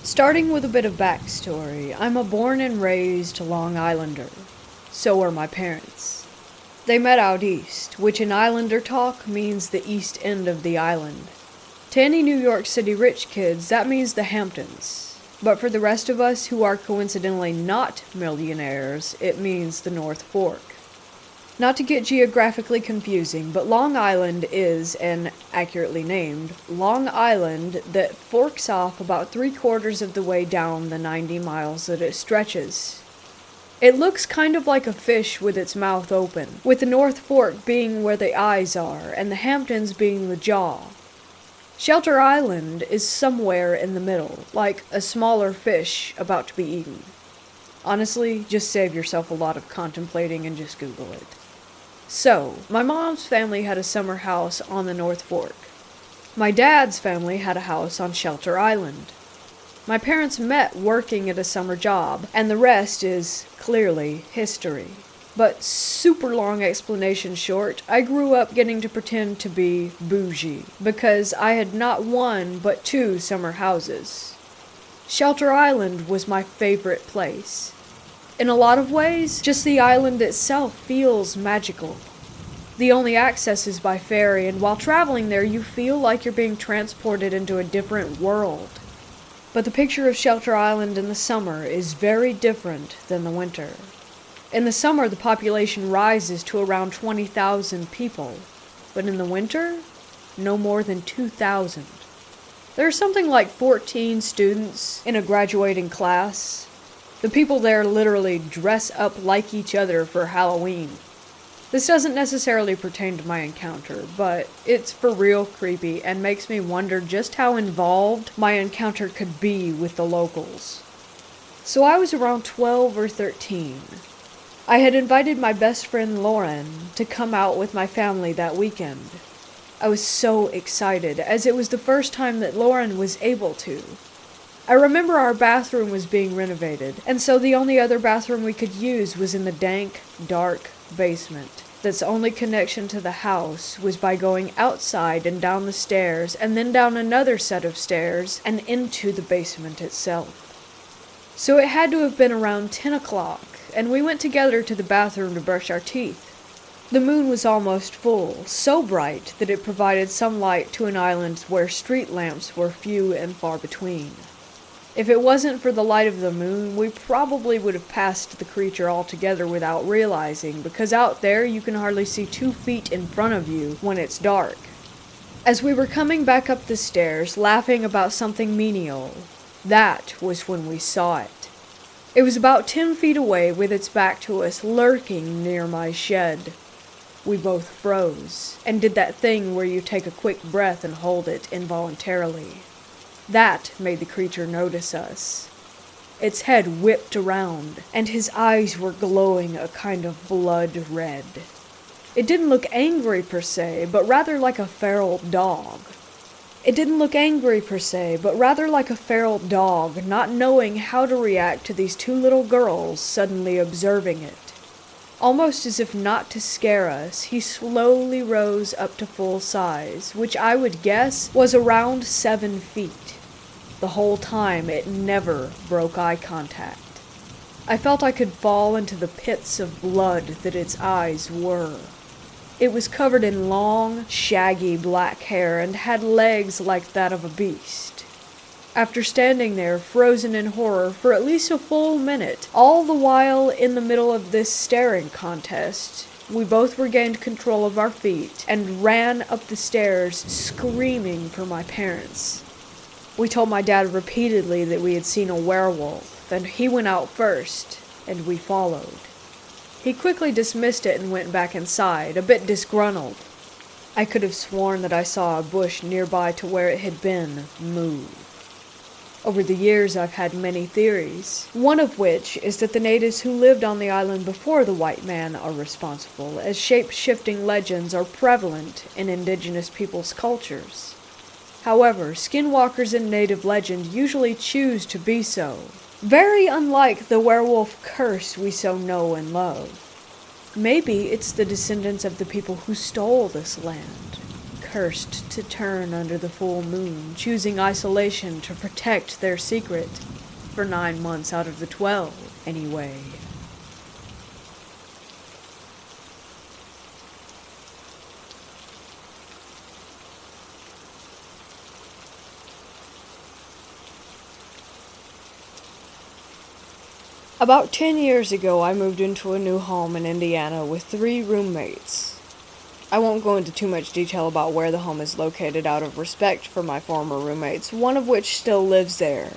Starting with a bit of backstory, I'm a born and raised Long Islander. So are my parents. They met out east, which in Islander talk means the east end of the island. To any New York City rich kids, that means the Hamptons. But for the rest of us who are coincidentally not millionaires, it means the North Fork. Not to get geographically confusing, but Long Island is an accurately named Long Island that forks off about 3/4 of the way down the 90 miles that it stretches. It looks kind of like a fish with its mouth open, with the North Fork being where the eyes are and the Hamptons being the jaw. Shelter Island is somewhere in the middle, like a smaller fish about to be eaten. Honestly, just save yourself a lot of contemplating and just Google it. So, my mom's family had a summer house on the North Fork. My dad's family had a house on Shelter Island. My parents met working at a summer job, and the rest is, clearly, history. But super long explanation short, I grew up getting to pretend to be bougie, because I had not one but two summer houses. Shelter Island was my favorite place. In a lot of ways, just the island itself feels magical. The only access is by ferry, and while traveling there, you feel like you're being transported into a different world. But the picture of Shelter Island in the summer is very different than the winter. In the summer, the population rises to around 20,000 people, but in the winter, no more than 2,000. There are something like 14 students in a graduating class. The people there literally dress up like each other for Halloween. This doesn't necessarily pertain to my encounter, but it's for real creepy and makes me wonder just how involved my encounter could be with the locals. So I was around 12 or 13. I had invited my best friend Lauren to come out with my family that weekend. I was so excited, as it was the first time that Lauren was able to. I remember our bathroom was being renovated, and so the only other bathroom we could use was in the dank, dark basement. That's only connection to the house was by going outside and down the stairs, and then down another set of stairs, and into the basement itself. So it had to have been around 10 o'clock, and we went together to the bathroom to brush our teeth. The moon was almost full, so bright that it provided some light to an island where street lamps were few and far between. If it wasn't for the light of the moon, we probably would have passed the creature altogether without realizing, because out there you can hardly see 2 feet in front of you when it's dark. As we were coming back up the stairs, laughing about something menial, that was when we saw it. It was about 10 feet away with its back to us, lurking near my shed. We both froze, and did that thing where you take a quick breath and hold it involuntarily. That made the creature notice us. Its head whipped around, and his eyes were glowing a kind of blood red. It didn't look angry per se, but rather like a feral dog. Not knowing how to react to these two little girls suddenly observing it. Almost as if not to scare us, he slowly rose up to full size, which I would guess was around 7 feet. The whole time, it never broke eye contact. I felt I could fall into the pits of blood that its eyes were. It was covered in long, shaggy black hair and had legs like that of a beast. After standing there, frozen in horror, for at least a full minute, all the while in the middle of this staring contest, we both regained control of our feet and ran up the stairs, screaming for my parents. We told my dad repeatedly that we had seen a werewolf, and he went out first, and we followed. He quickly dismissed it and went back inside, a bit disgruntled. I could have sworn that I saw a bush nearby to where it had been move. Over the years, I've had many theories, one of which is that the natives who lived on the island before the white man are responsible, as shape-shifting legends are prevalent in indigenous peoples' cultures. However, skinwalkers in native legend usually choose to be so, very unlike the werewolf curse we so know and love. Maybe it's the descendants of the people who stole this land, cursed to turn under the full moon, choosing isolation to protect their secret, for 9 months out of the 12, anyway. About 10 years ago, I moved into a new home in Indiana with 3 roommates. I won't go into too much detail about where the home is located out of respect for my former roommates, one of which still lives there.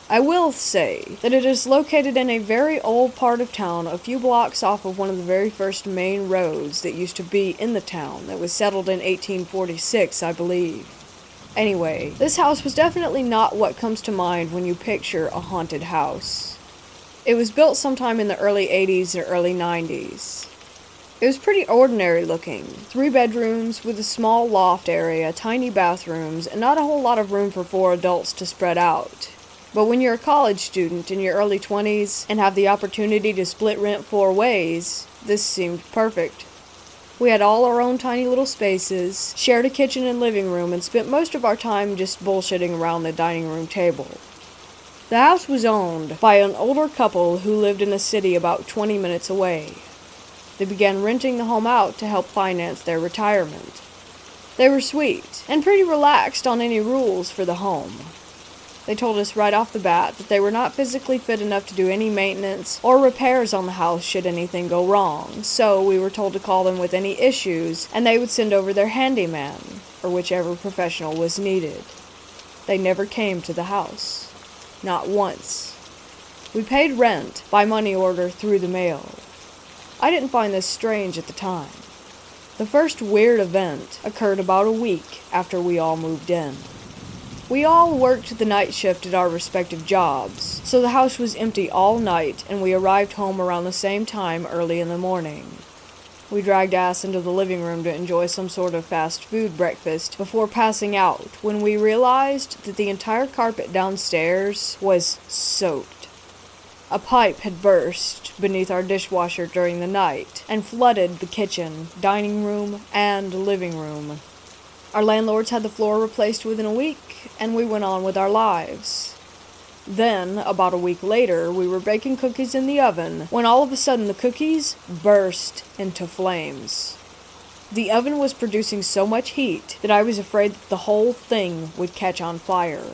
I will say that it is located in a very old part of town, a few blocks off of one of the very first main roads that used to be in the town, that was settled in 1846, I believe. Anyway, this house was definitely not what comes to mind when you picture a haunted house. It was built sometime in the early 80s or early 90s. It was pretty ordinary looking. 3 bedrooms with a small loft area, tiny bathrooms, and not a whole lot of room for 4 adults to spread out. But when you're a college student in your early 20s and have the opportunity to split rent 4 ways, this seemed perfect. We had all our own tiny little spaces, shared a kitchen and living room, and spent most of our time just bullshitting around the dining room table. The house was owned by an older couple who lived in a city about 20 minutes away. They began renting the home out to help finance their retirement. They were sweet and pretty relaxed on any rules for the home. They told us right off the bat that they were not physically fit enough to do any maintenance or repairs on the house should anything go wrong, so we were told to call them with any issues and they would send over their handyman, or whichever professional was needed. They never came to the house. Not once. We paid rent by money order through the mail. I didn't find this strange at the time. The first weird event occurred about a week after we all moved in. We all worked the night shift at our respective jobs, so the house was empty all night and we arrived home around the same time early in the morning. We dragged ass into the living room to enjoy some sort of fast food breakfast before passing out when we realized that the entire carpet downstairs was soaked. A pipe had burst beneath our dishwasher during the night and flooded the kitchen, dining room, and living room. Our landlords had the floor replaced within a week, and we went on with our lives. Then, about a week later, we were baking cookies in the oven when all of a sudden the cookies burst into flames. The oven was producing so much heat that I was afraid that the whole thing would catch on fire.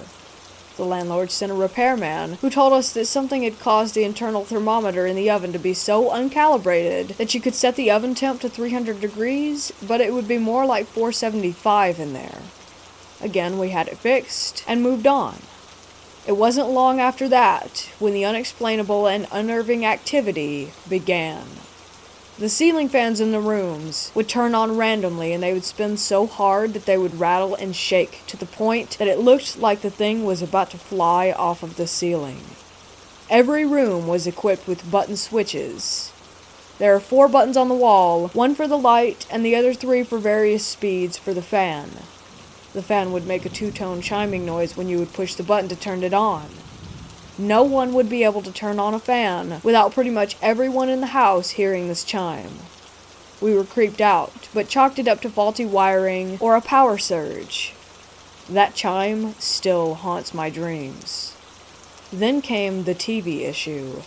The landlord sent a repairman who told us that something had caused the internal thermometer in the oven to be so uncalibrated that you could set the oven temp to 300 degrees, but it would be more like 475 in there. Again, we had it fixed and moved on. It wasn't long after that when the unexplainable and unnerving activity began. The ceiling fans in the rooms would turn on randomly and they would spin so hard that they would rattle and shake to the point that it looked like the thing was about to fly off of the ceiling. Every room was equipped with button switches. There are 4 buttons on the wall, 1 for the light and the other 3 for various speeds for the fan. The fan would make a 2-tone chiming noise when you would push the button to turn it on. No one would be able to turn on a fan without pretty much everyone in the house hearing this chime. We were creeped out, but chalked it up to faulty wiring or a power surge. That chime still haunts my dreams. Then came the TV issue.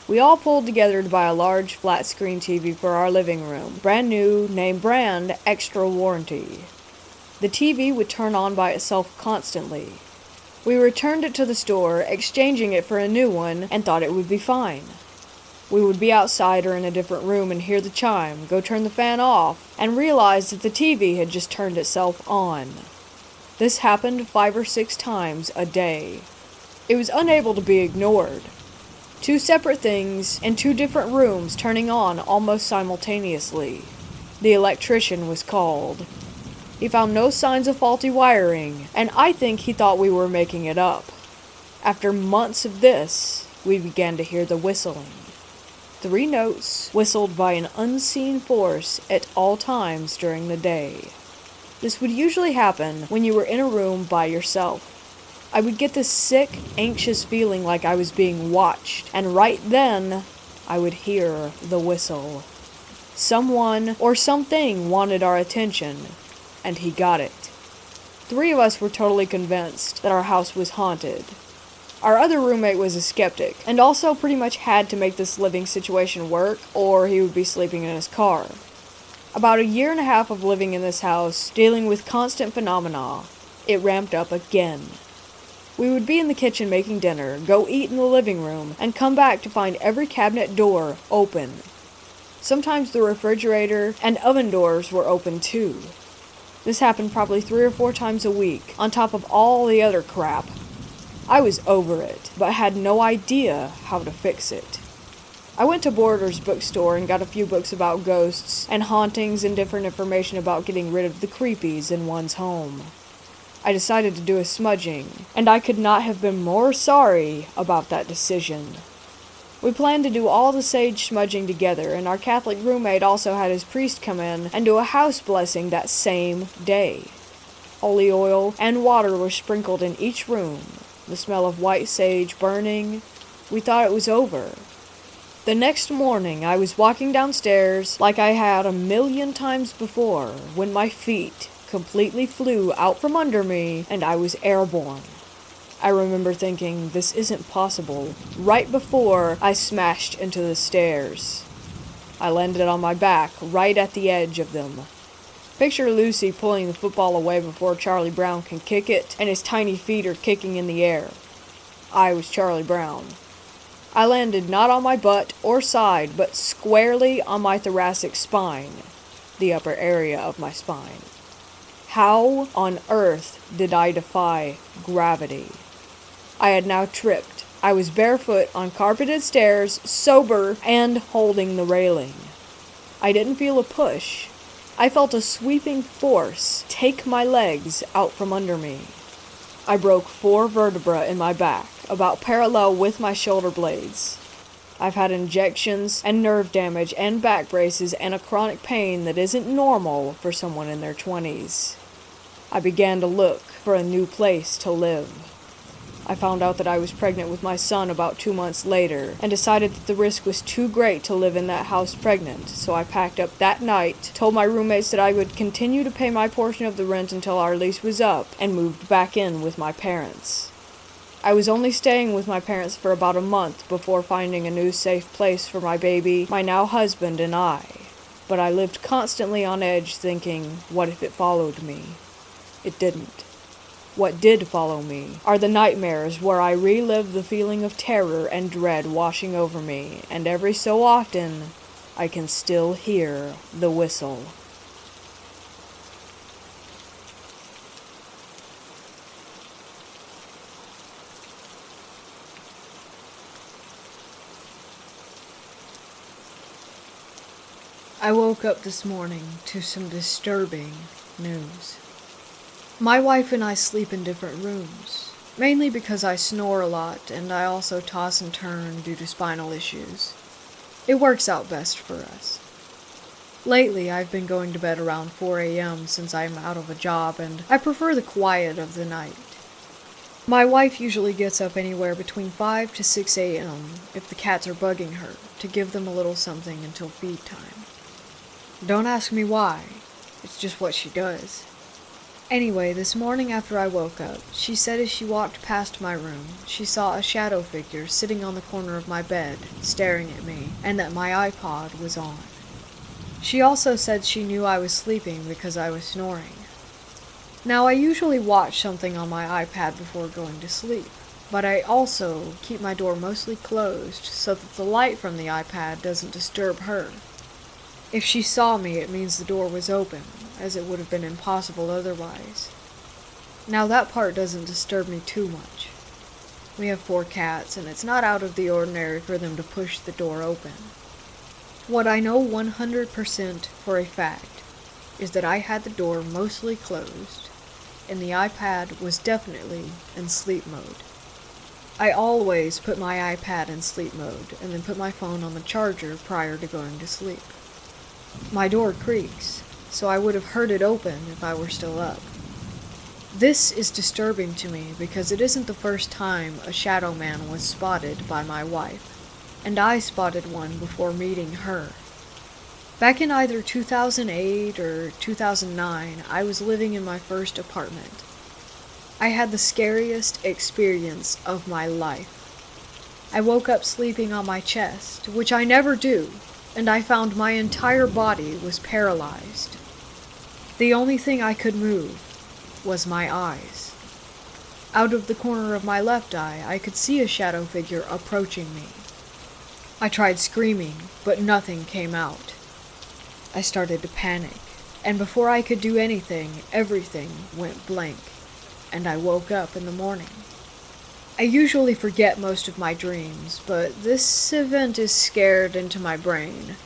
We all pulled together to buy a large flat-screen TV for our living room, brand new, name brand, extra warranty. The TV would turn on by itself constantly. We returned it to the store, exchanging it for a new one, and thought it would be fine. We would be outside or in a different room and hear the chime, go turn the fan off, and realize that the TV had just turned itself on. This happened 5 or 6 times a day. It was unable to be ignored. 2 separate things in 2 different rooms turning on almost simultaneously. The electrician was called. He found no signs of faulty wiring, and I think he thought we were making it up. After months of this, we began to hear the whistling. 3 notes whistled by an unseen force at all times during the day. This would usually happen when you were in a room by yourself. I would get this sick, anxious feeling like I was being watched, and right then, I would hear the whistle. Someone or something wanted our attention. and he got it. 3 of us were totally convinced that our house was haunted. Our other roommate was a skeptic, and also pretty much had to make this living situation work, or he would be sleeping in his car. About a year and a half of living in this house, dealing with constant phenomena, it ramped up again. We would be in the kitchen making dinner, go eat in the living room, and come back to find every cabinet door open. Sometimes the refrigerator and oven doors were open too. This happened probably 3 or 4 times a week, on top of all the other crap. I was over it, but had no idea how to fix it. I went to Borders bookstore and got a few books about ghosts and hauntings and different information about getting rid of the creepies in one's home. I decided to do a smudging, and I could not have been more sorry about that decision. We planned to do all the sage smudging together, and our Catholic roommate also had his priest come in and do a house blessing that same day. Holy oil and water were sprinkled in each room, the smell of white sage burning. We thought it was over. The next morning, I was walking downstairs like I had 1,000,000 times before, when my feet completely flew out from under me and I was airborne. I remember thinking, this isn't possible, right before I smashed into the stairs. I landed on my back, right at the edge of them. Picture Lucy pulling the football away before Charlie Brown can kick it, and his tiny feet are kicking in the air. I was Charlie Brown. I landed not on my butt or side, but squarely on my thoracic spine, the upper area of my spine. How on earth did I defy gravity? I had now tripped. I was barefoot on carpeted stairs, sober, and holding the railing. I didn't feel a push. I felt a sweeping force take my legs out from under me. I broke 4 vertebrae in my back, about parallel with my shoulder blades. I've had injections and nerve damage and back braces and a chronic pain that isn't normal for someone in their 20s. I began to look for a new place to live. I found out that I was pregnant with my son about 2 months later, and decided that the risk was too great to live in that house pregnant, so I packed up that night, told my roommates that I would continue to pay my portion of the rent until our lease was up, and moved back in with my parents. I was only staying with my parents for about a month before finding a new safe place for my baby, my now husband, and I. But I lived constantly on edge thinking, what if it followed me? It didn't. What did follow me are the nightmares where I relive the feeling of terror and dread washing over me, and every so often, I can still hear the whistle. I woke up this morning to some disturbing news. My wife and I sleep in different rooms, mainly because I snore a lot and I also toss and turn due to spinal issues. It works out best for us. Lately, I've been going to bed around 4 a.m. since I'm out of a job and I prefer the quiet of the night. My wife usually gets up anywhere between 5 to 6 a.m. if the cats are bugging her, to give them a little something until feed time. Don't ask me why, it's just what she does. Anyway, this morning after I woke up, she said as she walked past my room, she saw a shadow figure sitting on the corner of my bed, staring at me, and that my iPod was on. She also said she knew I was sleeping because I was snoring. Now, I usually watch something on my iPad before going to sleep, but I also keep my door mostly closed so that the light from the iPad doesn't disturb her. If she saw me, it means the door was open, as it would have been impossible otherwise. Now that part doesn't disturb me too much. We have 4 cats, and it's not out of the ordinary for them to push the door open. What I know 100% for a fact is that I had the door mostly closed, and the iPad was definitely in sleep mode. I always put my iPad in sleep mode, and then put my phone on the charger prior to going to sleep. My door creaks, so I would have heard it open if I were still up. This is disturbing to me because it isn't the first time a shadow man was spotted by my wife, and I spotted one before meeting her. Back in either 2008 or 2009, I was living in my first apartment. I had the scariest experience of my life. I woke up sleeping on my chest, which I never do, and I found my entire body was paralyzed. The only thing I could move was my eyes. Out of the corner of my left eye, I could see a shadow figure approaching me. I tried screaming, but nothing came out. I started to panic, and before I could do anything, everything went blank, and I woke up in the morning. I usually forget most of my dreams, but this event is scared into my brain.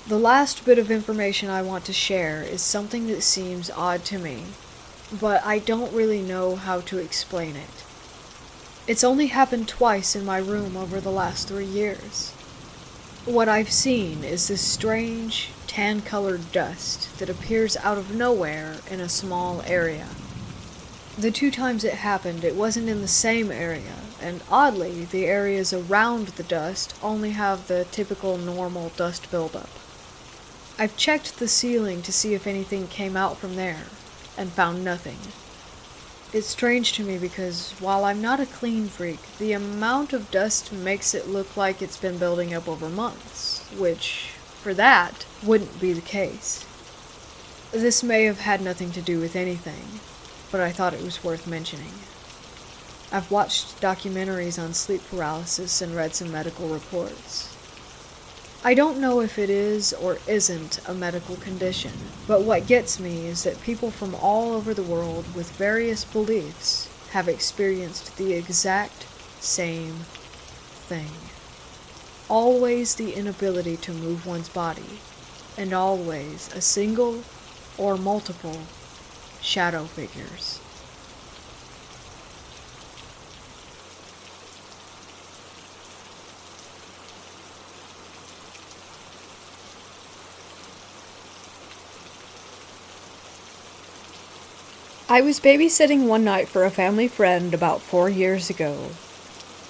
The last bit of information I want to share is something that seems odd to me, but I don't really know how to explain it. It's only happened twice in my room over the last 3 years. What I've seen is this strange, tan-colored dust that appears out of nowhere in a small area. The 2 times it happened, it wasn't in the same area, and oddly, the areas around the dust only have the typical normal dust buildup. I've checked the ceiling to see if anything came out from there, and found nothing. It's strange to me because, while I'm not a clean freak, the amount of dust makes it look like it's been building up over months, which, for that, wouldn't be the case. This may have had nothing to do with anything, but I thought it was worth mentioning. I've watched documentaries on sleep paralysis and read some medical reports. I don't know if it is or isn't a medical condition, but what gets me is that people from all over the world with various beliefs have experienced the exact same thing. Always the inability to move one's body, and always a single or multiple shadow figures. I was babysitting one night for a family friend about 4 years ago.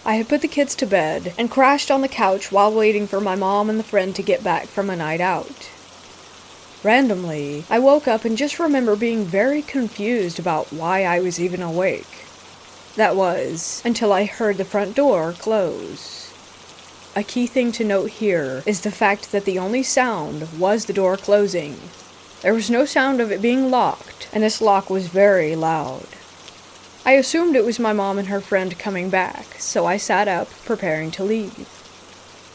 I had put the kids to bed and crashed on the couch while waiting for my mom and the friend to get back from a night out. Randomly, I woke up and just remember being very confused about why I was even awake. That was, until I heard the front door close. A key thing to note here is the fact that the only sound was the door closing. There was no sound of it being locked, and this lock was very loud. I assumed it was my mom and her friend coming back, so I sat up, preparing to leave.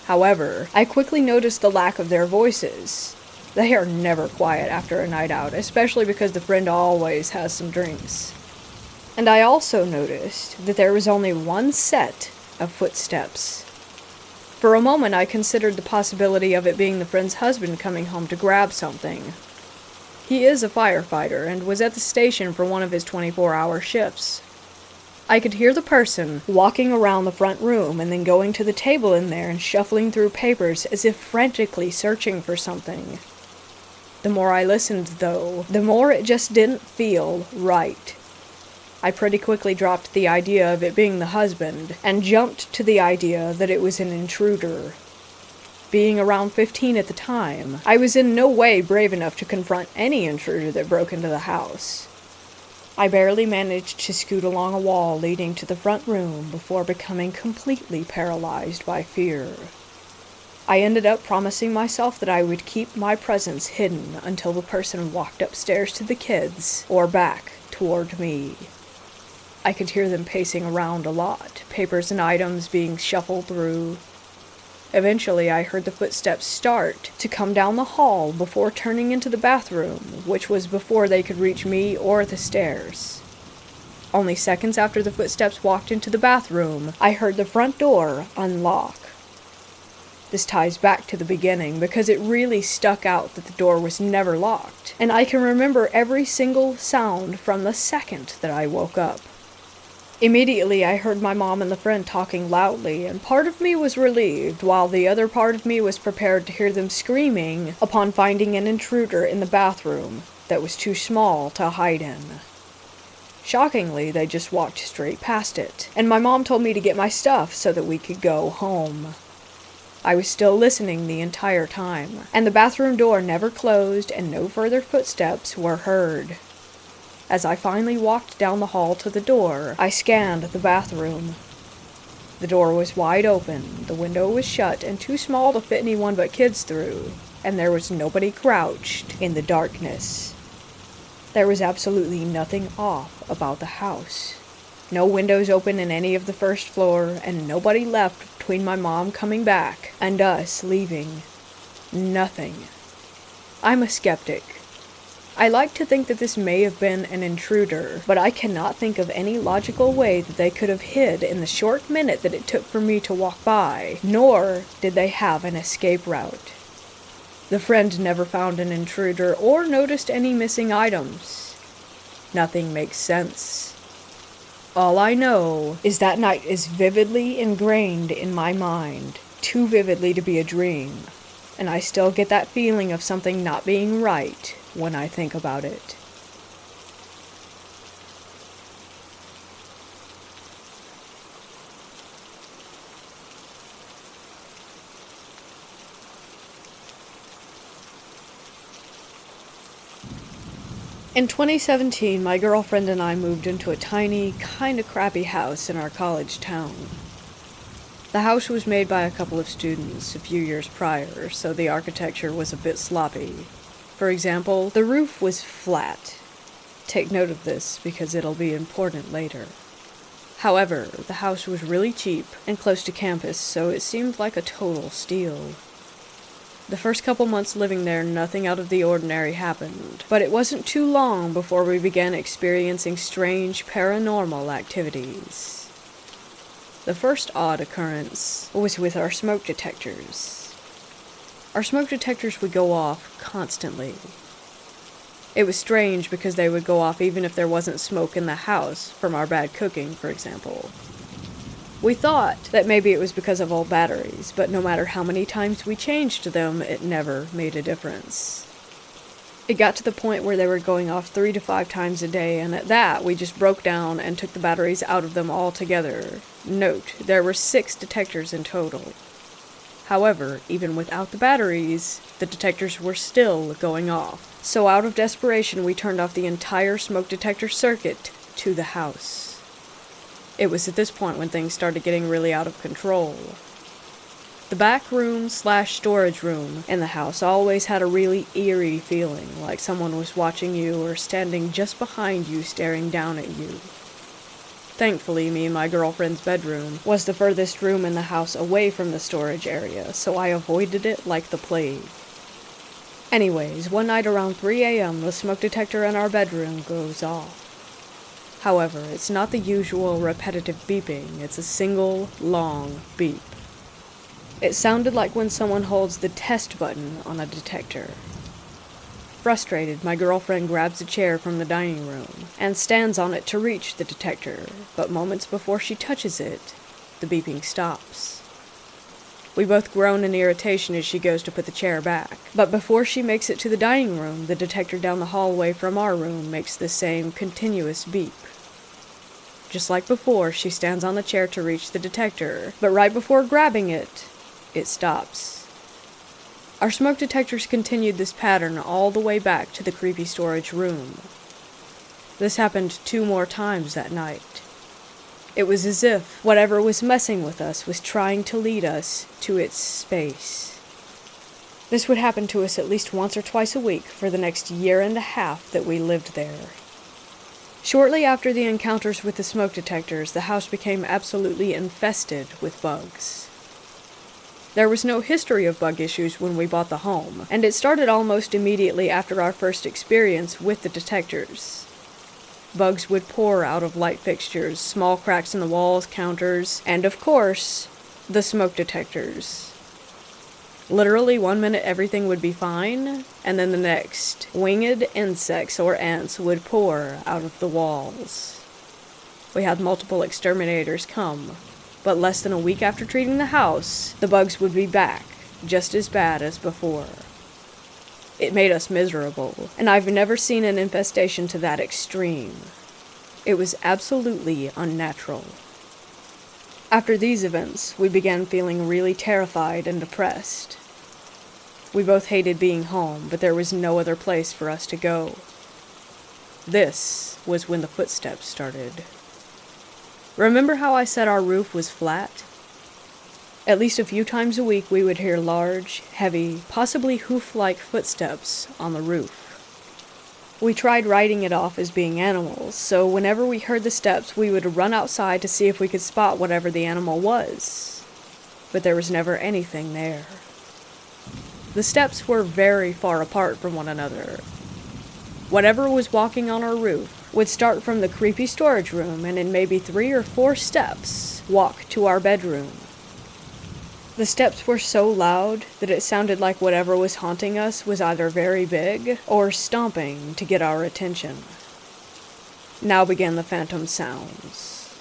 However, I quickly noticed the lack of their voices. They are never quiet after a night out, especially because the friend always has some drinks. And I also noticed that there was only one set of footsteps. For a moment I considered the possibility of it being the friend's husband coming home to grab something. He is a firefighter and was at the station for one of his 24-hour shifts. I could hear the person walking around the front room and then going to the table in there and shuffling through papers as if frantically searching for something. The more I listened, though, the more it just didn't feel right. I pretty quickly dropped the idea of it being the husband and jumped to the idea that it was an intruder. Being around 15 at the time, I was in no way brave enough to confront any intruder that broke into the house. I barely managed to scoot along a wall leading to the front room before becoming completely paralyzed by fear. I ended up promising myself that I would keep my presence hidden until the person walked upstairs to the kids or back toward me. I could hear them pacing around a lot, papers and items being shuffled through. Eventually, I heard the footsteps start to come down the hall before turning into the bathroom, which was before they could reach me or the stairs. Only seconds after the footsteps walked into the bathroom, I heard the front door unlock. This ties back to the beginning because it really stuck out that the door was never locked, and I can remember every single sound from the second that I woke up. Immediately, I heard my mom and the friend talking loudly, and part of me was relieved, while the other part of me was prepared to hear them screaming upon finding an intruder in the bathroom that was too small to hide in. Shockingly, they just walked straight past it, and my mom told me to get my stuff so that we could go home. I was still listening the entire time, and the bathroom door never closed and no further footsteps were heard. As I finally walked down the hall to the door, I scanned the bathroom. The door was wide open, the window was shut and too small to fit anyone but kids through, and there was nobody crouched in the darkness. There was absolutely nothing off about the house. No windows open in any of the first floor, and nobody left between my mom coming back and us leaving. Nothing. I'm a skeptic. I like to think that this may have been an intruder, but I cannot think of any logical way that they could have hid in the short minute that it took for me to walk by, nor did they have an escape route. The friend never found an intruder or noticed any missing items. Nothing makes sense. All I know is that night is vividly ingrained in my mind, too vividly to be a dream, and I still get that feeling of something not being right when I think about it. In 2017, my girlfriend and I moved into a tiny, kinda crappy house in our college town. The house was made by a couple of students a few years prior, so the architecture was a bit sloppy. For example, the roof was flat. Take note of this because it'll be important later. However, the house was really cheap and close to campus, so it seemed like a total steal. The first couple months living there, nothing out of the ordinary happened, but it wasn't too long before we began experiencing strange paranormal activities. The first odd occurrence was with our smoke detectors. Our smoke detectors would go off constantly. It was strange because they would go off even if there wasn't smoke in the house, from our bad cooking, for example. We thought that maybe it was because of old batteries, but no matter how many times we changed them, it never made a difference. It got to the point where they were going off 3 to 5 times a day, and at that, we just broke down and took the batteries out of them altogether. Note, there were 6 detectors in total. However, even without the batteries, the detectors were still going off. So out of desperation, we turned off the entire smoke detector circuit to the house. It was at this point when things started getting really out of control. The back room/storage room in the house always had a really eerie feeling, like someone was watching you or standing just behind you staring down at you. Thankfully, me and my girlfriend's bedroom was the furthest room in the house away from the storage area, so I avoided it like the plague. Anyways, one night around 3 a.m., the smoke detector in our bedroom goes off. However, it's not the usual repetitive beeping, it's a single, long beep. It sounded like when someone holds the test button on a detector. Frustrated, my girlfriend grabs a chair from the dining room and stands on it to reach the detector, but moments before she touches it, the beeping stops. We both groan in irritation as she goes to put the chair back, but before she makes it to the dining room, the detector down the hallway from our room makes the same continuous beep. Just like before, she stands on the chair to reach the detector, but right before grabbing it, it stops. Our smoke detectors continued this pattern all the way back to the creepy storage room. This happened 2 more times that night. It was as if whatever was messing with us was trying to lead us to its space. This would happen to us at least once or twice a week for the next 1.5 years that we lived there. Shortly after the encounters with the smoke detectors, the house became absolutely infested with bugs. There was no history of bug issues when we bought the home, and it started almost immediately after our first experience with the detectors. Bugs would pour out of light fixtures, small cracks in the walls, counters, and of course, the smoke detectors. Literally, 1 minute everything would be fine, and then the next, winged insects or ants would pour out of the walls. We had multiple exterminators come, but less than a week after treating the house, the bugs would be back, just as bad as before. It made us miserable, and I've never seen an infestation to that extreme. It was absolutely unnatural. After these events, we began feeling really terrified and depressed. We both hated being home, but there was no other place for us to go. This was when the footsteps started. Remember how I said our roof was flat? At least a few times a week we would hear large, heavy, possibly hoof-like footsteps on the roof. We tried writing it off as being animals, so whenever we heard the steps we would run outside to see if we could spot whatever the animal was. But there was never anything there. The steps were very far apart from one another. Whatever was walking on our roof would start from the creepy storage room and in maybe 3 or 4 steps walk to our bedroom. The steps were so loud that it sounded like whatever was haunting us was either very big or stomping to get our attention. Now began the phantom sounds.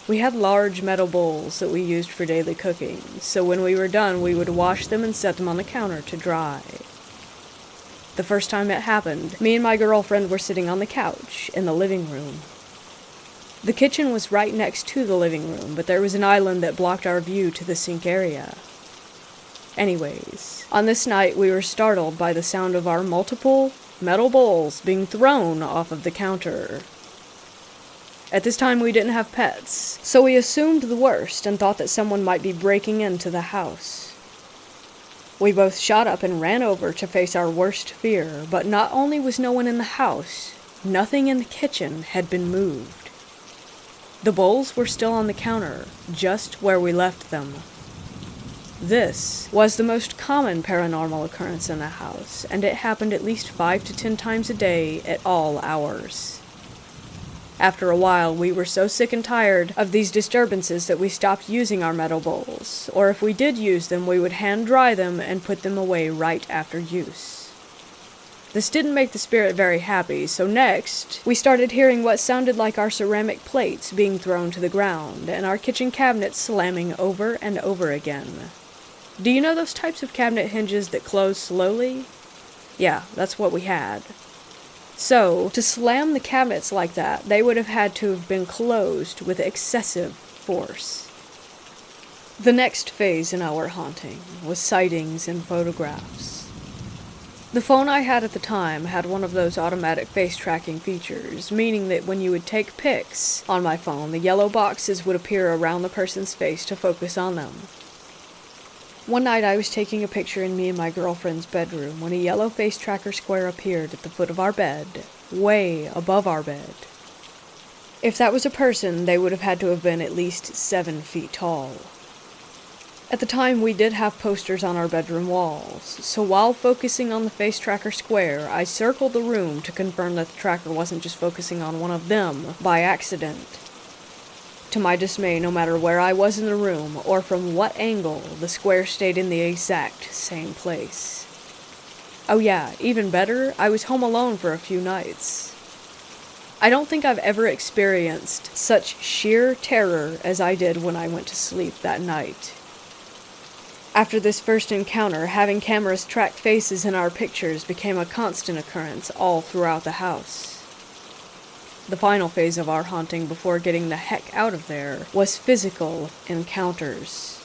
We had large metal bowls that we used for daily cooking, so when we were done we would wash them and set them on the counter to dry. The first time it happened, me and my girlfriend were sitting on the couch in the living room. The kitchen was right next to the living room, but there was an island that blocked our view to the sink area. Anyways, on this night we were startled by the sound of our multiple metal bowls being thrown off of the counter. At this time we didn't have pets, so we assumed the worst and thought that someone might be breaking into the house. We both shot up and ran over to face our worst fear, but not only was no one in the house, nothing in the kitchen had been moved. The bowls were still on the counter, just where we left them. This was the most common paranormal occurrence in the house, and it happened at least 5 to 10 times a day at all hours. After a while, we were so sick and tired of these disturbances that we stopped using our metal bowls, or if we did use them, we would hand dry them and put them away right after use. This didn't make the spirit very happy, so next, we started hearing what sounded like our ceramic plates being thrown to the ground, and our kitchen cabinets slamming over and over again. Do you know those types of cabinet hinges that close slowly? Yeah, that's what we had. So, to slam the cabinets like that, they would have had to have been closed with excessive force. The next phase in our haunting was sightings and photographs. The phone I had at the time had one of those automatic face tracking features, meaning that when you would take pics on my phone, the yellow boxes would appear around the person's face to focus on them. One night I was taking a picture in me and my girlfriend's bedroom when a yellow face tracker square appeared at the foot of our bed, way above our bed. If that was a person, they would have had to have been at least 7 feet tall. At the time, we did have posters on our bedroom walls, so while focusing on the face tracker square, I circled the room to confirm that the tracker wasn't just focusing on one of them by accident. To my dismay, no matter where I was in the room, or from what angle, the square stayed in the exact same place. Oh yeah, even better, I was home alone for a few nights. I don't think I've ever experienced such sheer terror as I did when I went to sleep that night. After this first encounter, having cameras track faces in our pictures became a constant occurrence all throughout the house. The final phase of our haunting before getting the heck out of there was physical encounters.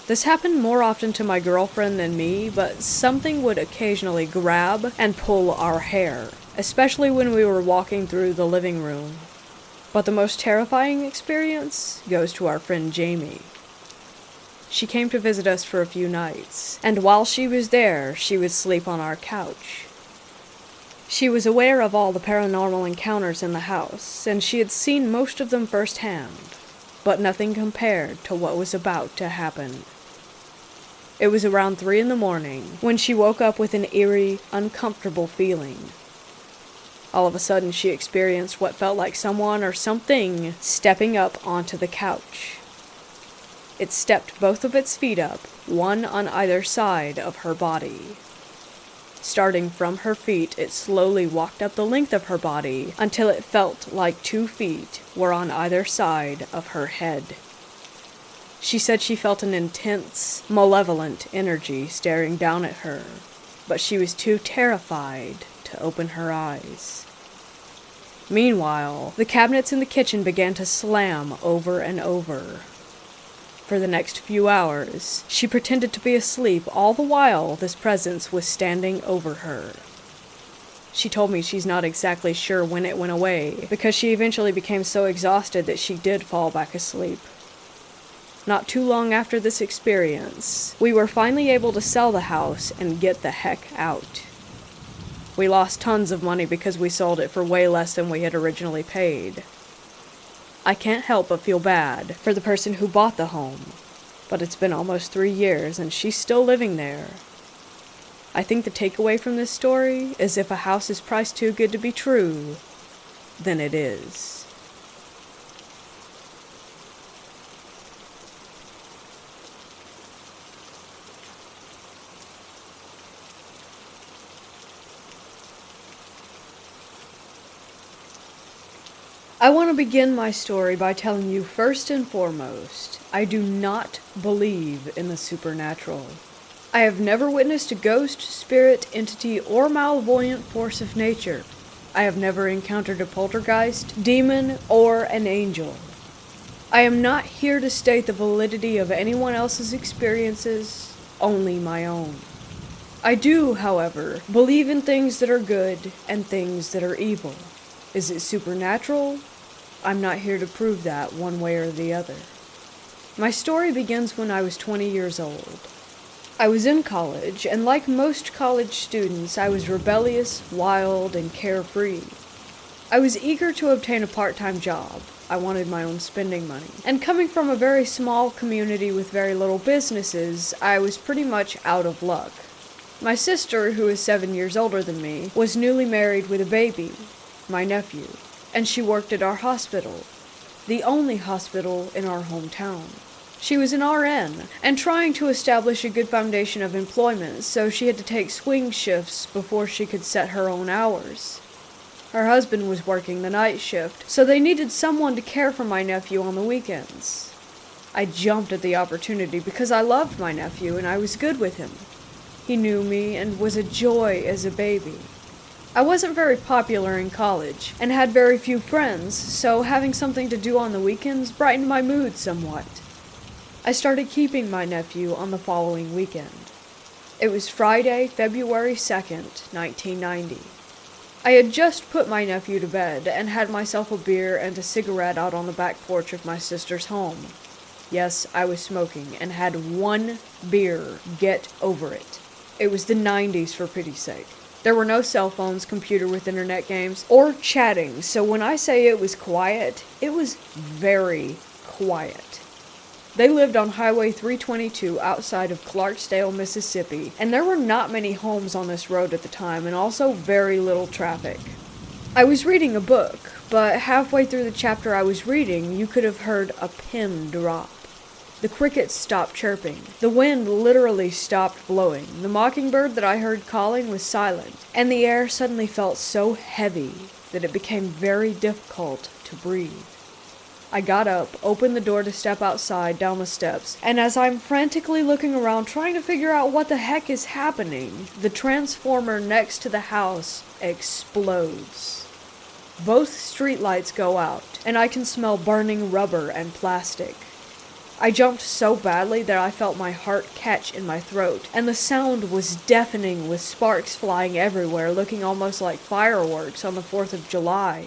This happened more often to my girlfriend than me, but something would occasionally grab and pull our hair, especially when we were walking through the living room. But the most terrifying experience goes to our friend Jamie. She came to visit us for a few nights, and while she was there, she would sleep on our couch. She was aware of all the paranormal encounters in the house, and she had seen most of them firsthand, but nothing compared to what was about to happen. It was around 3 in the morning when she woke up with an eerie, uncomfortable feeling. All of a sudden, she experienced what felt like someone or something stepping up onto the couch. It stepped both of its feet up, one on either side of her body. Starting from her feet, it slowly walked up the length of her body until it felt like 2 feet were on either side of her head. She said she felt an intense, malevolent energy staring down at her, but she was too terrified to open her eyes. Meanwhile, the cabinets in the kitchen began to slam over and over. For the next few hours, she pretended to be asleep all the while this presence was standing over her. She told me she's not exactly sure when it went away, because she eventually became so exhausted that she did fall back asleep. Not too long after this experience, we were finally able to sell the house and get the heck out. We lost tons of money because we sold it for way less than we had originally paid. I can't help but feel bad for the person who bought the home, but it's been almost 3 years and she's still living there. I think the takeaway from this story is if a house is priced too good to be true, then it is. I want to begin my story by telling you first and foremost, I do not believe in the supernatural. I have never witnessed a ghost, spirit, entity, or malevolent force of nature. I have never encountered a poltergeist, demon, or an angel. I am not here to state the validity of anyone else's experiences, only my own. I do, however, believe in things that are good and things that are evil. Is it supernatural? I'm not here to prove that one way or the other. My story begins when I was 20 years old. I was in college, and like most college students, I was rebellious, wild, and carefree. I was eager to obtain a part-time job. I wanted my own spending money. And coming from a very small community with very little businesses, I was pretty much out of luck. My sister, who is 7 years older than me, was newly married with a baby, my nephew, and she worked at our hospital, the only hospital in our hometown. She was an RN, and trying to establish a good foundation of employment, so she had to take swing shifts before she could set her own hours. Her husband was working the night shift, so they needed someone to care for my nephew on the weekends. I jumped at the opportunity because I loved my nephew and I was good with him. He knew me and was a joy as a baby. I wasn't very popular in college and had very few friends, so having something to do on the weekends brightened my mood somewhat. I started keeping my nephew on the following weekend. It was Friday, February 2nd, 1990. I had just put my nephew to bed and had myself a beer and a cigarette out on the back porch of my sister's home. Yes, I was smoking and had 1 beer. Get over it. It was the 90s, for pity's sake. There were no cell phones, computer with internet games, or chatting, so when I say it was quiet, it was very quiet. They lived on Highway 322 outside of Clarksdale, Mississippi, and there were not many homes on this road at the time, and also very little traffic. I was reading a book, but halfway through the chapter I was reading, you could have heard a pin drop. The crickets stopped chirping. The wind literally stopped blowing. The mockingbird that I heard calling was silent, and the air suddenly felt so heavy that it became very difficult to breathe. I got up, opened the door to step outside down the steps, and as I'm frantically looking around trying to figure out what the heck is happening, the transformer next to the house explodes. Both streetlights go out, and I can smell burning rubber and plastic. I jumped so badly that I felt my heart catch in my throat, and the sound was deafening with sparks flying everywhere, looking almost like fireworks on the 4th of July.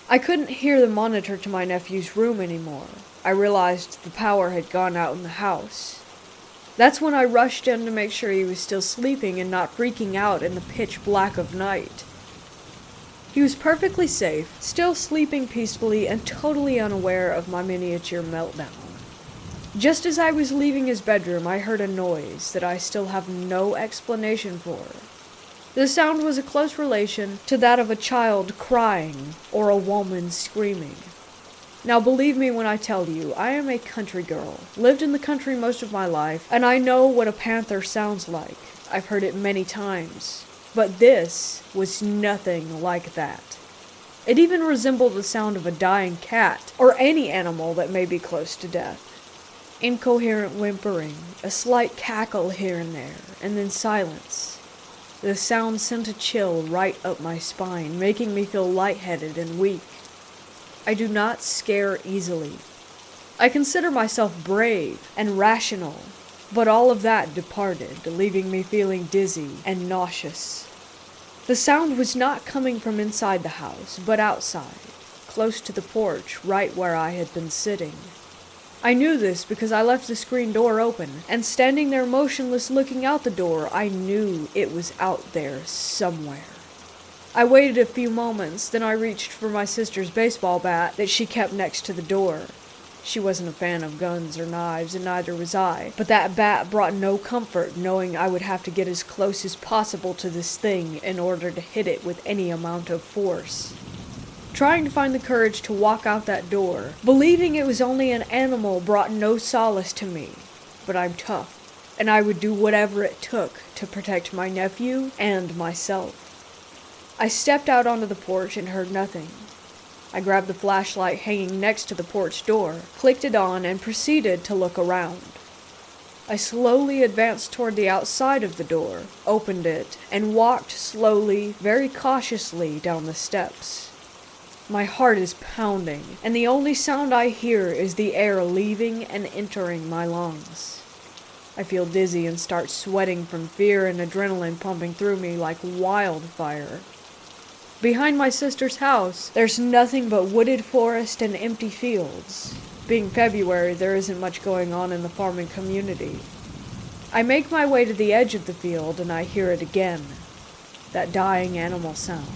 I couldn't hear the monitor to my nephew's room anymore. I realized the power had gone out in the house. That's when I rushed in to make sure he was still sleeping and not freaking out in the pitch black of night. He was perfectly safe, still sleeping peacefully and totally unaware of my miniature meltdown. Just as I was leaving his bedroom, I heard a noise that I still have no explanation for. The sound was a close relation to that of a child crying or a woman screaming. Now believe me when I tell you, I am a country girl, lived in the country most of my life, and I know what a panther sounds like. I've heard it many times. But this was nothing like that. It even resembled the sound of a dying cat, or any animal that may be close to death. Incoherent whimpering, a slight cackle here and there, and then silence. The sound sent a chill right up my spine, making me feel lightheaded and weak. I do not scare easily. I consider myself brave and rational, but all of that departed, leaving me feeling dizzy and nauseous. The sound was not coming from inside the house, but outside, close to the porch, right where I had been sitting. I knew this because I left the screen door open, and standing there motionless looking out the door, I knew it was out there somewhere. I waited a few moments, then I reached for my sister's baseball bat that she kept next to the door. She wasn't a fan of guns or knives, and neither was I, but that bat brought no comfort knowing I would have to get as close as possible to this thing in order to hit it with any amount of force. Trying to find the courage to walk out that door, believing it was only an animal, brought no solace to me. But I'm tough, and I would do whatever it took to protect my nephew and myself. I stepped out onto the porch and heard nothing. I grabbed the flashlight hanging next to the porch door, clicked it on, and proceeded to look around. I slowly advanced toward the outside of the door, opened it, and walked slowly, very cautiously down the steps. My heart is pounding, and the only sound I hear is the air leaving and entering my lungs. I feel dizzy and start sweating from fear and adrenaline pumping through me like wildfire. Behind my sister's house, there's nothing but wooded forest and empty fields. Being February, there isn't much going on in the farming community. I make my way to the edge of the field and I hear it again. That dying animal sound.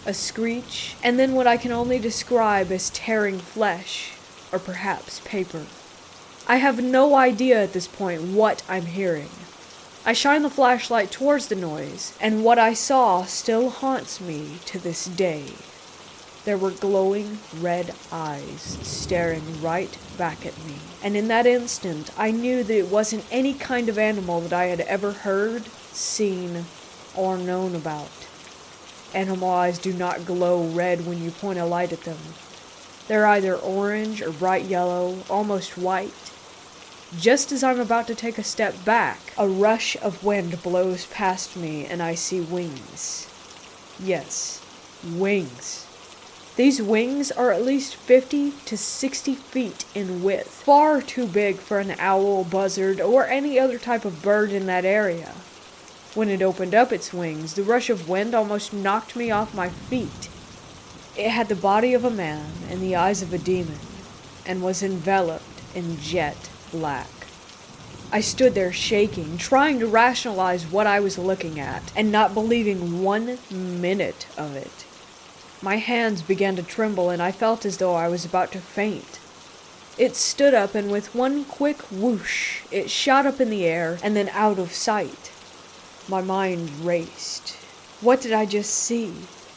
A screech, and then what I can only describe as tearing flesh, or perhaps paper. I have no idea at this point what I'm hearing. I shine the flashlight towards the noise, and what I saw still haunts me to this day. There were glowing red eyes staring right back at me, and in that instant I knew that it wasn't any kind of animal that I had ever heard, seen, or known about. Animal eyes do not glow red when you point a light at them. They're either orange or bright yellow, almost white. Just as I'm about to take a step back, a rush of wind blows past me and I see wings. Yes, wings. These wings are at least 50 to 60 feet in width, far too big for an owl, buzzard, or any other type of bird in that area. When it opened up its wings, the rush of wind almost knocked me off my feet. It had the body of a man and the eyes of a demon, and was enveloped in jet black. I stood there shaking, trying to rationalize what I was looking at, and not believing 1 minute of it. My hands began to tremble, and I felt as though I was about to faint. It stood up, and with one quick whoosh, it shot up in the air and then out of sight. My mind raced. What did I just see?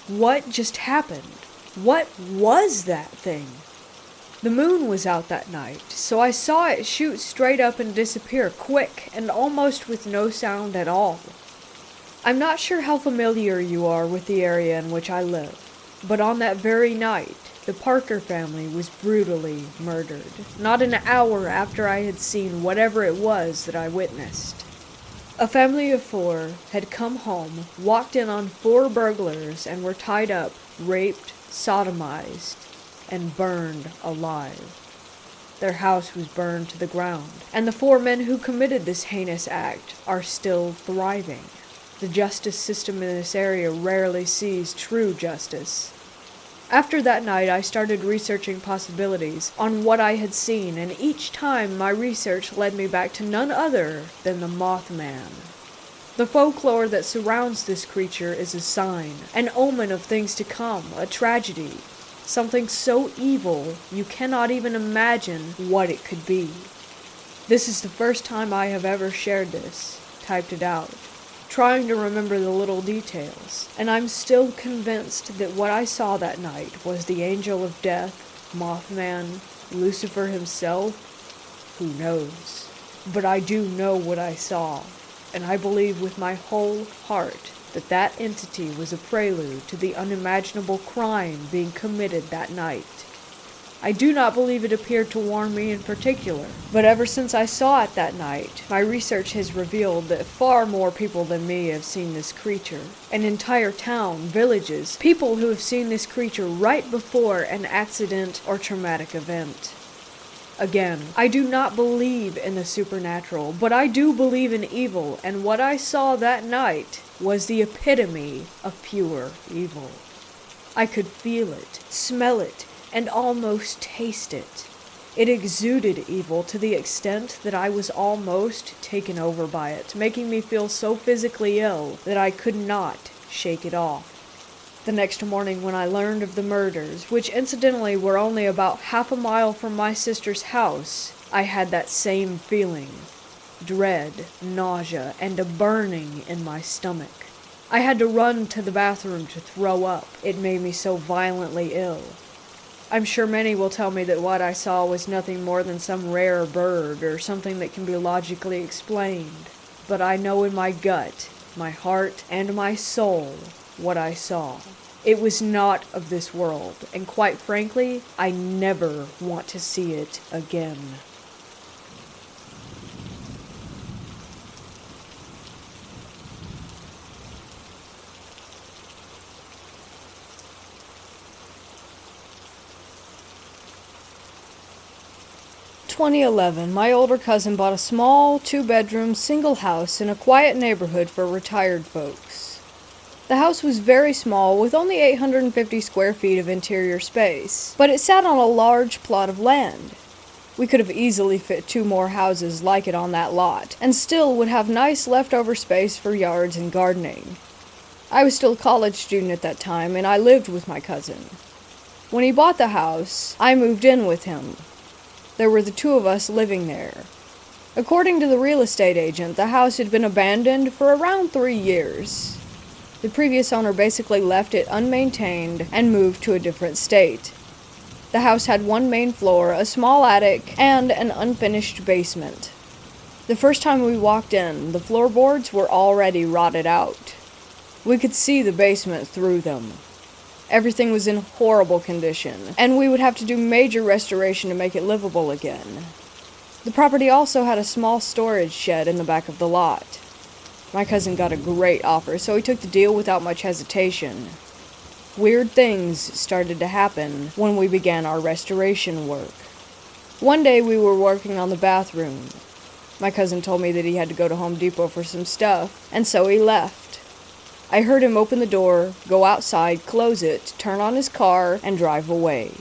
What just happened? What was that thing? The moon was out that night, so I saw it shoot straight up and disappear quick and almost with no sound at all. I'm not sure how familiar you are with the area in which I live, but on that very night, the Parker family was brutally murdered, not an hour after I had seen whatever it was that I witnessed. A family of 4 had come home, walked in on 4 burglars, and were tied up, raped, sodomized, and burned alive. Their house was burned to the ground, and the 4 men who committed this heinous act are still thriving. The justice system in this area rarely sees true justice. After that night, I started researching possibilities on what I had seen, and each time my research led me back to none other than the Mothman. The folklore that surrounds this creature is a sign, an omen of things to come, a tragedy, something so evil you cannot even imagine what it could be. This is the first time I have ever shared this, typed it out, trying to remember the little details, and I'm still convinced that what I saw that night was the angel of death, Mothman, Lucifer himself. Who knows? But I do know what I saw, and I believe with my whole heart that that entity was a prelude to the unimaginable crime being committed that night. I do not believe it appeared to warn me in particular, but ever since I saw it that night, my research has revealed that far more people than me have seen this creature. An entire town, villages, people who have seen this creature right before an accident or traumatic event. Again, I do not believe in the supernatural, but I do believe in evil, and what I saw that night was the epitome of pure evil. I could feel it, smell it, and almost taste it. It exuded evil to the extent that I was almost taken over by it, making me feel so physically ill that I could not shake it off. The next morning when I learned of the murders, which incidentally were only about half a mile from my sister's house, I had that same feeling. Dread, nausea, and a burning in my stomach. I had to run to the bathroom to throw up. It made me so violently ill. I'm sure many will tell me that what I saw was nothing more than some rare bird or something that can be logically explained. But I know in my gut, my heart, and my soul what I saw. It was not of this world, and quite frankly, I never want to see it again. In 2011, my older cousin bought a small, 2-bedroom, single house in a quiet neighborhood for retired folks. The house was very small, with only 850 square feet of interior space, but it sat on a large plot of land. We could have easily fit 2 more houses like it on that lot, and still would have nice leftover space for yards and gardening. I was still a college student at that time, and I lived with my cousin. When he bought the house, I moved in with him. There were the 2 of us living there. According to the real estate agent, the house had been abandoned for around 3 years. The previous owner basically left it unmaintained and moved to a different state. The house had 1 main floor, a small attic, and an unfinished basement. The first time we walked in, the floorboards were already rotted out. We could see the basement through them. Everything was in horrible condition, and we would have to do major restoration to make it livable again. The property also had a small storage shed in the back of the lot. My cousin got a great offer, so he took the deal without much hesitation. Weird things started to happen when we began our restoration work. One day we were working on the bathroom. My cousin told me that he had to go to Home Depot for some stuff, and so he left. I heard him open the door, go outside, close it, turn on his car, and drive away.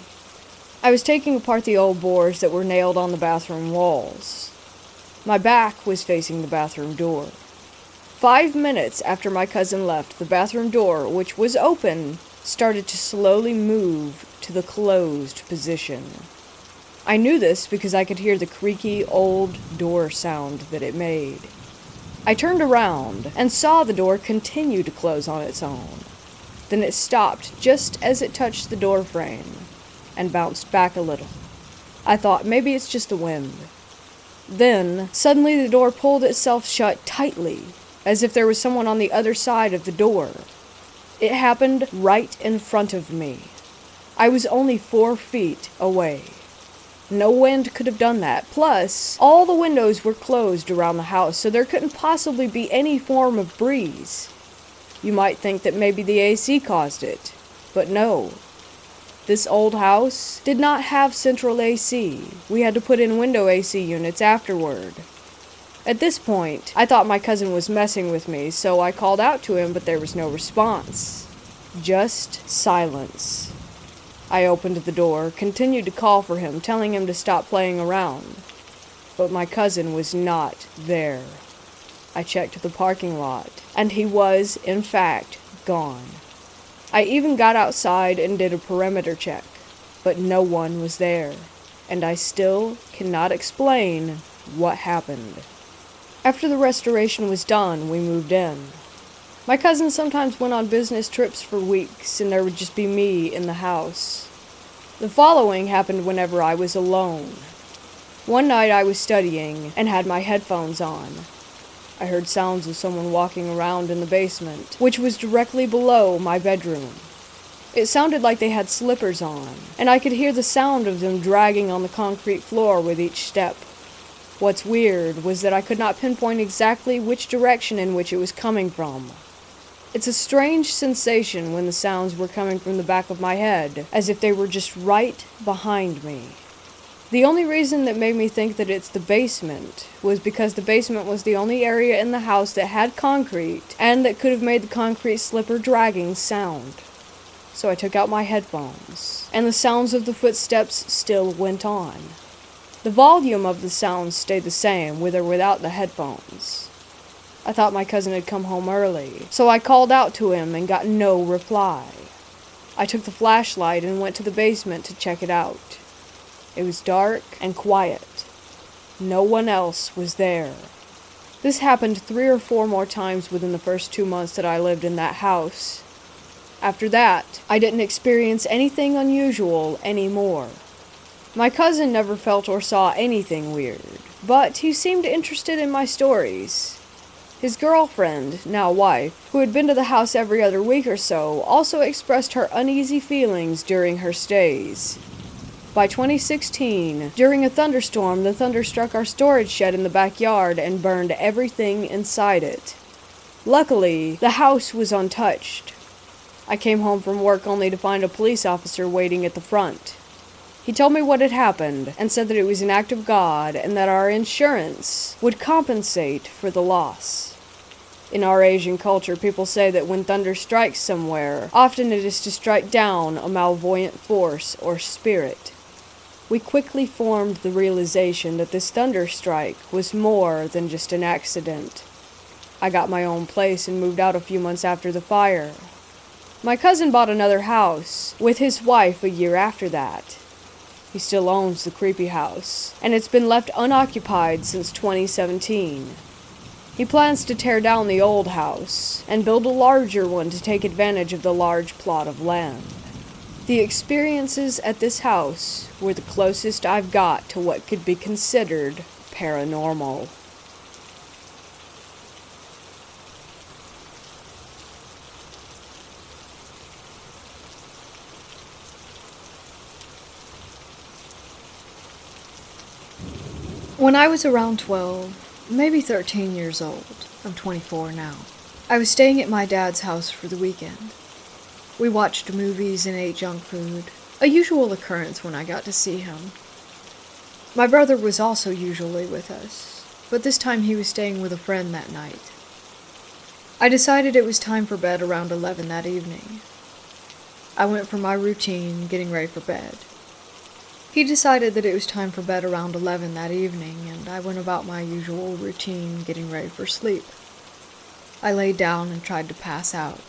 I was taking apart the old boards that were nailed on the bathroom walls. My back was facing the bathroom door. 5 minutes after my cousin left, the bathroom door, which was open, started to slowly move to the closed position. I knew this because I could hear the creaky old door sound that it made. I turned around and saw the door continue to close on its own. Then it stopped just as it touched the door frame and bounced back a little. I thought maybe it's just the wind. Then, suddenly the door pulled itself shut tightly, as if there was someone on the other side of the door. It happened right in front of me. I was only 4 feet away. No wind could have done that. Plus, all the windows were closed around the house, so there couldn't possibly be any form of breeze. You might think that maybe the AC caused it, but no. This old house did not have central AC. We had to put in window AC units afterward. At this point, I thought my cousin was messing with me, so I called out to him, but there was no response. Just silence. I opened the door, continued to call for him, telling him to stop playing around. But my cousin was not there. I checked the parking lot, and he was, in fact, gone. I even got outside and did a perimeter check, but no one was there, and I still cannot explain what happened. After the restoration was done, we moved in. My cousin sometimes went on business trips for weeks, and there would just be me in the house. The following happened whenever I was alone. One night I was studying and had my headphones on. I heard sounds of someone walking around in the basement, which was directly below my bedroom. It sounded like they had slippers on, and I could hear the sound of them dragging on the concrete floor with each step. What's weird was that I could not pinpoint exactly which direction in which it was coming from. It's a strange sensation when the sounds were coming from the back of my head, as if they were just right behind me. The only reason that made me think that it's the basement was because the basement was the only area in the house that had concrete and that could have made the concrete slipper dragging sound. So I took out my headphones, and the sounds of the footsteps still went on. The volume of the sounds stayed the same, with or without the headphones. I thought my cousin had come home early, so I called out to him and got no reply. I took the flashlight and went to the basement to check it out. It was dark and quiet. No one else was there. This happened 3 or 4 more times within the first 2 months that I lived in that house. After that, I didn't experience anything unusual anymore. My cousin never felt or saw anything weird, but he seemed interested in my stories. His girlfriend, now wife, who had been to the house every other week or so, also expressed her uneasy feelings during her stays. By 2016, during a thunderstorm, the thunder struck our storage shed in the backyard and burned everything inside it. Luckily, the house was untouched. I came home from work only to find a police officer waiting at the front. He told me what had happened and said that it was an act of God and that our insurance would compensate for the loss. In our Asian culture, people say that when thunder strikes somewhere, often it is to strike down a malevolent force or spirit. We quickly formed the realization that this thunder strike was more than just an accident. I got my own place and moved out a few months after the fire. My cousin bought another house with his wife a year after that. He still owns the creepy house, and it's been left unoccupied since 2017. He plans to tear down the old house and build a larger one to take advantage of the large plot of land. The experiences at this house were the closest I've got to what could be considered paranormal. When I was around 12, maybe 13 years old, I'm 24 now, I was staying at my dad's house for the weekend. We watched movies and ate junk food, a usual occurrence when I got to see him. My brother was also usually with us, but this time he was staying with a friend that night. I decided it was time for bed around 11 that evening. I went for my routine, getting ready for bed. He decided that it was time for bed around 11 that evening, and I went about my usual routine, getting ready for sleep. I laid down and tried to pass out.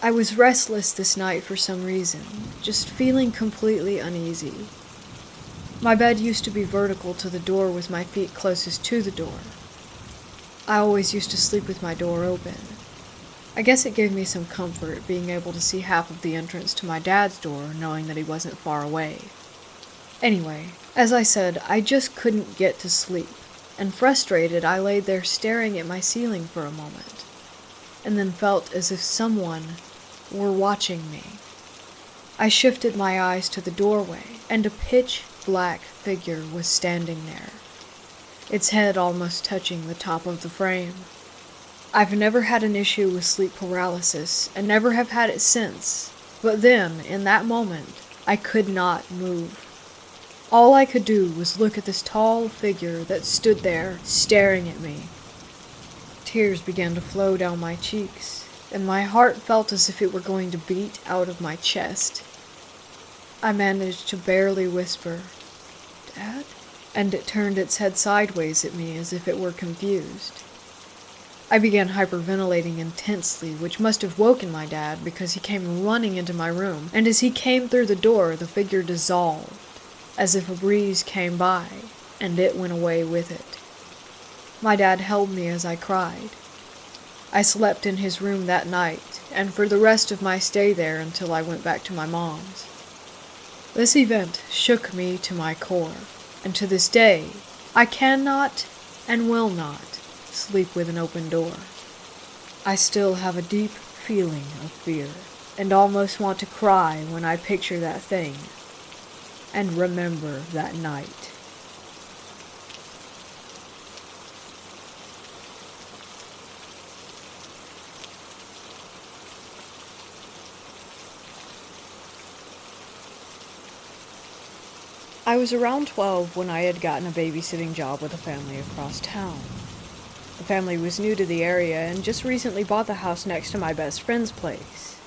I was restless this night for some reason, just feeling completely uneasy. My bed used to be vertical to the door with my feet closest to the door. I always used to sleep with my door open. I guess it gave me some comfort being able to see half of the entrance to my dad's door, knowing that he wasn't far away. Anyway, as I said, I just couldn't get to sleep, and frustrated, I laid there staring at my ceiling for a moment, and then felt as if someone were watching me. I shifted my eyes to the doorway, and a pitch-black figure was standing there, its head almost touching the top of the frame. I've never had an issue with sleep paralysis, and never have had it since, but then, in that moment, I could not move. All I could do was look at this tall figure that stood there, staring at me. Tears began to flow down my cheeks, and my heart felt as if it were going to beat out of my chest. I managed to barely whisper, "Dad?" And it turned its head sideways at me as if it were confused. I began hyperventilating intensely, which must have woken my dad because he came running into my room, and as he came through the door, the figure dissolved, as if a breeze came by, and it went away with it. My dad held me as I cried. I slept in his room that night, and for the rest of my stay there until I went back to my mom's. This event shook me to my core, and to this day, I cannot and will not sleep with an open door. I still have a deep feeling of fear. and almost want to cry when I picture that thing and remember that night. I was around 12 when I had gotten a babysitting job with a family across town. The family was new to the area and just recently bought the house next to my best friend's place.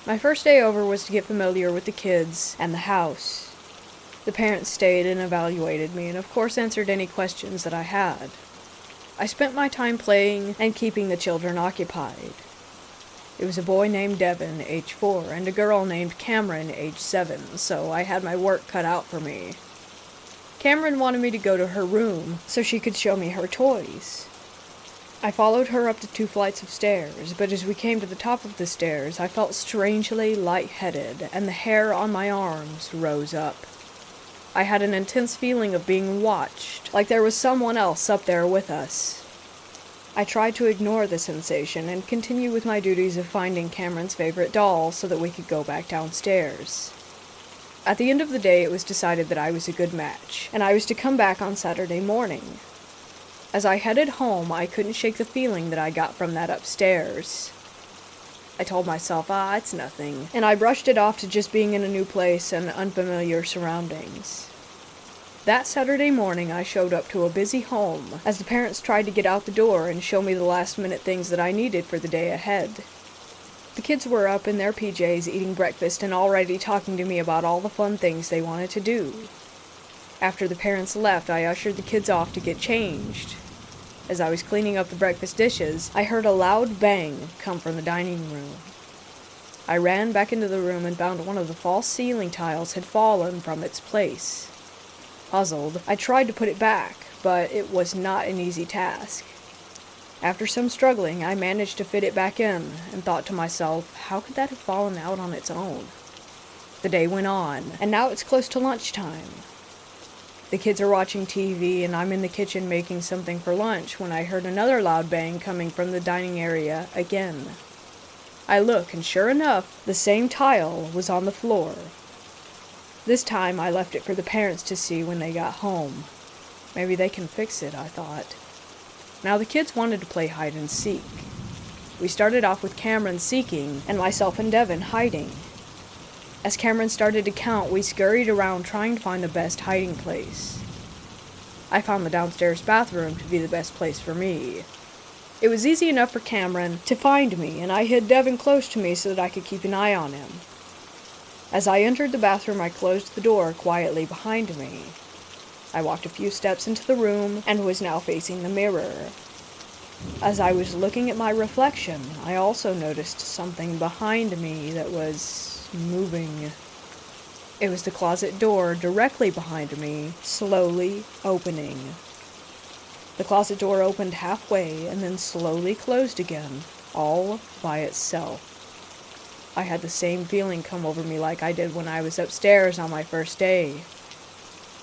My first day over was to get familiar with the kids and the house. The parents stayed and evaluated me and of course answered any questions that I had. I spent my time playing and keeping the children occupied. It was a boy named Devin, age 4, and a girl named Cameron, age 7, so I had my work cut out for me. Cameron wanted me to go to her room so she could show me her toys. I followed her up the 2 flights of stairs, but as we came to the top of the stairs, I felt strangely lightheaded, and the hair on my arms rose up. I had an intense feeling of being watched, like there was someone else up there with us. I tried to ignore the sensation and continue with my duties of finding Cameron's favorite doll so that we could go back downstairs. At the end of the day, it was decided that I was a good match, and I was to come back on Saturday morning. As I headed home, I couldn't shake the feeling that I got from that upstairs. I told myself, it's nothing, and I brushed it off to just being in a new place and unfamiliar surroundings. That Saturday morning, I showed up to a busy home as the parents tried to get out the door and show me the last-minute things that I needed for the day ahead. The kids were up in their PJs eating breakfast and already talking to me about all the fun things they wanted to do. After the parents left, I ushered the kids off to get changed. As I was cleaning up the breakfast dishes, I heard a loud bang come from the dining room. I ran back into the room and found one of the false ceiling tiles had fallen from its place. Puzzled, I tried to put it back, but it was not an easy task. After some struggling, I managed to fit it back in, and thought to myself, how could that have fallen out on its own? The day went on, and now it's close to lunchtime. The kids are watching TV, and I'm in the kitchen making something for lunch when I heard another loud bang coming from the dining area again. I look, and sure enough, the same tile was on the floor. This time I left it for the parents to see when they got home. Maybe they can fix it, I thought. Now the kids wanted to play hide and seek. We started off with Cameron seeking and myself and Devin hiding. As Cameron started to count, we scurried around trying to find the best hiding place. I found the downstairs bathroom to be the best place for me. It was easy enough for Cameron to find me, and I hid Devin close to me so that I could keep an eye on him. As I entered the bathroom, I closed the door quietly behind me. I walked a few steps into the room and was now facing the mirror. As I was looking at my reflection, I also noticed something behind me that was moving. It was the closet door directly behind me, slowly opening. The closet door opened halfway and then slowly closed again, all by itself. I had the same feeling come over me like I did when I was upstairs on my first day.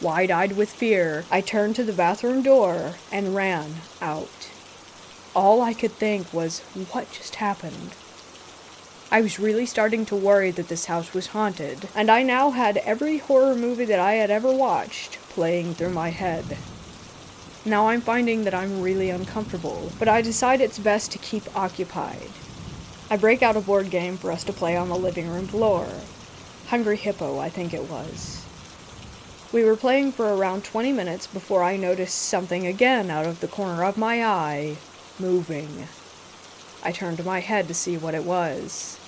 Wide-eyed with fear, I turned to the bathroom door and ran out. All I could think was, what just happened? I was really starting to worry that this house was haunted, and I now had every horror movie that I had ever watched playing through my head. Now I'm finding that I'm really uncomfortable, but I decide it's best to keep occupied. I break out a board game for us to play on the living room floor. Hungry Hippo, I think it was. We were playing for around 20 minutes before I noticed something again out of the corner of my eye, moving. I turned my head to see what it was.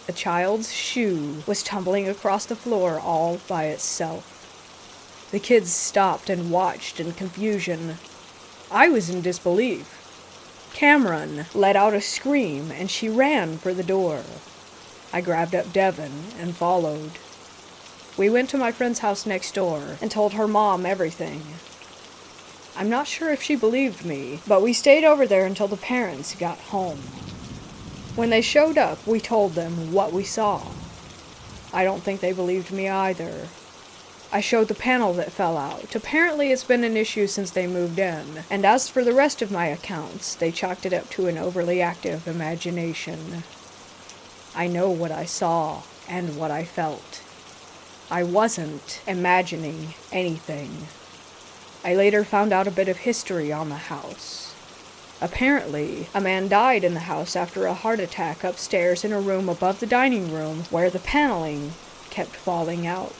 A child's shoe was tumbling across the floor all by itself. The kids stopped and watched in confusion. I was in disbelief. Cameron let out a scream and she ran for the door. I grabbed up Devin and followed. We went to my friend's house next door and told her mom everything. I'm not sure if she believed me, but we stayed over there until the parents got home. When they showed up, we told them what we saw. I don't think they believed me either. I showed the panel that fell out. Apparently it's been an issue since they moved in, and as for the rest of my accounts, they chalked it up to an overly active imagination. I know what I saw and what I felt. I wasn't imagining anything. I later found out a bit of history on the house. Apparently, a man died in the house after a heart attack upstairs in a room above the dining room where the paneling kept falling out.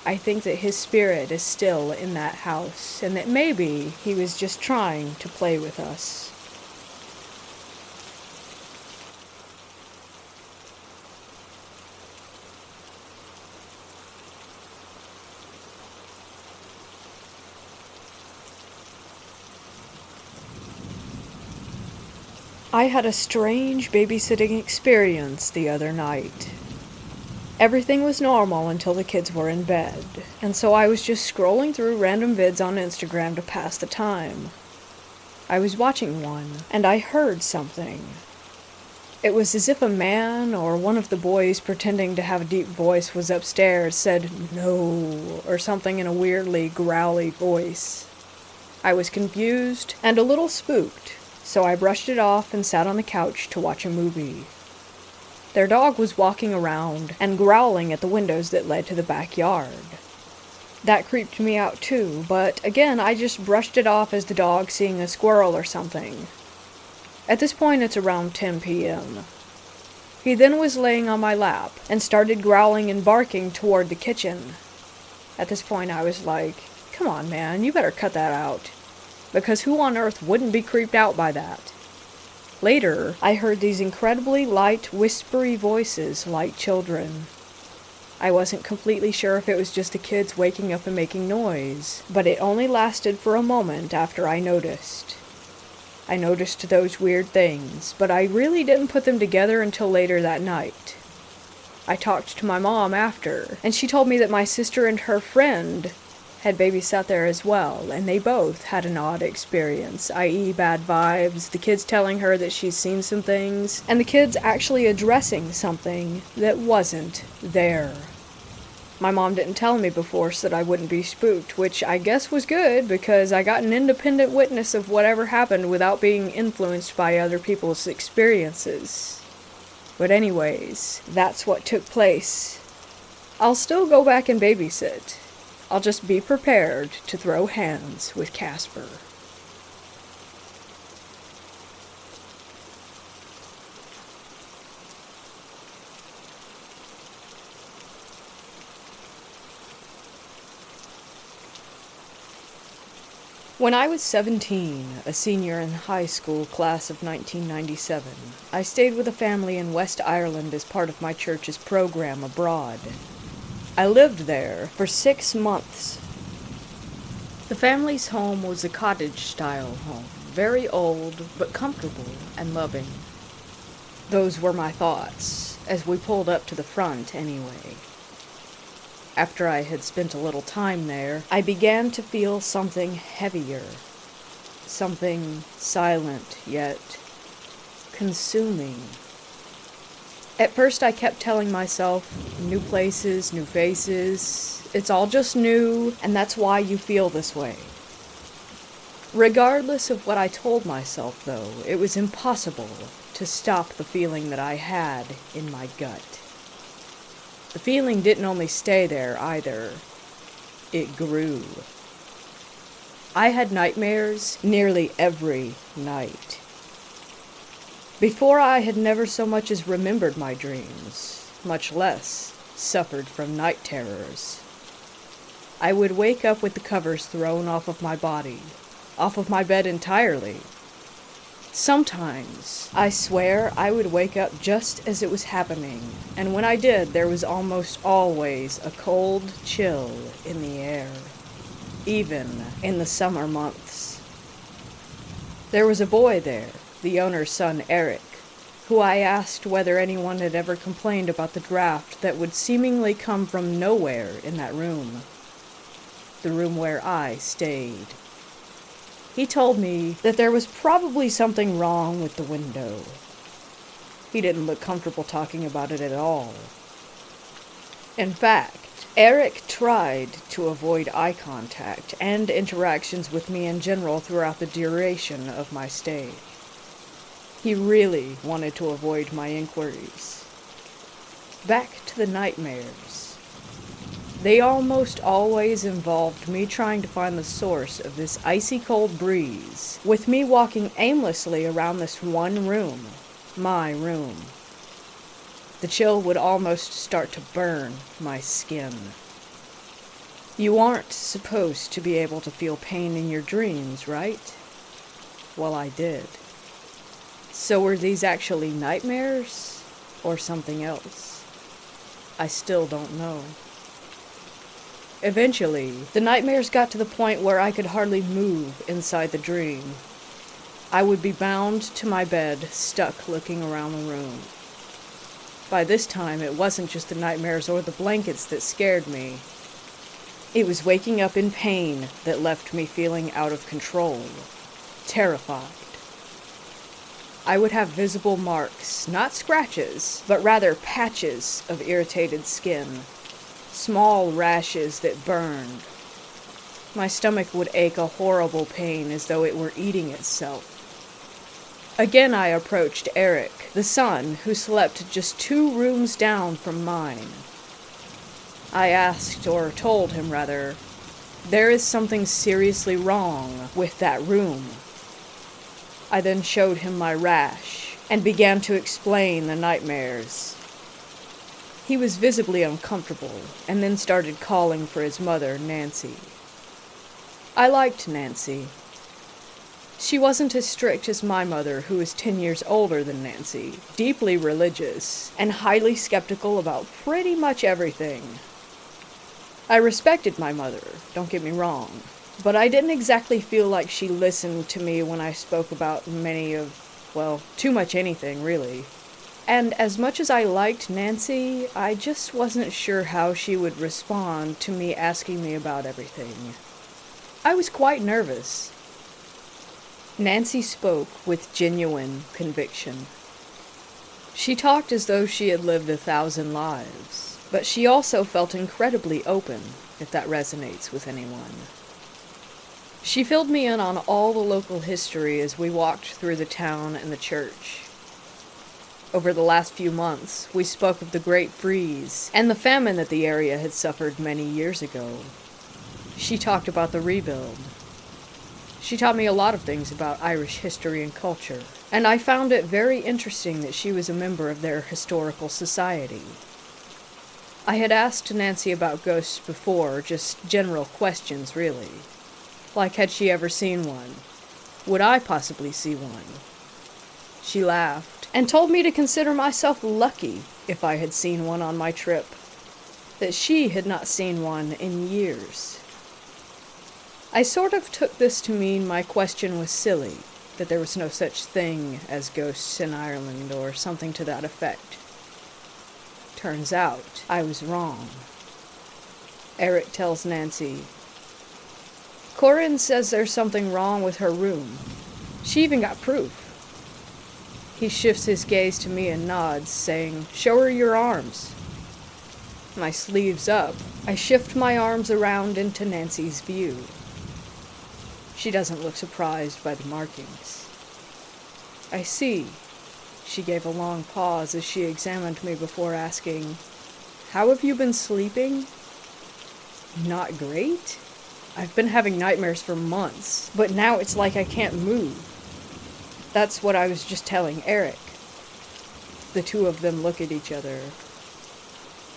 I think that his spirit is still in that house, and that maybe he was just trying to play with us. I had a strange babysitting experience the other night. Everything was normal until the kids were in bed, and so I was just scrolling through random vids on Instagram to pass the time. I was watching one, and I heard something. It was as if a man or one of the boys pretending to have a deep voice was upstairs said "no" or something in a weirdly growly voice. I was confused and a little spooked, so I brushed it off and sat on the couch to watch a movie. Their dog was walking around and growling at the windows that led to the backyard. That creeped me out too, but again I just brushed it off as the dog seeing a squirrel or something. At this point it's around 10 p.m. He then was laying on my lap and started growling and barking toward the kitchen. At this point I was like, come on man, you better cut that out. Because who on earth wouldn't be creeped out by that? Later, I heard these incredibly light, whispery voices like children. I wasn't completely sure if it was just the kids waking up and making noise, but it only lasted for a moment after I noticed. I noticed those weird things, but I really didn't put them together until later that night. I talked to my mom after, and she told me that my sister and her friend had babysat there as well, and they both had an odd experience, i.e. bad vibes, the kids telling her that she's seen some things, and the kids actually addressing something that wasn't there. My mom didn't tell me before so that I wouldn't be spooked, which I guess was good because I got an independent witness of whatever happened without being influenced by other people's experiences. But anyways, that's what took place. I'll still go back and babysit. I'll just be prepared to throw hands with Casper. When I was 17, a senior in high school class of 1997, I stayed with a family in West Ireland as part of my church's program abroad. I lived there for 6 months. The family's home was a cottage-style home, very old, but comfortable and loving. Those were my thoughts, as we pulled up to the front anyway. After I had spent a little time there, I began to feel something heavier. Something silent, yet consuming. At first I kept telling myself, new places, new faces, it's all just new, and that's why you feel this way. Regardless of what I told myself, though, it was impossible to stop the feeling that I had in my gut. The feeling didn't only stay there either, it grew. I had nightmares nearly every night. Before I had never so much as remembered my dreams, much less suffered from night terrors. I would wake up with the covers thrown off of my body, off of my bed entirely. Sometimes, I swear, I would wake up just as it was happening, and when I did, there was almost always a cold chill in the air, even in the summer months. There was a boy there, the owner's son Eric, who I asked whether anyone had ever complained about the draft that would seemingly come from nowhere in that room. The room where I stayed. He told me that there was probably something wrong with the window. He didn't look comfortable talking about it at all. In fact, Eric tried to avoid eye contact and interactions with me in general throughout the duration of my stay. He really wanted to avoid my inquiries. Back to the nightmares. They almost always involved me trying to find the source of this icy cold breeze, with me walking aimlessly around this one room, my room. The chill would almost start to burn my skin. You aren't supposed to be able to feel pain in your dreams, right? Well, I did. So were these actually nightmares, or something else? I still don't know. Eventually, the nightmares got to the point where I could hardly move inside the dream. I would be bound to my bed, stuck looking around the room. By this time, it wasn't just the nightmares or the blankets that scared me. It was waking up in pain that left me feeling out of control, terrified. I would have visible marks, not scratches, but rather patches of irritated skin, small rashes that burned. My stomach would ache a horrible pain as though it were eating itself. Again I approached Eric, the son who slept just 2 rooms down from mine. I asked, or told him rather, there is something seriously wrong with that room. I then showed him my rash, and began to explain the nightmares. He was visibly uncomfortable, and then started calling for his mother, Nancy. I liked Nancy. She wasn't as strict as my mother, who was 10 years older than Nancy, deeply religious, and highly skeptical about pretty much everything. I respected my mother, don't get me wrong, but I didn't exactly feel like she listened to me when I spoke about too much anything, really. And as much as I liked Nancy, I just wasn't sure how she would respond to me asking me about everything. I was quite nervous. Nancy spoke with genuine conviction. She talked as though she had lived 1,000 lives, but she also felt incredibly open, if that resonates with anyone. She filled me in on all the local history as we walked through the town and the church. Over the last few months, we spoke of the Great Freeze and the famine that the area had suffered many years ago. She talked about the rebuild. She taught me a lot of things about Irish history and culture, and I found it very interesting that she was a member of their historical society. I had asked Nancy about ghosts before, just general questions, really. Like, had she ever seen one? Would I possibly see one? She laughed, and told me to consider myself lucky if I had seen one on my trip, that she had not seen one in years. I sort of took this to mean my question was silly, that there was no such thing as ghosts in Ireland, or something to that effect. Turns out, I was wrong. Eric tells Nancy, Corinne says there's something wrong with her room. She even got proof. He shifts his gaze to me and nods, saying, show her your arms. My sleeves up, I shift my arms around into Nancy's view. She doesn't look surprised by the markings. I see. She gave a long pause as she examined me before asking, how have you been sleeping? Not great? I've been having nightmares for months, but now it's like I can't move. That's what I was just telling Eric. The two of them look at each other.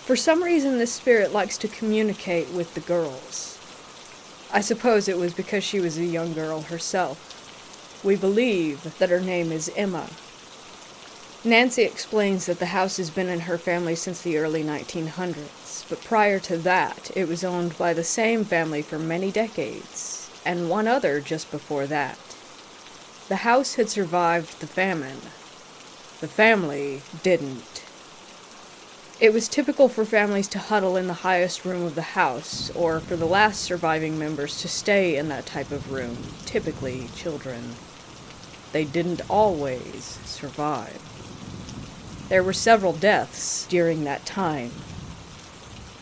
For some reason, this spirit likes to communicate with the girls. I suppose it was because she was a young girl herself. We believe that her name is Emma. Nancy explains that the house has been in her family since the early 1900s, but prior to that, it was owned by the same family for many decades, and one other just before that. The house had survived the famine. The family didn't. It was typical for families to huddle in the highest room of the house, or for the last surviving members to stay in that type of room, typically children. They didn't always survive. There were several deaths during that time.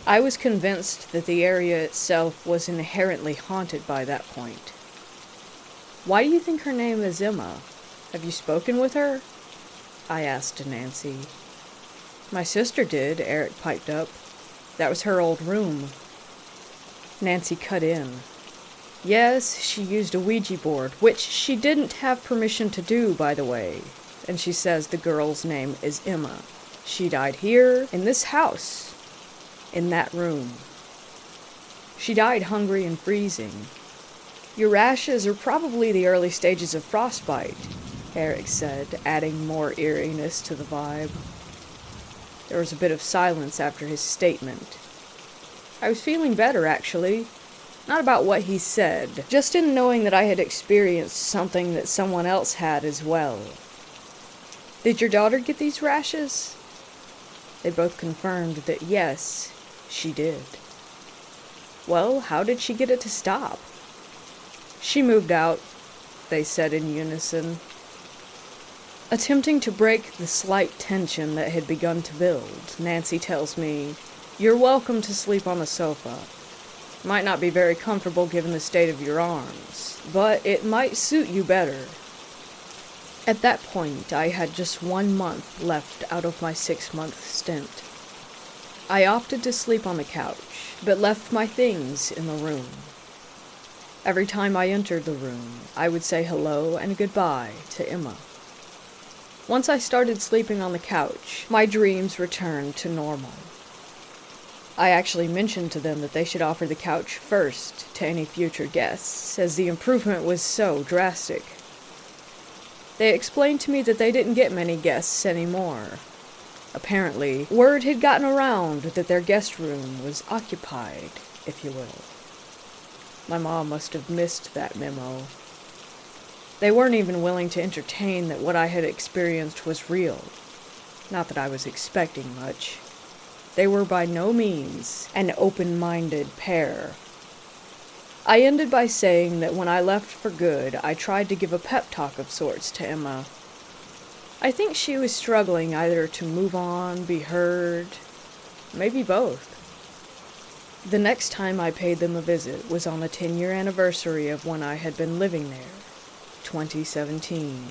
I was convinced that the area itself was inherently haunted by that point. Why do you think her name is Emma? Have you spoken with her? I asked Nancy. My sister did, Eric piped up. That was her old room. Nancy cut in. Yes, she used a Ouija board, which she didn't have permission to do, by the way. And she says the girl's name is Emma. She died here, in this house, in that room. She died hungry and freezing. Your rashes are probably the early stages of frostbite, Eric said, adding more eeriness to the vibe. There was a bit of silence after his statement. I was feeling better, actually. Not about what he said, just in knowing that I had experienced something that someone else had as well. Did your daughter get these rashes? They both confirmed that yes, she did. Well, how did she get it to stop? She moved out, they said in unison. Attempting to break the slight tension that had begun to build, Nancy tells me, "You're welcome to sleep on the sofa. Might not be very comfortable given the state of your arms, but it might suit you better." At that point, I had just 1 month left out of my 6-month stint. I opted to sleep on the couch, but left my things in the room. Every time I entered the room, I would say hello and goodbye to Emma. Once I started sleeping on the couch, my dreams returned to normal. I actually mentioned to them that they should offer the couch first to any future guests, as the improvement was so drastic. They explained to me that they didn't get many guests anymore. Apparently, word had gotten around that their guest room was occupied, if you will. My mom must have missed that memo. They weren't even willing to entertain that what I had experienced was real. Not that I was expecting much. They were by no means an open-minded pair. I ended by saying that when I left for good, I tried to give a pep talk of sorts to Emma. I think she was struggling either to move on, be heard, maybe both. The next time I paid them a visit was on the 10-year anniversary of when I had been living there, 2017.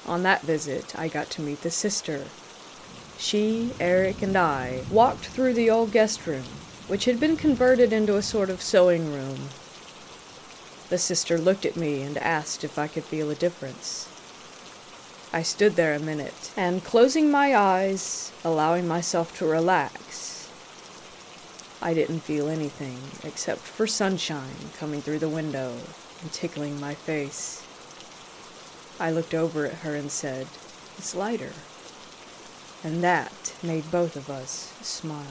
On that visit, I got to meet the sister. She, Eric, and I walked through the old guest room, which had been converted into a sort of sewing room. The sister looked at me and asked if I could feel a difference. I stood there a minute, and closing my eyes, allowing myself to relax, I didn't feel anything except for sunshine coming through the window and tickling my face. I looked over at her and said, "It's lighter." And that made both of us smile.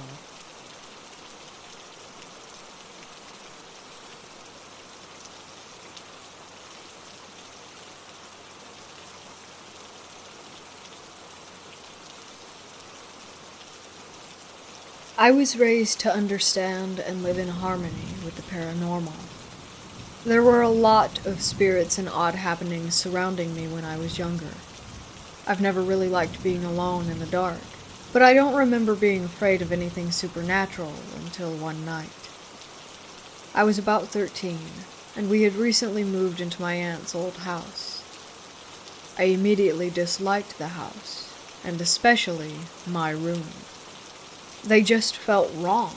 I was raised to understand and live in harmony with the paranormal. There were a lot of spirits and odd happenings surrounding me when I was younger. I've never really liked being alone in the dark, but I don't remember being afraid of anything supernatural until one night. I was about 13, and we had recently moved into my aunt's old house. I immediately disliked the house, and especially my room. They just felt wrong.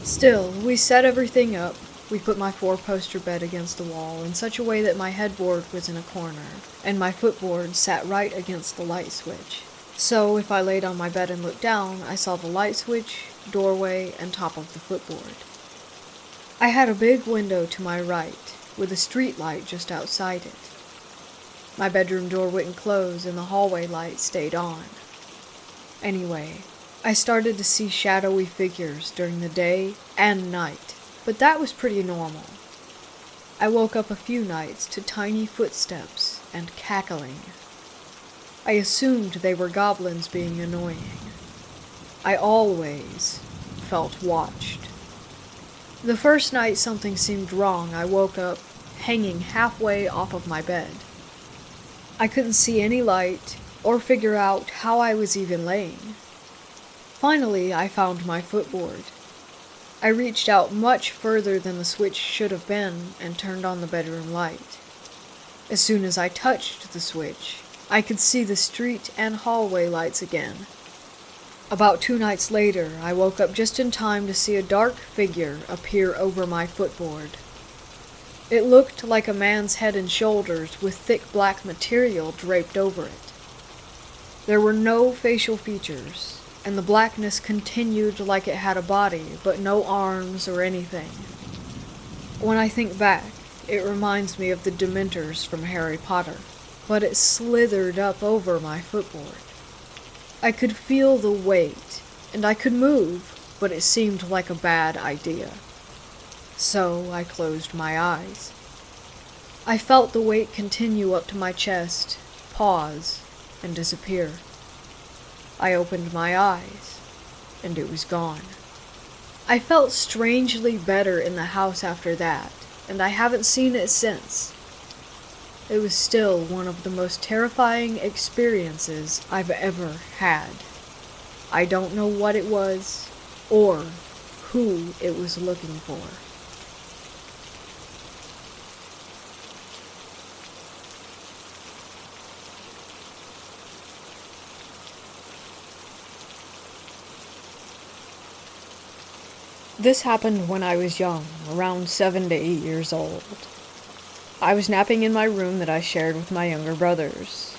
Still, we set everything up. We put my 4-poster bed against the wall in such a way that my headboard was in a corner, and my footboard sat right against the light switch. So if I laid on my bed and looked down, I saw the light switch, doorway, and top of the footboard. I had a big window to my right, with a street light just outside it. My bedroom door wouldn't close and the hallway light stayed on. Anyway, I started to see shadowy figures during the day and night, but that was pretty normal. I woke up a few nights to tiny footsteps and cackling. I assumed they were goblins being annoying. I always felt watched. The first night something seemed wrong, I woke up hanging halfway off of my bed. I couldn't see any light or figure out how I was even laying. Finally, I found my footboard. I reached out much further than the switch should have been and turned on the bedroom light. As soon as I touched the switch, I could see the street and hallway lights again. About 2 nights later, I woke up just in time to see a dark figure appear over my footboard. It looked like a man's head and shoulders with thick black material draped over it. There were no facial features, and the blackness continued like it had a body, but no arms or anything. When I think back, it reminds me of the Dementors from Harry Potter, but it slithered up over my footboard. I could feel the weight, and I could move, but it seemed like a bad idea. So I closed my eyes. I felt the weight continue up to my chest, pause, and disappear. I opened my eyes, and it was gone. I felt strangely better in the house after that, and I haven't seen it since. It was still one of the most terrifying experiences I've ever had. I don't know what it was, or who it was looking for. This happened when I was young, around 7 to 8 years old. I was napping in my room that I shared with my younger brothers.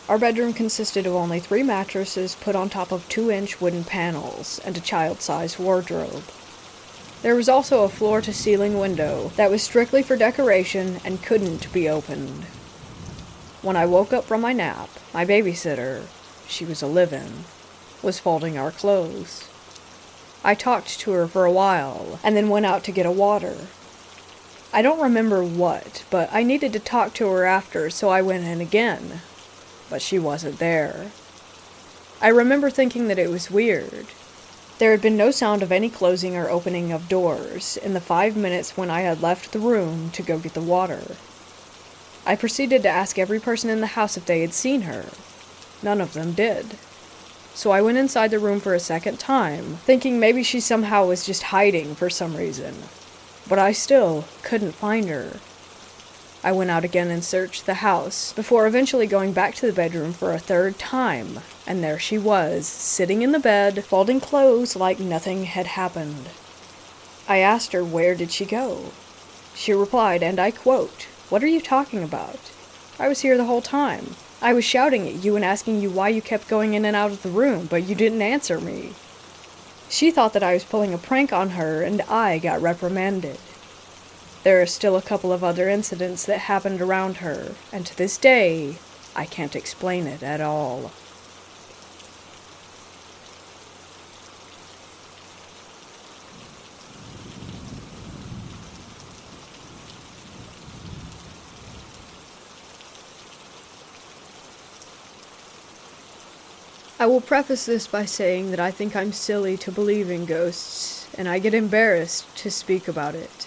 Our bedroom consisted of only 3 mattresses put on top of 2-inch wooden panels and a child-sized wardrobe. There was also a floor-to-ceiling window that was strictly for decoration and couldn't be opened. When I woke up from my nap, my babysitter, she was a live-in, was folding our clothes. I talked to her for a while, and then went out to get a water. I don't remember what, but I needed to talk to her after, so I went in again. But she wasn't there. I remember thinking that it was weird. There had been no sound of any closing or opening of doors in the 5 minutes when I had left the room to go get the water. I proceeded to ask every person in the house if they had seen her. None of them did. So I went inside the room for a second time, thinking maybe she somehow was just hiding for some reason. But I still couldn't find her. I went out again and searched the house, before eventually going back to the bedroom for a 3rd time, and there she was, sitting in the bed, folding clothes like nothing had happened. I asked her where did she go. She replied, and I quote, "What are you talking about? I was here the whole time. I was shouting at you and asking you why you kept going in and out of the room, but you didn't answer me." She thought that I was pulling a prank on her, and I got reprimanded. There are still a couple of other incidents that happened around her, and to this day, I can't explain it at all. I will preface this by saying that I think I'm silly to believe in ghosts, and I get embarrassed to speak about it.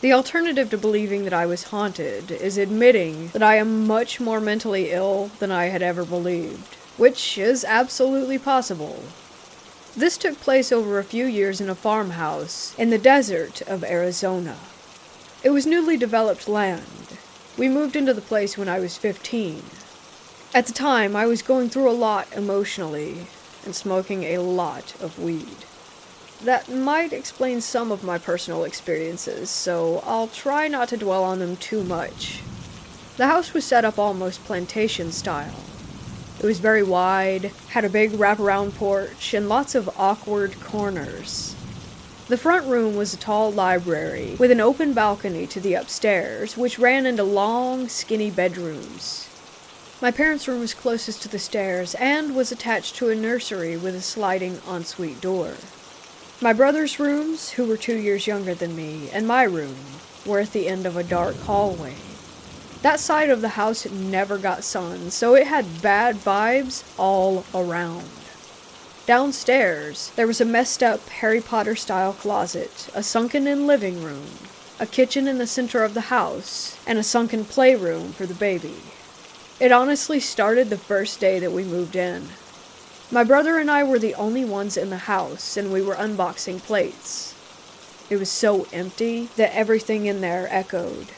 The alternative to believing that I was haunted is admitting that I am much more mentally ill than I had ever believed, which is absolutely possible. This took place over a few years in a farmhouse in the desert of Arizona. It was newly developed land. We moved into the place when I was 15. At the time, I was going through a lot emotionally and smoking a lot of weed. That might explain some of my personal experiences, so I'll try not to dwell on them too much. The house was set up almost plantation style. It was very wide, had a big wraparound porch, and lots of awkward corners. The front room was a tall library with an open balcony to the upstairs, which ran into long, skinny bedrooms. My parents' room was closest to the stairs and was attached to a nursery with a sliding ensuite door. My brother's rooms, who were 2 years younger than me, and my room were at the end of a dark hallway. That side of the house never got sun, so it had bad vibes all around. Downstairs, there was a messed up Harry Potter-style closet, a sunken-in living room, a kitchen in the center of the house, and a sunken playroom for the baby. It honestly started the first day that we moved in. My brother and I were the only ones in the house, and we were unboxing plates. It was so empty that everything in there echoed.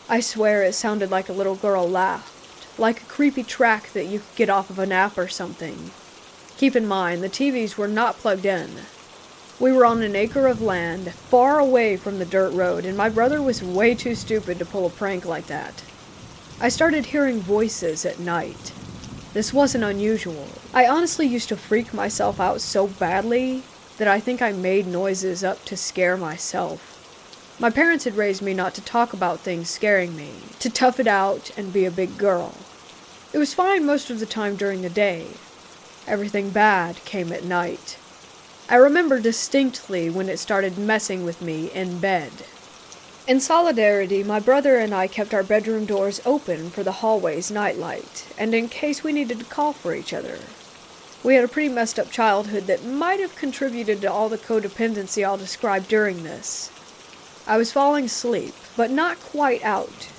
I swear it sounded like a little girl laughed, like a creepy track that you could get off of an app or something. Keep in mind, the TVs were not plugged in. We were on an acre of land, far away from the dirt road, and my brother was way too stupid to pull a prank like that. I started hearing voices at night. This wasn't unusual. I honestly used to freak myself out so badly that I think I made noises up to scare myself. My parents had raised me not to talk about things scaring me, to tough it out and be a big girl. It was fine most of the time during the day. Everything bad came at night. I remember distinctly when it started messing with me in bed. In solidarity, my brother and I kept our bedroom doors open for the hallway's nightlight, and in case we needed to call for each other. We had a pretty messed up childhood that might have contributed to all the codependency I'll describe during this. I was falling asleep, but not quite out.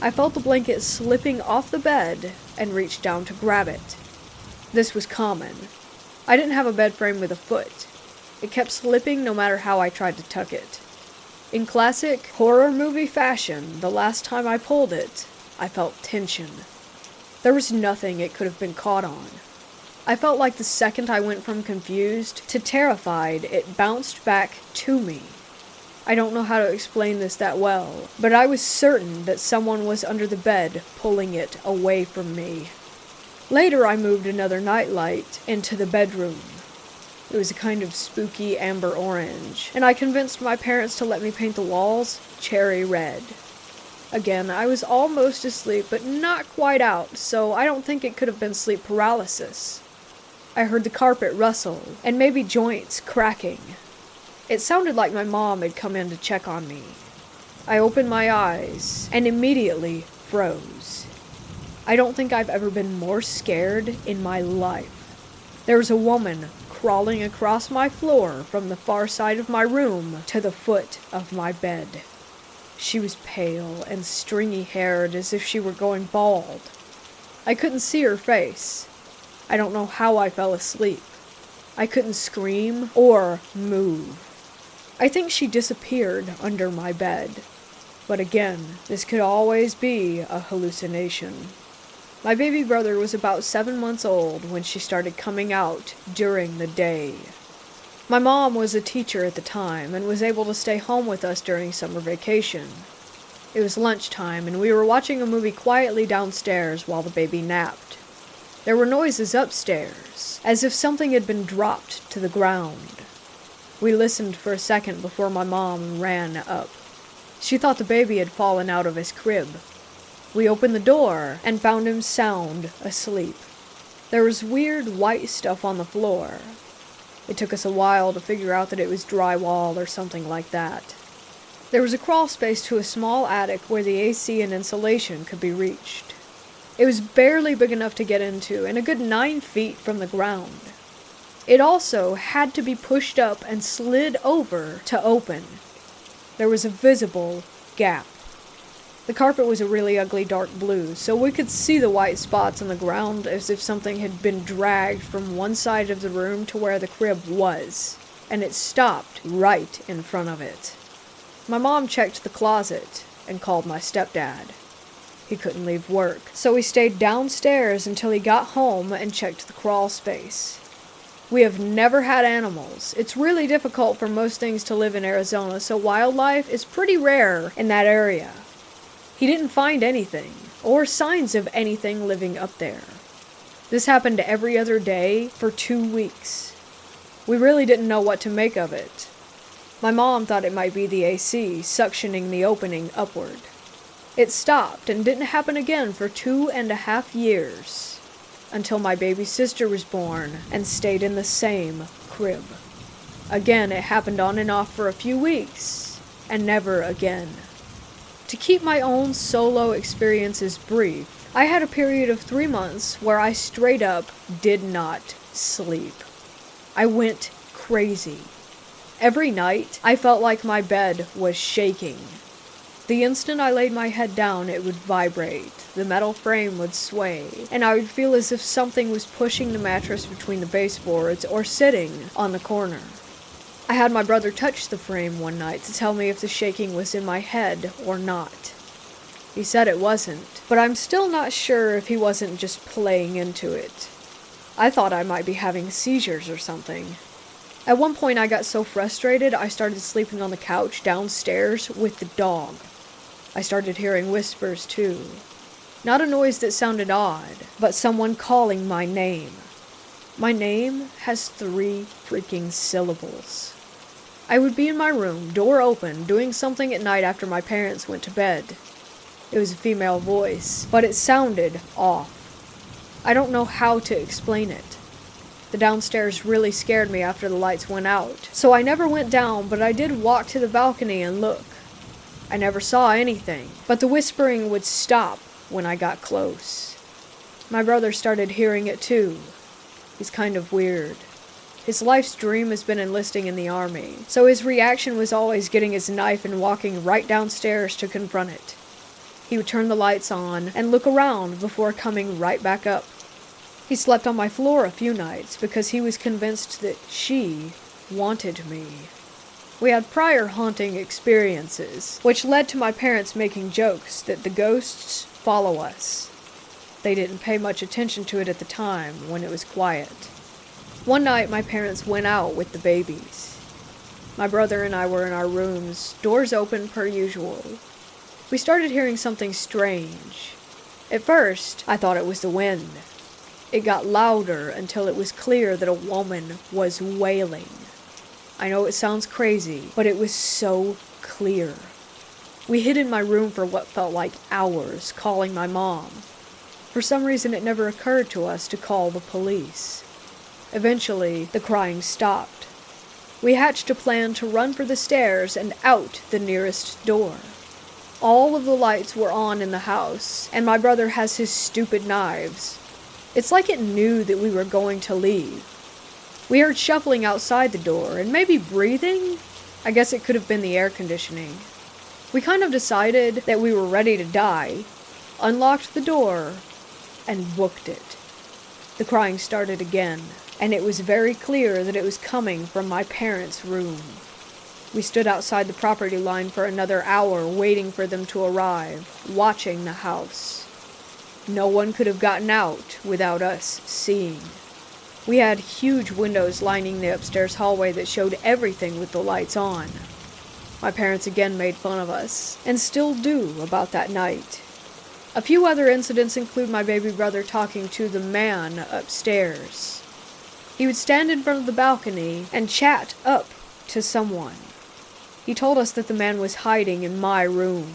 I felt the blanket slipping off the bed and reached down to grab it. This was common. I didn't have a bed frame with a foot. It kept slipping no matter how I tried to tuck it. In classic horror movie fashion, the last time I pulled it, I felt tension. There was nothing it could have been caught on. I felt like the second I went from confused to terrified, it bounced back to me. I don't know how to explain this that well, but I was certain that someone was under the bed pulling it away from me. Later, I moved another nightlight into the bedroom. It was a kind of spooky amber orange, and I convinced my parents to let me paint the walls cherry red. Again, I was almost asleep, but not quite out, so I don't think it could have been sleep paralysis. I heard the carpet rustle, and maybe joints cracking. It sounded like my mom had come in to check on me. I opened my eyes, and immediately froze. I don't think I've ever been more scared in my life. There was a woman crawling across my floor from the far side of my room to the foot of my bed. She was pale and stringy-haired as if she were going bald. I couldn't see her face. I don't know how I fell asleep. I couldn't scream or move. I think she disappeared under my bed. But again, this could always be a hallucination. My baby brother was about 7 months old when she started coming out during the day. My mom was a teacher at the time and was able to stay home with us during summer vacation. It was lunchtime and we were watching a movie quietly downstairs while the baby napped. There were noises upstairs, as if something had been dropped to the ground. We listened for a second before my mom ran up. She thought the baby had fallen out of his crib. We opened the door and found him sound asleep. There was weird white stuff on the floor. It took us a while to figure out that it was drywall or something like that. There was a crawl space to a small attic where the AC and insulation could be reached. It was barely big enough to get into and a good 9 feet from the ground. It also had to be pushed up and slid over to open. There was a visible gap. The carpet was a really ugly dark blue, so we could see the white spots on the ground as if something had been dragged from one side of the room to where the crib was, and it stopped right in front of it. My mom checked the closet and called my stepdad. He couldn't leave work, so he stayed downstairs until he got home and checked the crawl space. We have never had animals. It's really difficult for most things to live in Arizona, so wildlife is pretty rare in that area. He didn't find anything, or signs of anything living up there. This happened every other day for 2 weeks. We really didn't know what to make of it. My mom thought it might be the AC suctioning the opening upward. It stopped and didn't happen again for 2.5 years, until my baby sister was born and stayed in the same crib. Again, it happened on and off for a few weeks, and never again. To keep my own solo experiences brief, I had a period of 3 months where I straight up did not sleep. I went crazy. Every night, I felt like my bed was shaking. The instant I laid my head down, it would vibrate, the metal frame would sway, and I would feel as if something was pushing the mattress between the baseboards or sitting on the corner. I had my brother touch the frame one night to tell me if the shaking was in my head or not. He said it wasn't, but I'm still not sure if he wasn't just playing into it. I thought I might be having seizures or something. At one point I got so frustrated I started sleeping on the couch downstairs with the dog. I started hearing whispers too. Not a noise that sounded odd, but someone calling my name. My name has 3 freaking syllables. I would be in my room, door open, doing something at night after my parents went to bed. It was a female voice, but it sounded off. I don't know how to explain it. The downstairs really scared me after the lights went out, so I never went down, but I did walk to the balcony and look. I never saw anything, but the whispering would stop when I got close. My brother started hearing it too. He's kind of weird. His life's dream has been enlisting in the army, so his reaction was always getting his knife and walking right downstairs to confront it. He would turn the lights on and look around before coming right back up. He slept on my floor a few nights because he was convinced that she wanted me. We had prior haunting experiences, which led to my parents making jokes that the ghosts follow us. They didn't pay much attention to it at the time when it was quiet. One night my parents went out with the babies. My brother and I were in our rooms, doors open per usual. We started hearing something strange. At first, I thought it was the wind. It got louder until it was clear that a woman was wailing. I know it sounds crazy, but it was so clear. We hid in my room for what felt like hours, calling my mom. For some reason, it never occurred to us to call the police. Eventually, the crying stopped. We hatched a plan to run for the stairs and out the nearest door. All of the lights were on in the house, and my brother has his stupid knives. It's like it knew that we were going to leave. We heard shuffling outside the door, and maybe breathing? I guess it could have been the air conditioning. We kind of decided that we were ready to die, unlocked the door, and booked it. The crying started again, and it was very clear that it was coming from my parents' room. We stood outside the property line for another hour waiting for them to arrive, watching the house. No one could have gotten out without us seeing. We had huge windows lining the upstairs hallway that showed everything with the lights on. My parents again made fun of us, and still do about that night. A few other incidents include my baby brother talking to the man upstairs. He would stand in front of the balcony and chat up to someone. He told us that the man was hiding in my room.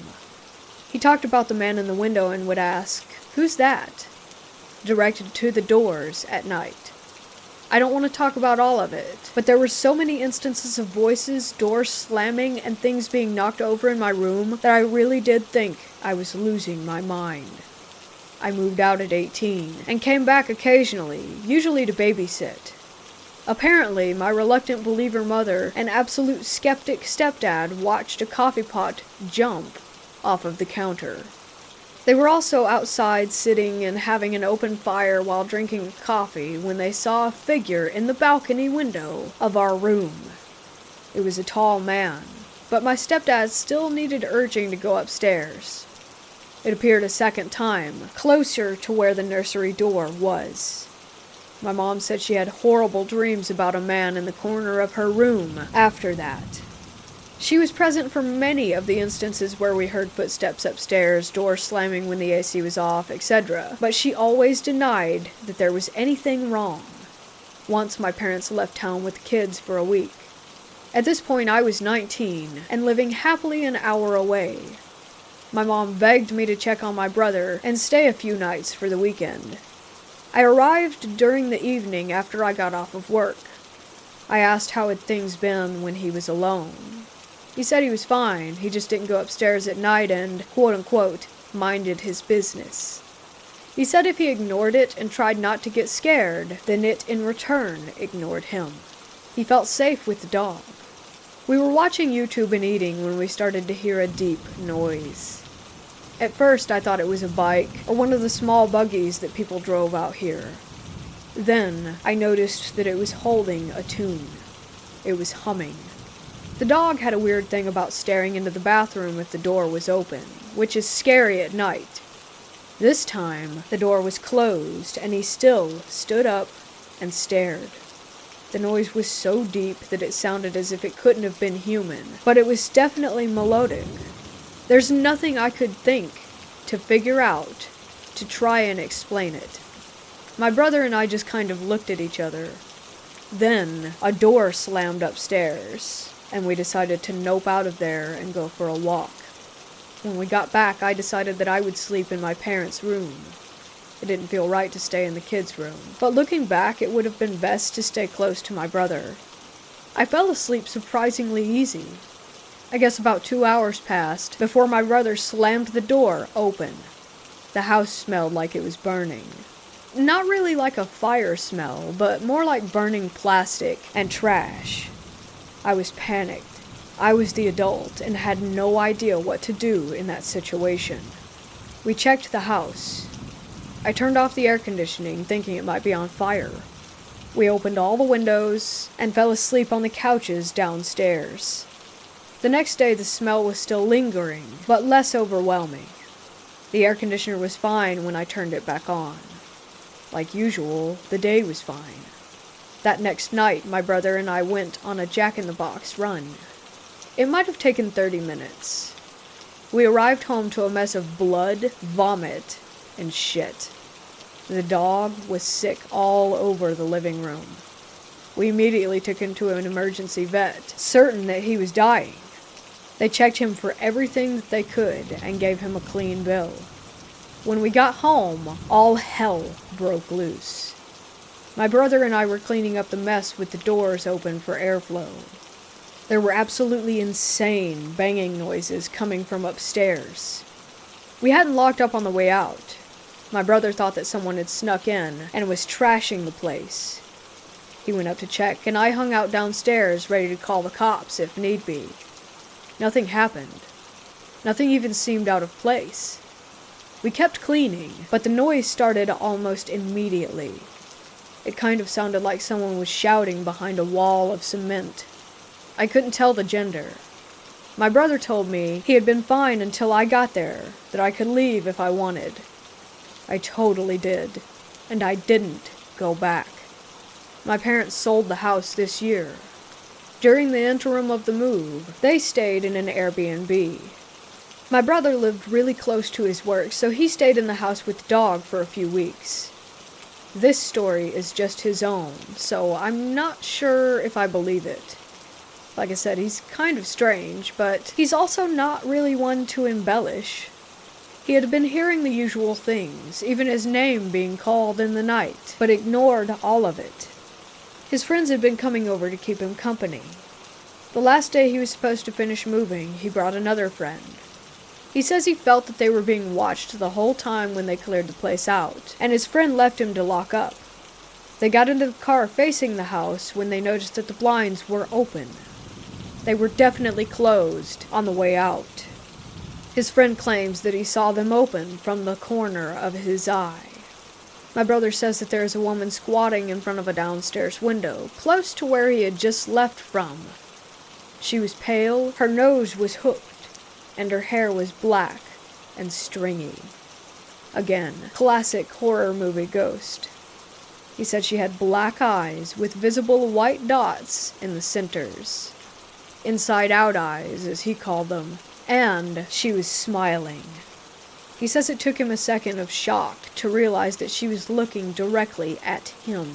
He talked about the man in the window and would ask, "Who's that?" directed to the doors at night. I don't want to talk about all of it, but there were so many instances of voices, doors slamming, and things being knocked over in my room that I really did think I was losing my mind. I moved out at 18 and came back occasionally, usually to babysit. Apparently, my reluctant believer mother and absolute skeptic stepdad watched a coffee pot jump off of the counter. They were also outside sitting and having an open fire while drinking coffee when they saw a figure in the balcony window of our room. It was a tall man, but my stepdad still needed urging to go upstairs. It appeared a second time, closer to where the nursery door was. My mom said she had horrible dreams about a man in the corner of her room after that. She was present for many of the instances where we heard footsteps upstairs, doors slamming when the AC was off, etc., but she always denied that there was anything wrong. Once my parents left town with the kids for a week. At this point I was 19 and living happily an hour away. My mom begged me to check on my brother and stay a few nights for the weekend. I arrived during the evening after I got off of work. I asked how had things been when he was alone. He said he was fine, he just didn't go upstairs at night and, quote-unquote, minded his business. He said if he ignored it and tried not to get scared, then it, in return, ignored him. He felt safe with the dog. We were watching YouTube and eating when we started to hear a deep noise. At first I thought it was a bike or one of the small buggies that people drove out here. Then I noticed that it was holding a tune. It was humming. The dog had a weird thing about staring into the bathroom if the door was open, which is scary at night. This time, the door was closed, and he still stood up and stared. The noise was so deep that it sounded as if it couldn't have been human, but it was definitely melodic. There's nothing I could think to figure out to try and explain it. My brother and I just kind of looked at each other. Then, a door slammed upstairs, and we decided to nope out of there and go for a walk. When we got back, I decided that I would sleep in my parents' room. It didn't feel right to stay in the kids' room, but looking back, it would have been best to stay close to my brother. I fell asleep surprisingly easy. I guess about 2 hours passed before my brother slammed the door open. The house smelled like it was burning. Not really like a fire smell, but more like burning plastic and trash. I was panicked. I was the adult and had no idea what to do in that situation. We checked the house. I turned off the air conditioning, thinking it might be on fire. We opened all the windows and fell asleep on the couches downstairs. The next day the smell was still lingering, but less overwhelming. The air conditioner was fine when I turned it back on. Like usual, the day was fine. That next night, my brother and I went on a jack-in-the-box run. It might have taken 30 minutes. We arrived home to a mess of blood, vomit, and shit. The dog was sick all over the living room. We immediately took him to an emergency vet, certain that he was dying. They checked him for everything that they could and gave him a clean bill. When we got home, all hell broke loose. My brother and I were cleaning up the mess with the doors open for airflow. There were absolutely insane banging noises coming from upstairs. We hadn't locked up on the way out. My brother thought that someone had snuck in and was trashing the place. He went up to check, and I hung out downstairs ready to call the cops if need be. Nothing happened. Nothing even seemed out of place. We kept cleaning, but the noise started almost immediately. It kind of sounded like someone was shouting behind a wall of cement. I couldn't tell the gender. My brother told me he had been fine until I got there, that I could leave if I wanted. I totally did, and I didn't go back. My parents sold the house this year. During the interim of the move, they stayed in an Airbnb. My brother lived really close to his work, so he stayed in the house with the dog for a few weeks. This story is just his own, so I'm not sure if I believe it. Like I said, he's kind of strange, but he's also not really one to embellish. He had been hearing the usual things, even his name being called in the night, but ignored all of it. His friends had been coming over to keep him company. The last day he was supposed to finish moving, he brought another friend. He says he felt that they were being watched the whole time when they cleared the place out, and his friend left him to lock up. They got into the car facing the house when they noticed that the blinds were open. They were definitely closed on the way out. His friend claims that he saw them open from the corner of his eye. My brother says that there is a woman squatting in front of a downstairs window, close to where he had just left from. She was pale, her nose was hooked, and her hair was black and stringy. Again, classic horror movie ghost. He said she had black eyes with visible white dots in the centers. Inside-out eyes, as he called them. And she was smiling. He says it took him a second of shock to realize that she was looking directly at him.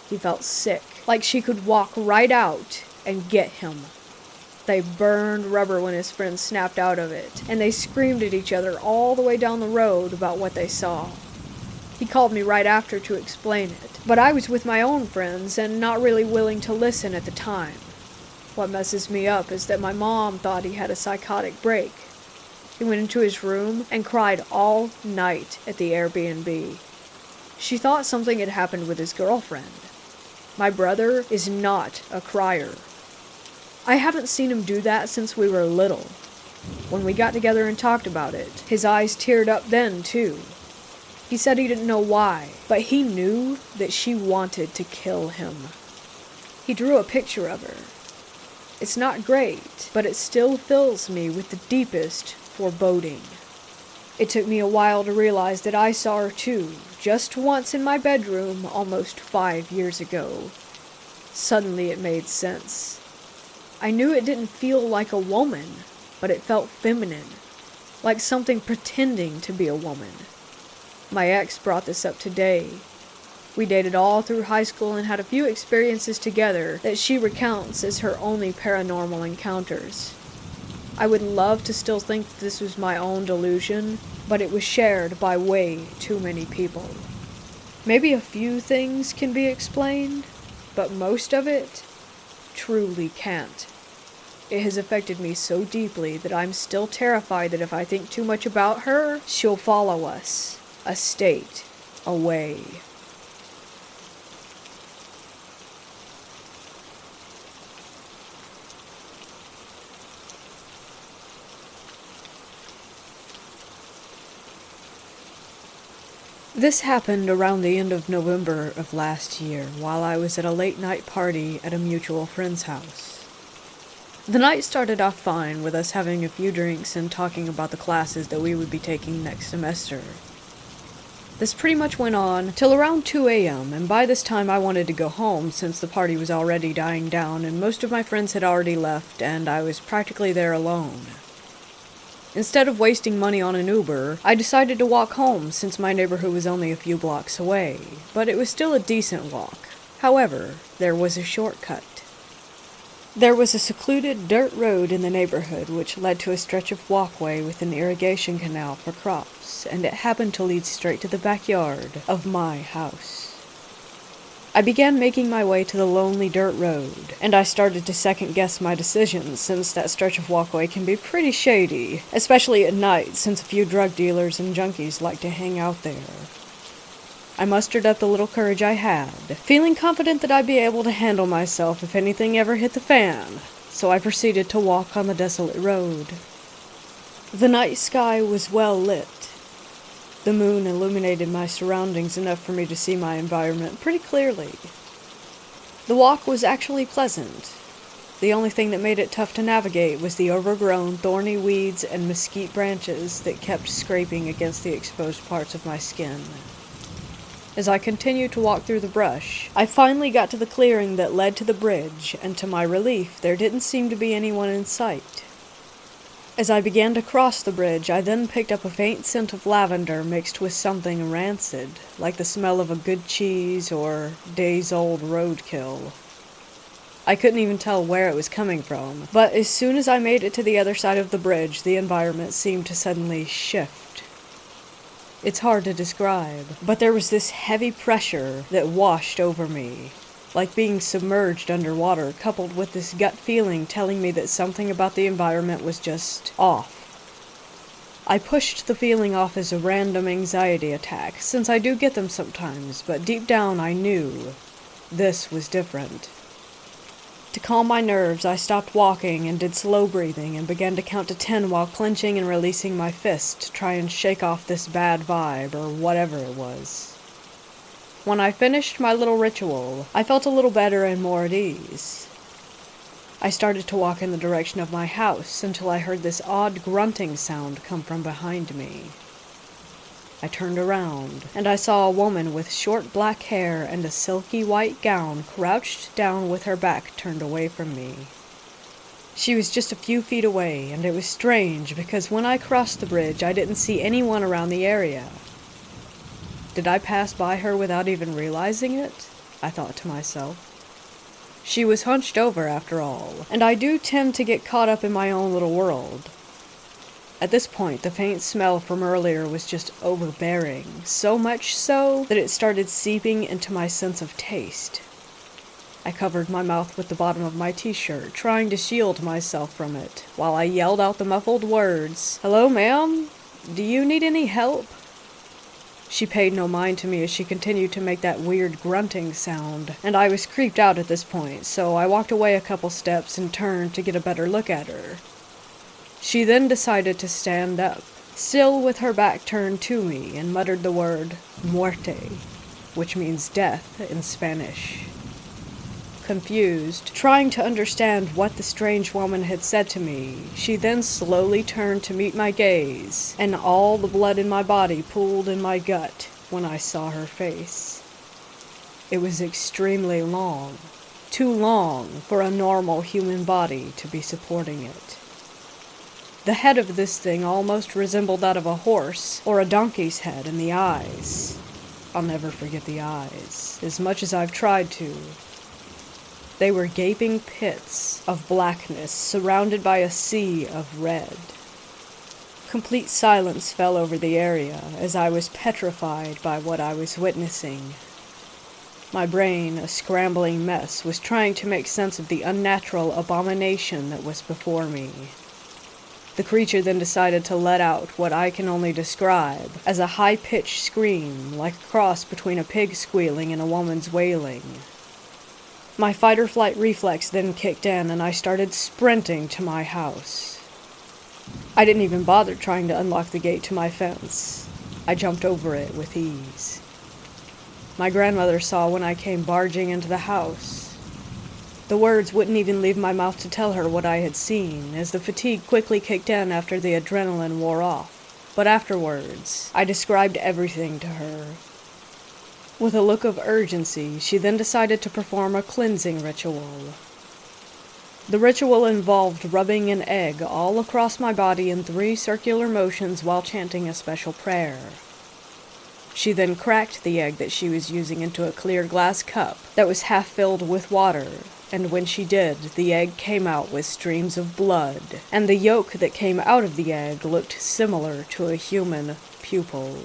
He felt sick, like she could walk right out and get him. They burned rubber when his friend snapped out of it, and they screamed at each other all the way down the road about what they saw. He called me right after to explain it, but I was with my own friends and not really willing to listen at the time. What messes me up is that my mom thought he had a psychotic break. He went into his room and cried all night at the Airbnb. She thought something had happened with his girlfriend. My brother is not a crier. I haven't seen him do that since we were little. When we got together and talked about it, his eyes teared up then, too. He said he didn't know why, but he knew that she wanted to kill him. He drew a picture of her. It's not great, but it still fills me with the deepest foreboding. It took me a while to realize that I saw her too, just once in my bedroom almost 5 years ago. Suddenly it made sense. I knew it didn't feel like a woman, but it felt feminine, like something pretending to be a woman. My ex brought this up today. We dated all through high school and had a few experiences together that she recounts as her only paranormal encounters. I would love to still think that this was my own delusion, but it was shared by way too many people. Maybe a few things can be explained, but most of it truly can't. It has affected me so deeply that I'm still terrified that if I think too much about her, she'll follow us, a state away. This happened around the end of November of last year, while I was at a late-night party at a mutual friend's house. The night started off fine, with us having a few drinks and talking about the classes that we would be taking next semester. This pretty much went on till around 2 a.m., and by this time I wanted to go home since the party was already dying down and most of my friends had already left and I was practically there alone. Instead of wasting money on an Uber, I decided to walk home since my neighborhood was only a few blocks away, but it was still a decent walk. However, there was a shortcut. There was a secluded dirt road in the neighborhood which led to a stretch of walkway with an irrigation canal for crops, and it happened to lead straight to the backyard of my house. I began making my way to the lonely dirt road, and I started to second-guess my decisions since that stretch of walkway can be pretty shady, especially at night since a few drug dealers and junkies like to hang out there. I mustered up the little courage I had, feeling confident that I'd be able to handle myself if anything ever hit the fan, so I proceeded to walk on the desolate road. The night sky was well lit. The moon illuminated my surroundings enough for me to see my environment pretty clearly. The walk was actually pleasant. The only thing that made it tough to navigate was the overgrown, thorny weeds and mesquite branches that kept scraping against the exposed parts of my skin. As I continued to walk through the brush, I finally got to the clearing that led to the bridge, and to my relief, there didn't seem to be anyone in sight. As I began to cross the bridge, I then picked up a faint scent of lavender mixed with something rancid, like the smell of a good cheese or days-old roadkill. I couldn't even tell where it was coming from, but as soon as I made it to the other side of the bridge, the environment seemed to suddenly shift. It's hard to describe, but there was this heavy pressure that washed over me, like being submerged underwater, coupled with this gut feeling telling me that something about the environment was just off. I pushed the feeling off as a random anxiety attack, since I do get them sometimes, but deep down I knew this was different. To calm my nerves, I stopped walking and did slow breathing and began to count to 10 while clenching and releasing my fist to try and shake off this bad vibe or whatever it was. When I finished my little ritual, I felt a little better and more at ease. I started to walk in the direction of my house until I heard this odd grunting sound come from behind me. I turned around, and I saw a woman with short black hair and a silky white gown crouched down with her back turned away from me. She was just a few feet away, and it was strange because when I crossed the bridge, I didn't see anyone around the area. Did I pass by her without even realizing it? I thought to myself. She was hunched over, after all, and I do tend to get caught up in my own little world. At this point, the faint smell from earlier was just overbearing, so much so that it started seeping into my sense of taste. I covered my mouth with the bottom of my t-shirt, trying to shield myself from it, while I yelled out the muffled words, "Hello, ma'am? Do you need any help?" She paid no mind to me as she continued to make that weird grunting sound, and I was creeped out at this point, so I walked away a couple steps and turned to get a better look at her. She then decided to stand up, still with her back turned to me, and muttered the word muerte, which means death in Spanish. confused, trying to understand what the strange woman had said to me. She then slowly turned to meet my gaze, and all the blood in my body pooled in my gut when I saw her face. It was extremely long, too long for a normal human body to be supporting it. The head of this thing almost resembled that of a horse or a donkey's head, and the eyes. I'll never forget the eyes, as much as I've tried to. They were gaping pits of blackness surrounded by a sea of red. Complete silence fell over the area as I was petrified by what I was witnessing. My brain, a scrambling mess, was trying to make sense of the unnatural abomination that was before me. The creature then decided to let out what I can only describe as a high-pitched scream, like a cross between a pig squealing and a woman's wailing. My fight-or-flight reflex then kicked in, and I started sprinting to my house. I didn't even bother trying to unlock the gate to my fence. I jumped over it with ease. My grandmother saw when I came barging into the house. The words wouldn't even leave my mouth to tell her what I had seen, as the fatigue quickly kicked in after the adrenaline wore off. But afterwards, I described everything to her. With a look of urgency, she then decided to perform a cleansing ritual. The ritual involved rubbing an egg all across my body in 3 circular motions while chanting a special prayer. She then cracked the egg that she was using into a clear glass cup that was half filled with water, and when she did, the egg came out with streams of blood, and the yolk that came out of the egg looked similar to a human pupil,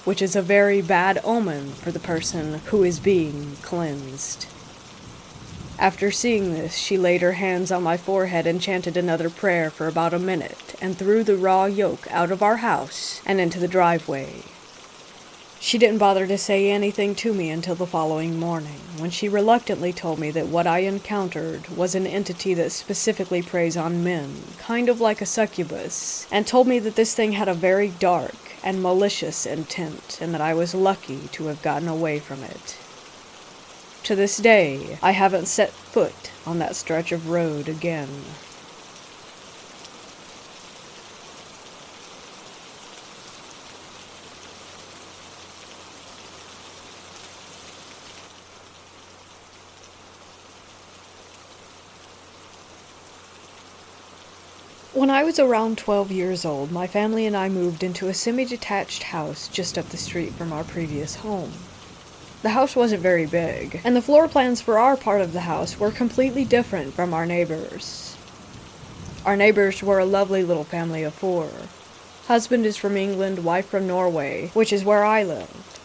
which is a very bad omen for the person who is being cleansed. After seeing this, she laid her hands on my forehead and chanted another prayer for about a minute, and threw the raw yolk out of our house and into the driveway. She didn't bother to say anything to me until the following morning, when she reluctantly told me that what I encountered was an entity that specifically preys on men, kind of like a succubus, and told me that this thing had a very dark and malicious intent, and that I was lucky to have gotten away from it. To this day, I haven't set foot on that stretch of road again. When I was around 12 years old, my family and I moved into a semi-detached house just up the street from our previous home. The house wasn't very big, and the floor plans for our part of the house were completely different from our neighbors. Our neighbors were a lovely little family of 4. Husband is from England, wife from Norway, which is where I lived.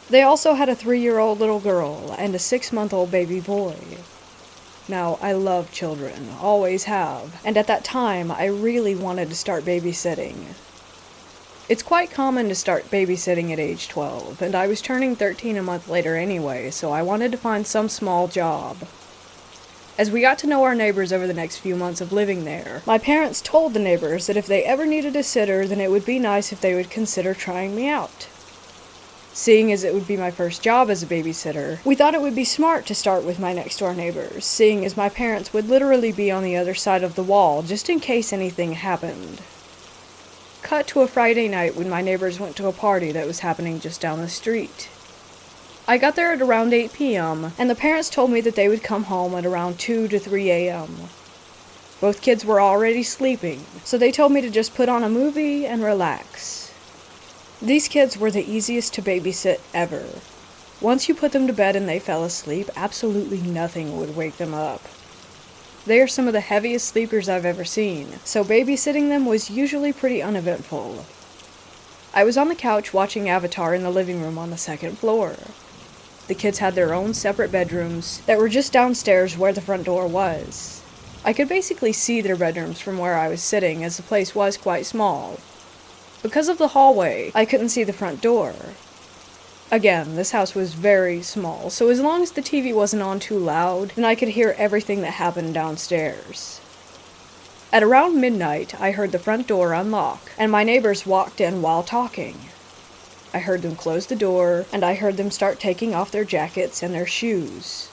They also had a 3-year-old little girl and a 6-month-old baby boy. Now, I love children, always have, and at that time, I really wanted to start babysitting. It's quite common to start babysitting at age 12, and I was turning 13 a month later anyway, so I wanted to find some small job. As we got to know our neighbors over the next few months of living there, my parents told the neighbors that if they ever needed a sitter, then it would be nice if they would consider trying me out. Seeing as it would be my first job as a babysitter, we thought it would be smart to start with my next-door neighbors, seeing as my parents would literally be on the other side of the wall just in case anything happened. Cut to a Friday night when my neighbors went to a party that was happening just down the street. I got there at around 8 p.m., and the parents told me that they would come home at around 2 to 3 a.m. Both kids were already sleeping, so they told me to just put on a movie and relax. These kids were the easiest to babysit ever. Once you put them to bed and they fell asleep, absolutely nothing would wake them up. They are some of the heaviest sleepers I've ever seen, so babysitting them was usually pretty uneventful. I was on the couch watching Avatar in the living room on the 2nd floor. The kids had their own separate bedrooms that were just downstairs where the front door was. I could basically see their bedrooms from where I was sitting, as the place was quite small. Because of the hallway, I couldn't see the front door. Again, this house was very small, so as long as the TV wasn't on too loud, then I could hear everything that happened downstairs. At around midnight, I heard the front door unlock, and my neighbors walked in while talking. I heard them close the door, and I heard them start taking off their jackets and their shoes.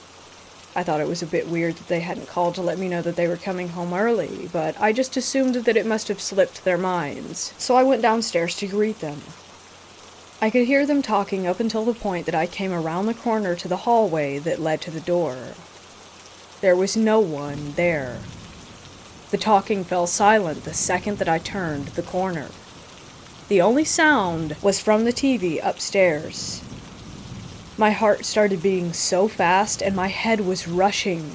I thought it was a bit weird that they hadn't called to let me know that they were coming home early, but I just assumed that it must have slipped their minds, so I went downstairs to greet them. I could hear them talking up until the point that I came around the corner to the hallway that led to the door. There was no one there. The talking fell silent the second that I turned the corner. The only sound was from the TV upstairs. My heart started beating so fast and my head was rushing.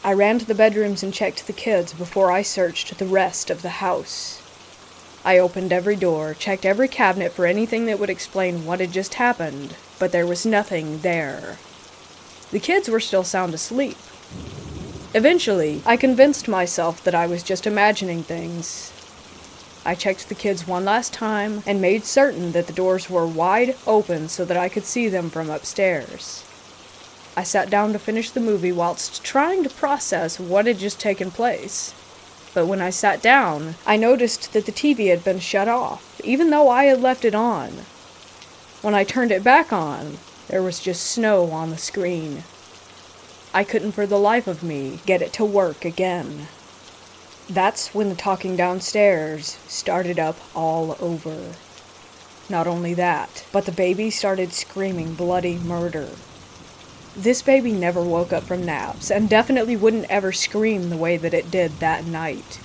I ran to the bedrooms and checked the kids before I searched the rest of the house. I opened every door, checked every cabinet for anything that would explain what had just happened, but there was nothing there. The kids were still sound asleep. Eventually, I convinced myself that I was just imagining things. I checked the kids one last time and made certain that the doors were wide open so that I could see them from upstairs. I sat down to finish the movie whilst trying to process what had just taken place. But when I sat down, I noticed that the TV had been shut off, even though I had left it on. When I turned it back on, there was just snow on the screen. I couldn't for the life of me get it to work again. That's when the talking downstairs started up all over. Not only that, but the baby started screaming bloody murder. This baby never woke up from naps, and definitely wouldn't ever scream the way that it did that night.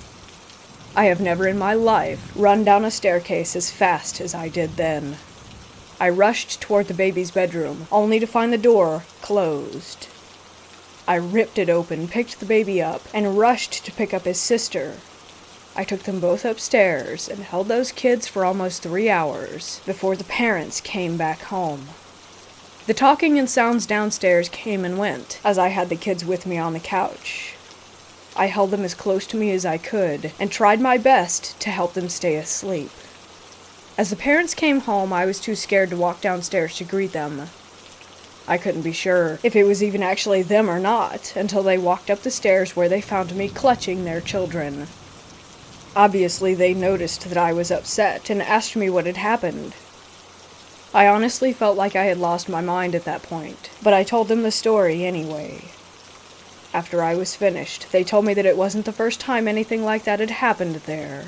I have never in my life run down a staircase as fast as I did then. I rushed toward the baby's bedroom, only to find the door closed. I ripped it open, picked the baby up, and rushed to pick up his sister. I took them both upstairs and held those kids for almost 3 hours before the parents came back home. The talking and sounds downstairs came and went, as I had the kids with me on the couch. I held them as close to me as I could, and tried my best to help them stay asleep. As the parents came home, I was too scared to walk downstairs to greet them. I couldn't be sure if it was even actually them or not, until they walked up the stairs where they found me clutching their children. Obviously, they noticed that I was upset and asked me what had happened. I honestly felt like I had lost my mind at that point, but I told them the story anyway. After I was finished, they told me that it wasn't the first time anything like that had happened there.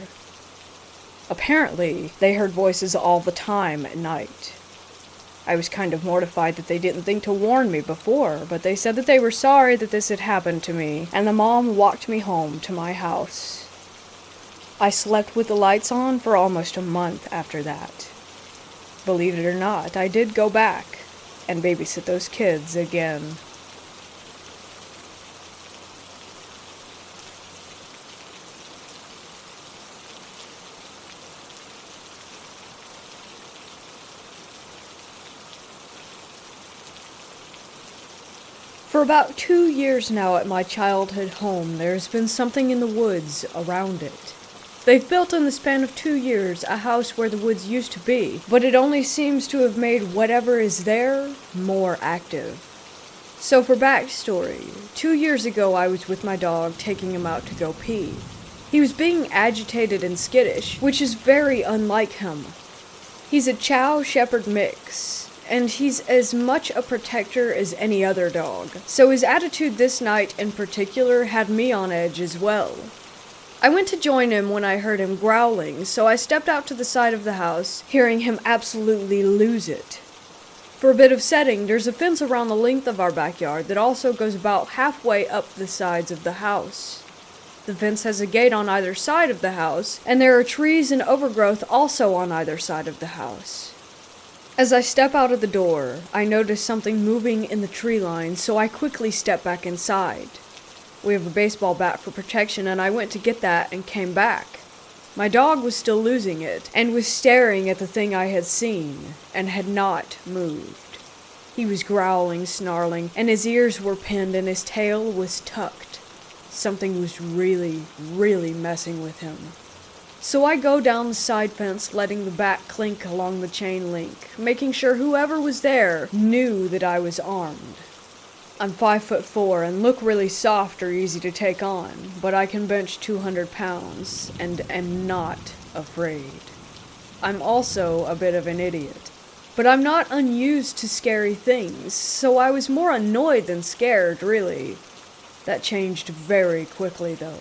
Apparently, they heard voices all the time at night. I was kind of mortified that they didn't think to warn me before, but they said that they were sorry that this had happened to me, and the mom walked me home to my house. I slept with the lights on for almost a month after that. Believe it or not, I did go back and babysit those kids again. For about 2 years now at my childhood home, there has been something in the woods around it. They've built in the span of 2 years a house where the woods used to be, but it only seems to have made whatever is there more active. So for backstory, 2 years ago I was with my dog taking him out to go pee. He was being agitated and skittish, which is very unlike him. He's a Chow Shepherd mix, and he's as much a protector as any other dog, so his attitude this night in particular had me on edge as well. I went to join him when I heard him growling, so I stepped out to the side of the house, hearing him absolutely lose it. For a bit of setting, there's a fence around the length of our backyard that also goes about halfway up the sides of the house. The fence has a gate on either side of the house, and there are trees and overgrowth also on either side of the house. As I step out of the door, I notice something moving in the tree line, so I quickly step back inside. We have a baseball bat for protection, and I went to get that and came back. My dog was still losing it, and was staring at the thing I had seen, and had not moved. He was growling, snarling, and his ears were pinned and his tail was tucked. Something was really, really messing with him. So I go down the side fence, letting the bat clink along the chain link, making sure whoever was there knew that I was armed. I'm 5'4" and look really soft or easy to take on, but I can bench 200 pounds and am not afraid. I'm also a bit of an idiot. But I'm not unused to scary things, so I was more annoyed than scared, really. That changed very quickly, though.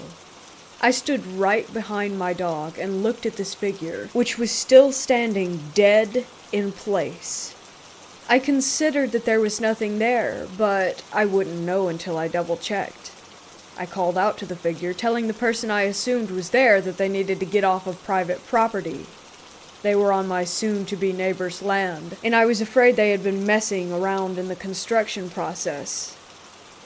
I stood right behind my dog and looked at this figure, which was still standing dead in place. I considered that there was nothing there, but I wouldn't know until I double-checked. I called out to the figure, telling the person I assumed was there that they needed to get off of private property. They were on my soon-to-be neighbor's land, and I was afraid they had been messing around in the construction process.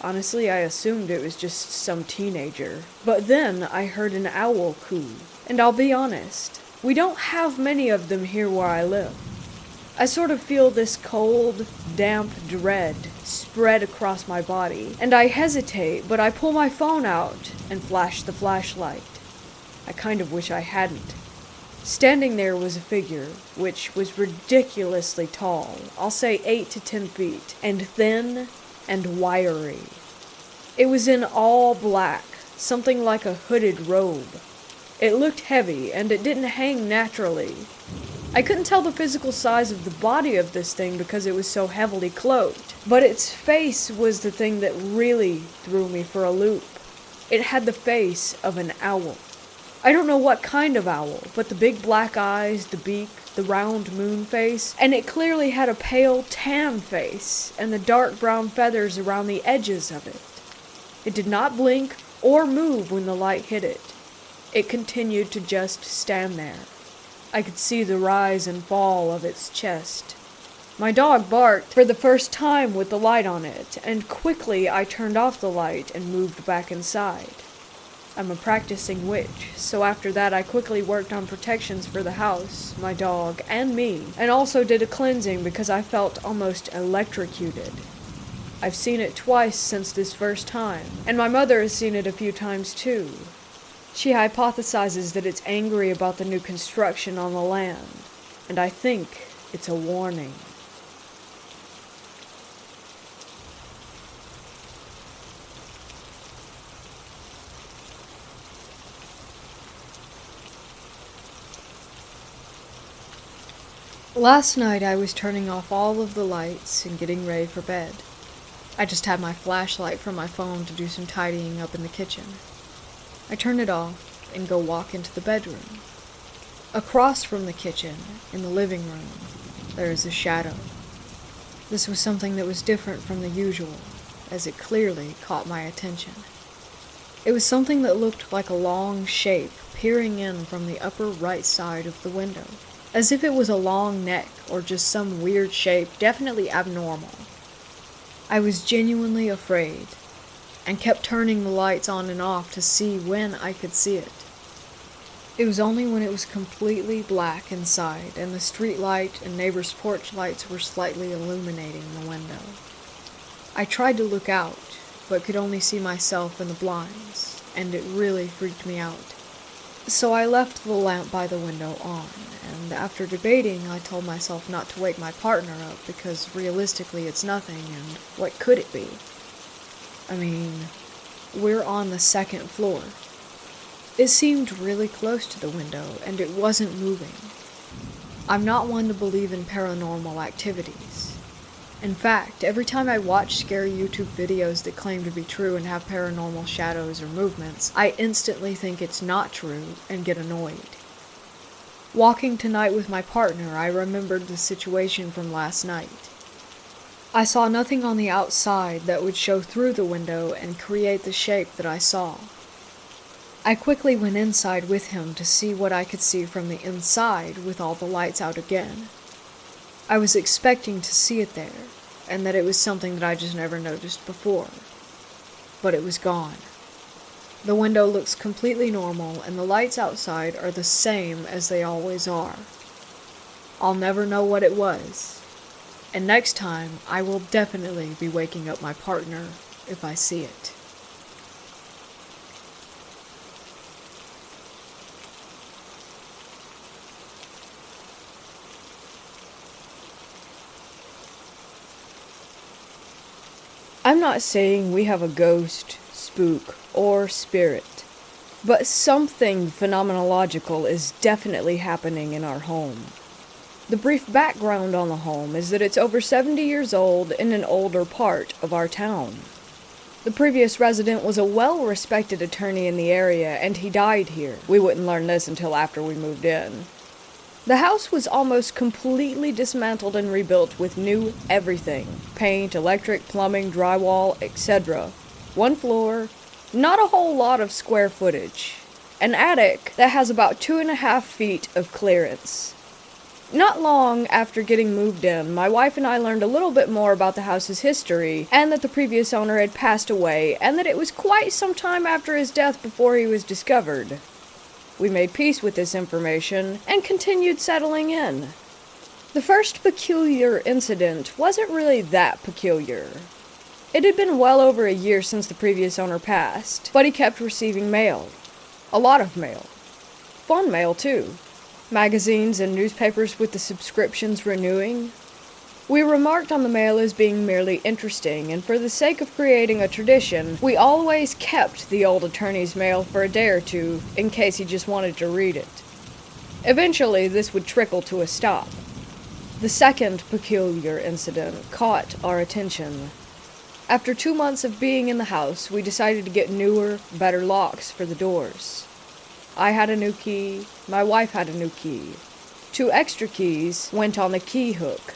Honestly, I assumed it was just some teenager. But then I heard an owl coo, and I'll be honest, we don't have many of them here where I live. I sort of feel this cold, damp dread spread across my body, and I hesitate, but I pull my phone out and flash the flashlight. I kind of wish I hadn't. Standing there was a figure, which was ridiculously tall, I'll say 8 to 10 feet, and thin and wiry. It was in all black, something like a hooded robe. It looked heavy, and it didn't hang naturally. I couldn't tell the physical size of the body of this thing because it was so heavily clothed, but its face was the thing that really threw me for a loop. It had the face of an owl. I don't know what kind of owl, but the big black eyes, the beak, the round moon face, and it clearly had a pale tan face, and the dark brown feathers around the edges of it. It did not blink or move when the light hit it. It continued to just stand there. I could see the rise and fall of its chest. My dog barked for the first time with the light on it, and quickly I turned off the light and moved back inside. I'm a practicing witch, so after that I quickly worked on protections for the house, my dog, and me, and also did a cleansing because I felt almost electrocuted. I've seen it twice since this first time, and my mother has seen it a few times too. She hypothesizes that it's angry about the new construction on the land, and I think it's a warning. Last night I was turning off all of the lights and getting ready for bed. I just had my flashlight from my phone to do some tidying up in the kitchen. I turn it off and go walk into the bedroom. Across from the kitchen, in the living room, there is a shadow. This was something that was different from the usual, as it clearly caught my attention. It was something that looked like a long shape peering in from the upper right side of the window, as if it was a long neck or just some weird shape, definitely abnormal. I was genuinely afraid, and kept turning the lights on and off to see when I could see it. It was only when it was completely black inside, and the street light and neighbor's porch lights were slightly illuminating the window. I tried to look out, but could only see myself in the blinds, and it really freaked me out. So I left the lamp by the window on, and after debating, I told myself not to wake my partner up because realistically it's nothing, and what could it be? I mean, we're on the second floor. It seemed really close to the window, and it wasn't moving. I'm not one to believe in paranormal activities. In fact, every time I watch scary YouTube videos that claim to be true and have paranormal shadows or movements, I instantly think it's not true and get annoyed. Walking tonight with my partner, I remembered the situation from last night. I saw nothing on the outside that would show through the window and create the shape that I saw. I quickly went inside with him to see what I could see from the inside with all the lights out again. I was expecting to see it there, and that it was something that I just never noticed before. But it was gone. The window looks completely normal, and the lights outside are the same as they always are. I'll never know what it was, and next time I will definitely be waking up my partner if I see it. I'm not saying we have a ghost, spook, or spirit, but something phenomenological is definitely happening in our home. The brief background on the home is that it's over 70 years old in an older part of our town. The previous resident was a well-respected attorney in the area, and he died here. We wouldn't learn this until after we moved in. The house was almost completely dismantled and rebuilt with new everything. Paint, electric, plumbing, drywall, etc. One floor, not a whole lot of square footage. An attic that has about 2.5 feet of clearance. Not long after getting moved in, my wife and I learned a little bit more about the house's history, and that the previous owner had passed away, and that it was quite some time after his death before he was discovered. We made peace with this information, and continued settling in. The first peculiar incident wasn't really that peculiar. It had been well over a year since the previous owner passed, but he kept receiving mail. A lot of mail. Fun mail, too. Magazines and newspapers with the subscriptions renewing. We remarked on the mail as being merely interesting, and for the sake of creating a tradition, we always kept the old attorney's mail for a day or two, in case he just wanted to read it. Eventually, this would trickle to a stop. The second peculiar incident caught our attention. After 2 months of being in the house, we decided to get newer, better locks for the doors. I had a new key, my wife had a new key. 2 extra keys went on the key hook.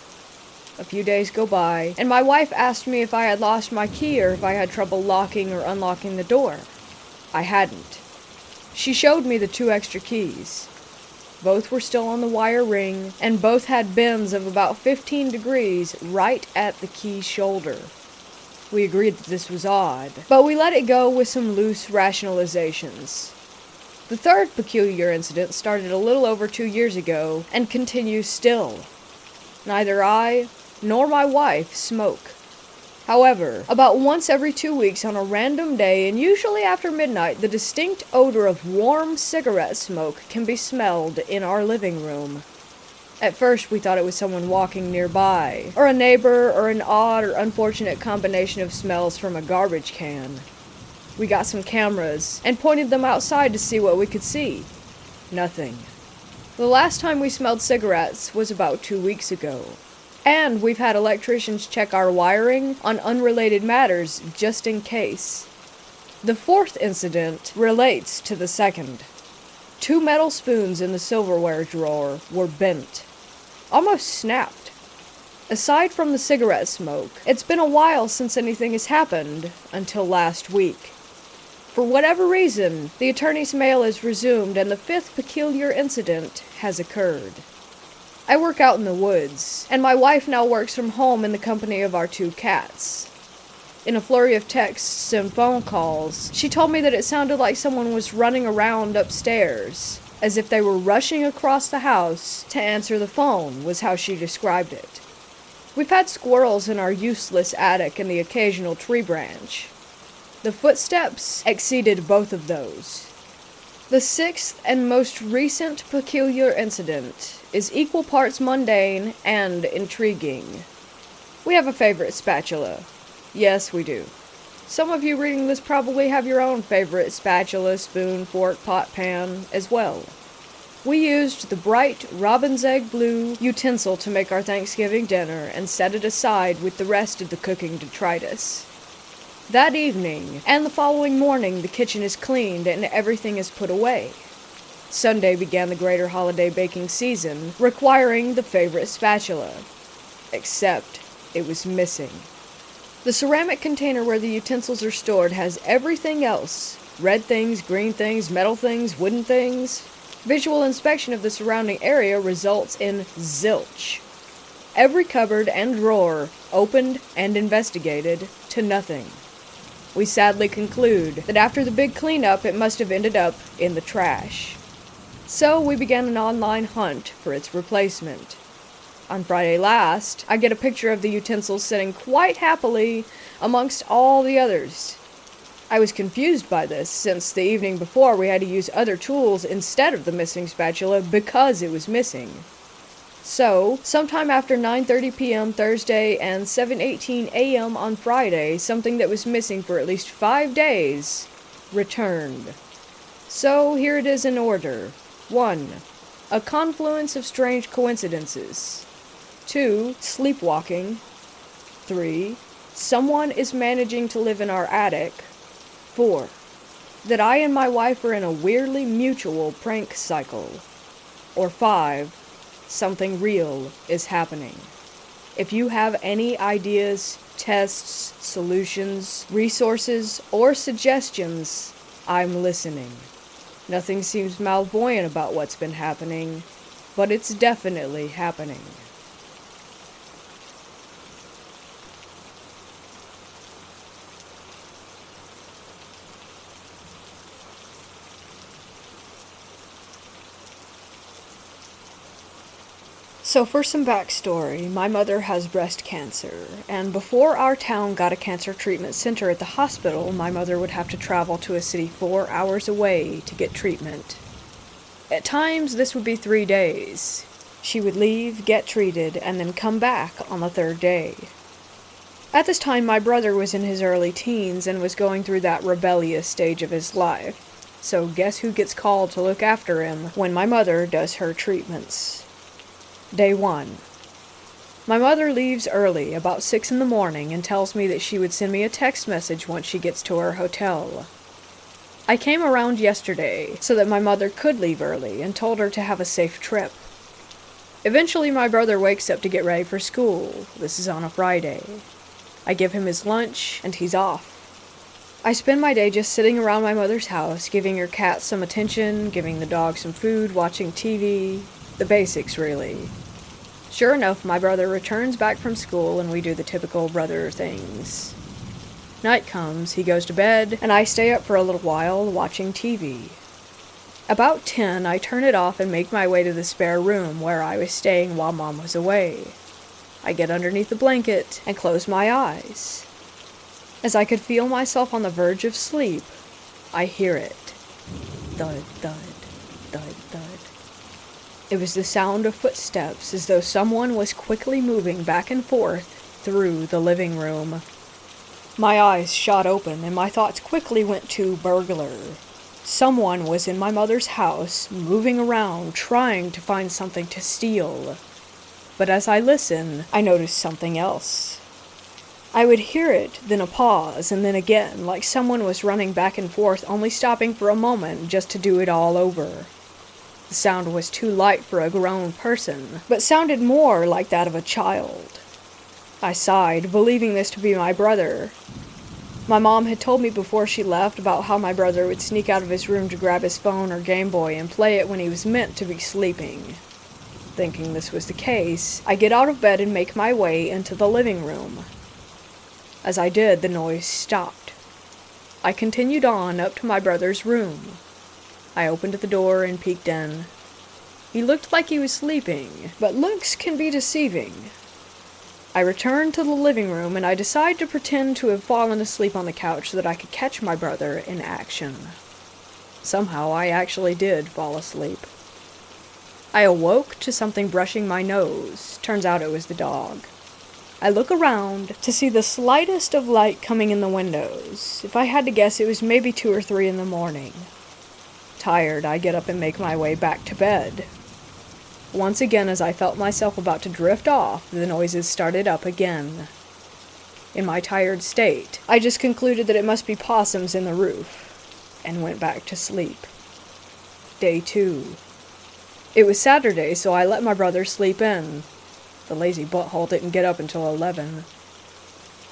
A few days go by, and my wife asked me if I had lost my key or if I had trouble locking or unlocking the door. I hadn't. She showed me the 2 extra keys. Both were still on the wire ring, and both had bends of about 15 degrees right at the key shoulder. We agreed that this was odd, but we let it go with some loose rationalizations. The third peculiar incident started a little over 2 years ago, and continues still. Neither I nor my wife smoke. However, about once every 2 weeks on a random day, and usually after midnight, the distinct odor of warm cigarette smoke can be smelled in our living room. At first, we thought it was someone walking nearby, or a neighbor, or an odd or unfortunate combination of smells from a garbage can. We got some cameras, and pointed them outside to see what we could see. Nothing. The last time we smelled cigarettes was about 2 weeks ago. And we've had electricians check our wiring on unrelated matters just in case. The fourth incident relates to the second. 2 metal spoons in the silverware drawer were bent. Almost snapped. Aside from the cigarette smoke, it's been a while since anything has happened, until last week. For whatever reason, the attorney's mail is resumed and the 5th peculiar incident has occurred. I work out in the woods, and my wife now works from home in the company of our 2 cats. In a flurry of texts and phone calls, she told me that it sounded like someone was running around upstairs, as if they were rushing across the house to answer the phone, was how she described it. We've had squirrels in our useless attic and the occasional tree branch. The footsteps exceeded both of those. The 6th and most recent peculiar incident is equal parts mundane and intriguing. We have a favorite spatula. Yes, we do. Some of you reading this probably have your own favorite spatula, spoon, fork, pot, pan as well. We used the bright robin's egg blue utensil to make our Thanksgiving dinner and set it aside with the rest of the cooking detritus. That evening, and the following morning, the kitchen is cleaned and everything is put away. Sunday began the greater holiday baking season, requiring the favorite spatula. Except, it was missing. The ceramic container where the utensils are stored has everything else. Red things, green things, metal things, wooden things. Visual inspection of the surrounding area results in zilch. Every cupboard and drawer opened and investigated to nothing. We sadly conclude that after the big cleanup, it must have ended up in the trash. So we began an online hunt for its replacement. On Friday last, I get a picture of the utensils sitting quite happily amongst all the others. I was confused by this, since the evening before we had to use other tools instead of the missing spatula because it was missing. So, sometime after 9:30 p.m. Thursday and 7:18 a.m. on Friday, something that was missing for at least 5 days returned. So, here it is in order. 1. A confluence of strange coincidences. 2. Sleepwalking. 3. Someone is managing to live in our attic. 4. That I and my wife are in a weirdly mutual prank cycle. Or 5. Something real is happening. If you have any ideas, tests, solutions, resources, or suggestions, I'm listening. Nothing seems malvoyant about what's been happening, but it's definitely happening. So for some backstory, my mother has breast cancer, and before our town got a cancer treatment center at the hospital, my mother would have to travel to a city 4 hours away to get treatment. At times, this would be 3 days. She would leave, get treated, and then come back on the 3rd day. At this time, my brother was in his early teens and was going through that rebellious stage of his life. So guess who gets called to look after him when my mother does her treatments? Day 1. My mother leaves early, about 6 in the morning, and tells me that she would send me a text message once she gets to her hotel. I came around yesterday so that my mother could leave early and told her to have a safe trip. Eventually my brother wakes up to get ready for school. This is on a Friday. I give him his lunch, and he's off. I spend my day just sitting around my mother's house, giving her cat some attention, giving the dog some food, watching TV. The basics, really. Sure enough, my brother returns back from school and we do the typical brother things. Night comes, he goes to bed, and I stay up for a little while watching TV. About 10, I turn it off and make my way to the spare room where I was staying while Mom was away. I get underneath the blanket and close my eyes. As I could feel myself on the verge of sleep, I hear it. Thud, thud, thud, thud. It was the sound of footsteps, as though someone was quickly moving back and forth through the living room. My eyes shot open, and my thoughts quickly went to burglar. Someone was in my mother's house, moving around, trying to find something to steal. But as I listened, I noticed something else. I would hear it, then a pause, and then again, like someone was running back and forth, only stopping for a moment just to do it all over. The sound was too light for a grown person, but sounded more like that of a child. I sighed, believing this to be my brother. My mom had told me before she left about how my brother would sneak out of his room to grab his phone or Game Boy and play it when he was meant to be sleeping. Thinking this was the case, I get out of bed and make my way into the living room. As I did, the noise stopped. I continued on up to my brother's room. I opened the door and peeked in. He looked like he was sleeping, but looks can be deceiving. I returned to the living room and I decided to pretend to have fallen asleep on the couch so that I could catch my brother in action. Somehow I actually did fall asleep. I awoke to something brushing my nose. Turns out it was the dog. I look around to see the slightest of light coming in the windows. If I had to guess, it was maybe 2 or 3 in the morning. Tired, I get up and make my way back to bed. Once again, as I felt myself about to drift off, the noises started up again. In my tired state, I just concluded that it must be possums in the roof, and went back to sleep. Day 2. It was Saturday, so I let my brother sleep in. The lazy butthole didn't get up until 11.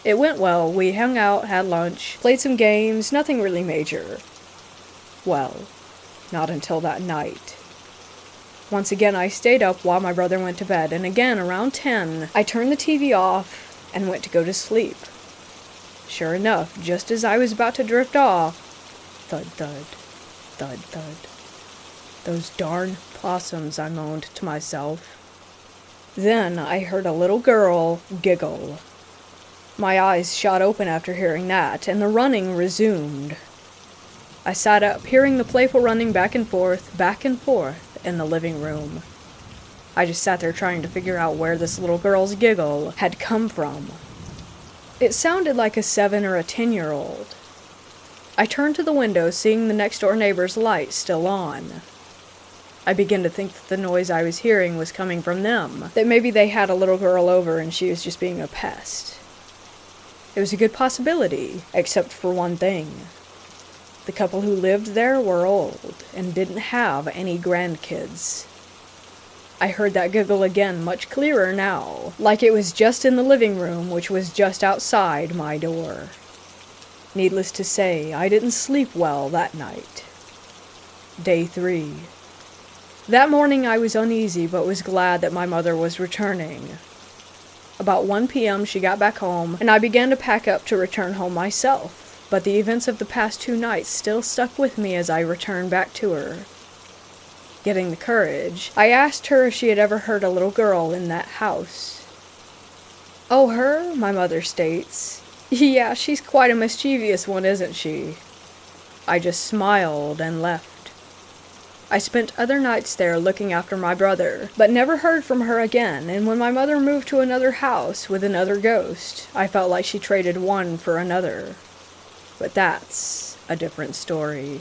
It went well. We hung out, had lunch, played some games, nothing really major. Well, not until that night. Once again, I stayed up while my brother went to bed, and again, around 10, I turned the TV off and went to go to sleep. Sure enough, just as I was about to drift off, thud, thud, thud, thud. Those darn possums, I moaned to myself. Then I heard a little girl giggle. My eyes shot open after hearing that, and the running resumed. I sat up, hearing the playful running back and forth in the living room. I just sat there trying to figure out where this little girl's giggle had come from. It sounded like a 7 or a 10-year-old. I turned to the window, seeing the next-door neighbor's light still on. I began to think that the noise I was hearing was coming from them, that maybe they had a little girl over and she was just being a pest. It was a good possibility, except for one thing. The couple who lived there were old and didn't have any grandkids. I heard that giggle again much clearer now, like it was just in the living room, which was just outside my door. Needless to say, I didn't sleep well that night. Day 3. That morning I was uneasy, but was glad that my mother was returning. About 1 p.m. she got back home, and I began to pack up to return home myself. But the events of the past 2 nights still stuck with me as I returned back to her. Getting the courage, I asked her if she had ever heard a little girl in that house. "Oh, her?" my mother states. "Yeah, she's quite a mischievous one, isn't she?" I just smiled and left. I spent other nights there looking after my brother, but never heard from her again, and when my mother moved to another house with another ghost, I felt like she traded one for another. But that's a different story.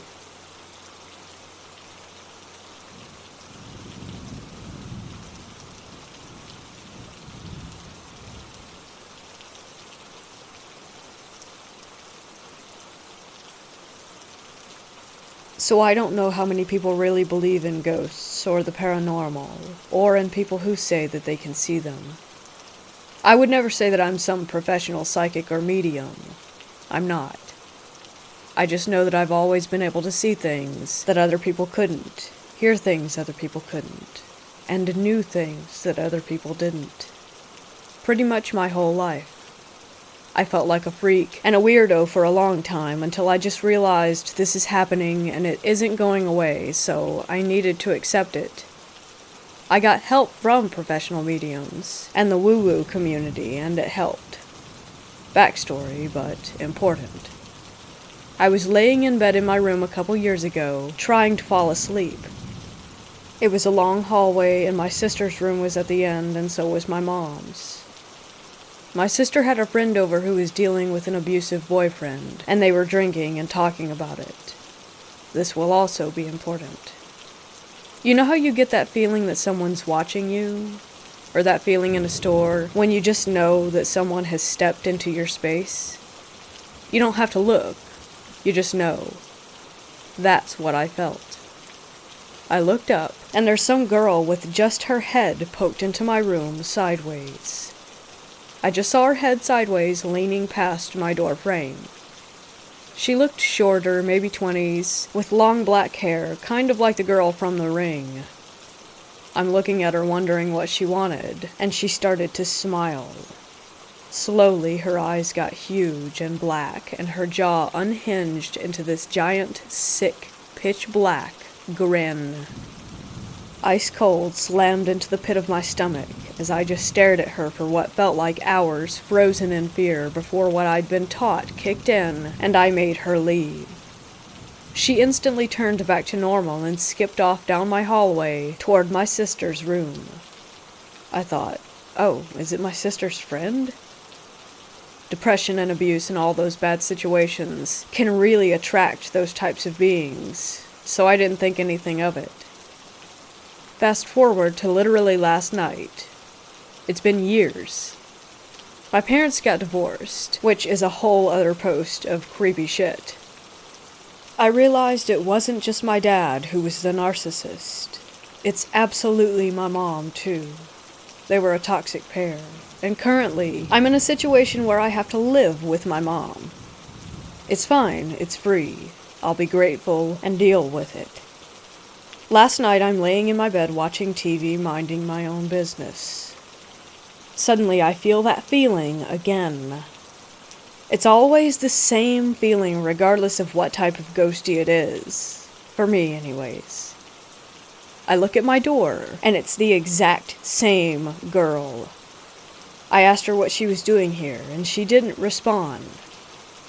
So I don't know how many people really believe in ghosts or the paranormal, or in people who say that they can see them. I would never say that I'm some professional psychic or medium. I'm not. I just know that I've always been able to see things that other people couldn't, hear things other people couldn't, and knew things that other people didn't. Pretty much my whole life. I felt like a freak and a weirdo for a long time until I just realized this is happening and it isn't going away, so I needed to accept it. I got help from professional mediums and the woo-woo community, and it helped. Backstory, but important. I was laying in bed in my room a couple years ago, trying to fall asleep. It was a long hallway, and my sister's room was at the end, and so was my mom's. My sister had a friend over who was dealing with an abusive boyfriend, and they were drinking and talking about it. This will also be important. You know how you get that feeling that someone's watching you? Or that feeling in a store when you just know that someone has stepped into your space? You don't have to look. You just know. That's what I felt. I looked up, and there's some girl with just her head poked into my room sideways. I just saw her head sideways leaning past my door frame. She looked shorter, maybe 20s, with long black hair, kind of like the girl from The Ring. I'm looking at her wondering what she wanted, and she started to smile. Slowly, her eyes got huge and black, and her jaw unhinged into this giant, sick, pitch-black grin. Ice cold slammed into the pit of my stomach as I just stared at her for what felt like hours, frozen in fear, before what I'd been taught kicked in, and I made her leave. She instantly turned back to normal and skipped off down my hallway toward my sister's room. I thought, oh, is it my sister's friend? Depression and abuse and all those bad situations can really attract those types of beings, so I didn't think anything of it. Fast forward to literally last night. It's been years. My parents got divorced, which is a whole other post of creepy shit. I realized it wasn't just my dad who was the narcissist. It's absolutely my mom, too. They were a toxic pair. And currently, I'm in a situation where I have to live with my mom. It's fine, it's free. I'll be grateful and deal with it. Last night, I'm laying in my bed watching TV, minding my own business. Suddenly, I feel that feeling again. It's always the same feeling regardless of what type of ghosty it is. For me, anyways. I look at my door, and it's the exact same girl. I asked her what she was doing here, and she didn't respond.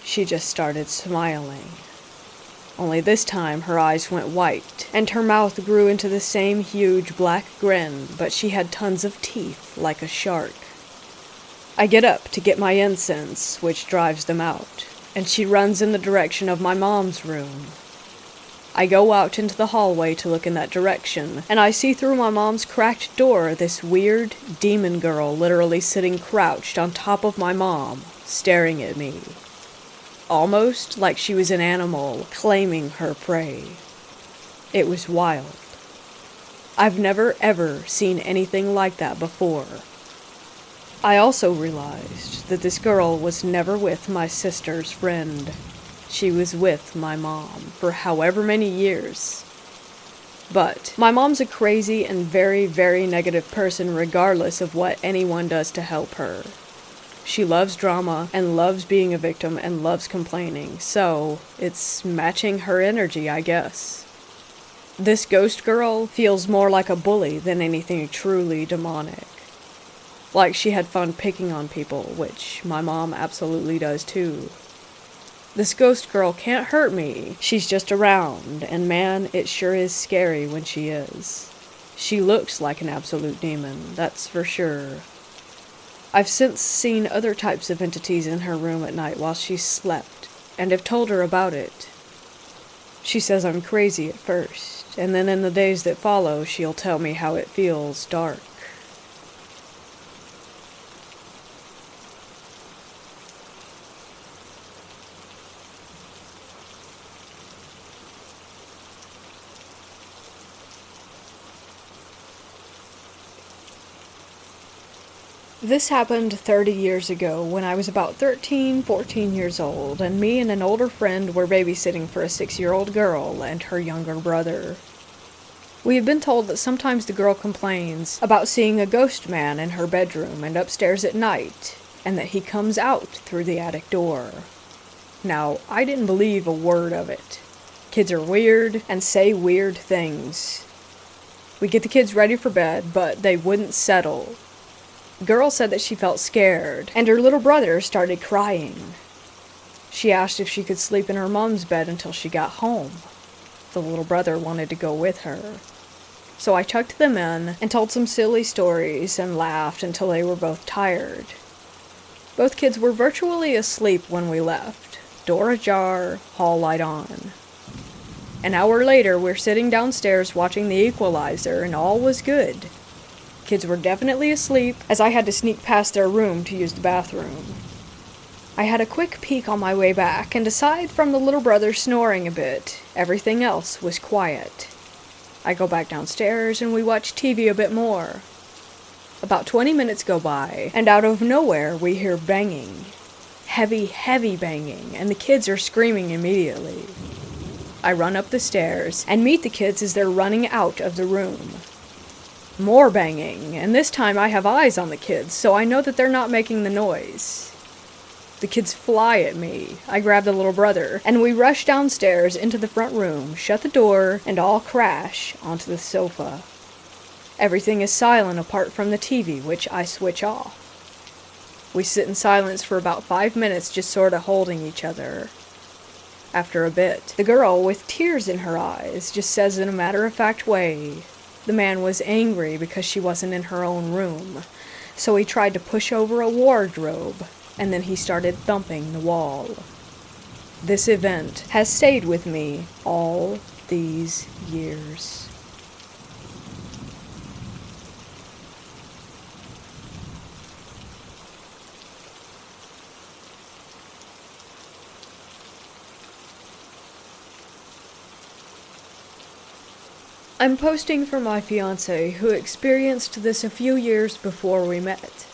She just started smiling. Only this time her eyes went white, and her mouth grew into the same huge black grin, but she had tons of teeth like a shark. I get up to get my incense, which drives them out, and she runs in the direction of my mom's room. I go out into the hallway to look in that direction, and I see through my mom's cracked door this weird demon girl literally sitting crouched on top of my mom, staring at me. Almost like she was an animal claiming her prey. It was wild. I've never ever seen anything like that before. I also realized that this girl was never with my sister's friend. She was with my mom for however many years. But my mom's a crazy and very, very negative person regardless of what anyone does to help her. She loves drama and loves being a victim and loves complaining, so it's matching her energy, I guess. This ghost girl feels more like a bully than anything truly demonic. Like she had fun picking on people, which my mom absolutely does too. This ghost girl can't hurt me. She's just around, and man, it sure is scary when she is. She looks like an absolute demon, that's for sure. I've since seen other types of entities in her room at night while she slept, and have told her about it. She says I'm crazy at first, and then in the days that follow, she'll tell me how it feels dark. This happened 30 years ago when I was about 13, 14 years old, and me and an older friend were babysitting for a 6-year-old girl and her younger brother. We have been told that sometimes the girl complains about seeing a ghost man in her bedroom and upstairs at night, and that he comes out through the attic door. Now, I didn't believe a word of it. Kids are weird and say weird things. We get the kids ready for bed, but they wouldn't settle. The girl said that she felt scared, and her little brother started crying. She asked if she could sleep in her mom's bed until she got home. The little brother wanted to go with her. So I tucked them in and told some silly stories and laughed until they were both tired. Both kids were virtually asleep when we left. Door ajar, hall light on. An hour later, we're sitting downstairs watching The Equalizer, and all was good. Kids were definitely asleep, as I had to sneak past their room to use the bathroom. I had a quick peek on my way back, and aside from the little brother snoring a bit, everything else was quiet. I go back downstairs, and we watch TV a bit more. About 20 minutes go by, and out of nowhere we hear banging. Heavy, heavy banging, and the kids are screaming immediately. I run up the stairs, and meet the kids as they're running out of the room. More banging, and this time I have eyes on the kids, so I know that they're not making the noise. The kids fly at me. I grab the little brother, and we rush downstairs into the front room, shut the door, and all crash onto the sofa. Everything is silent apart from the TV, which I switch off. We sit in silence for about 5 minutes, just sorta holding each other. After a bit, the girl, with tears in her eyes, just says in a matter-of-fact way, the man was angry because she wasn't in her own room, so he tried to push over a wardrobe, and then he started thumping the wall. This event has stayed with me all these years. I'm posting for my fiancé, who experienced this a few years before we met.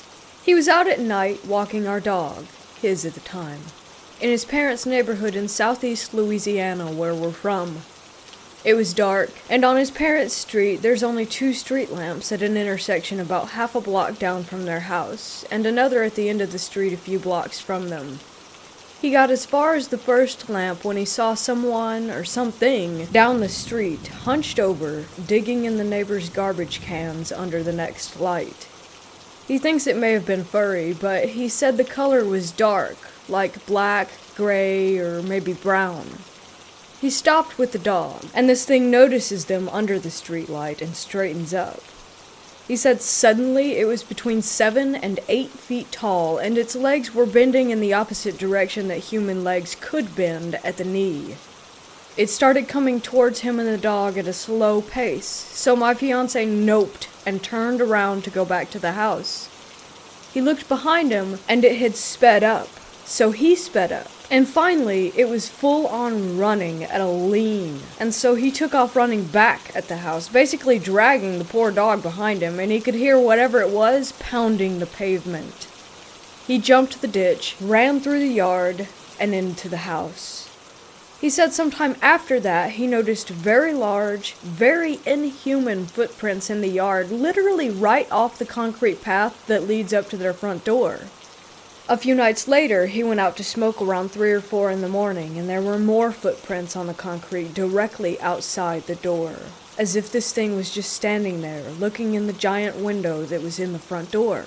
He was out at night walking our dog, his at the time, in his parents' neighborhood in southeast Louisiana where we're from. It was dark, and on his parents' street there's only 2 street lamps at an intersection about half a block down from their house, and another at the end of the street a few blocks from them. He got as far as the first lamp when he saw someone or something down the street, hunched over, digging in the neighbor's garbage cans under the next light. He thinks it may have been furry, but he said the color was dark, like black, gray, or maybe brown. He stopped with the dog, and this thing notices them under the streetlight and straightens up. He said suddenly it was between 7 and 8 feet tall, and its legs were bending in the opposite direction that human legs could bend at the knee. It started coming towards him and the dog at a slow pace, so my fiancé noped and turned around to go back to the house. He looked behind him, and it had sped up, so he sped up. And finally, it was full on running at a lean, and so he took off running back at the house, basically dragging the poor dog behind him, and he could hear whatever it was pounding the pavement. He jumped the ditch, ran through the yard, and into the house. He said sometime after that he noticed very large, very inhuman footprints in the yard, literally right off the concrete path that leads up to their front door. A few nights later, he went out to smoke around 3 or 4 in the morning, and there were more footprints on the concrete directly outside the door, as if this thing was just standing there, looking in the giant window that was in the front door.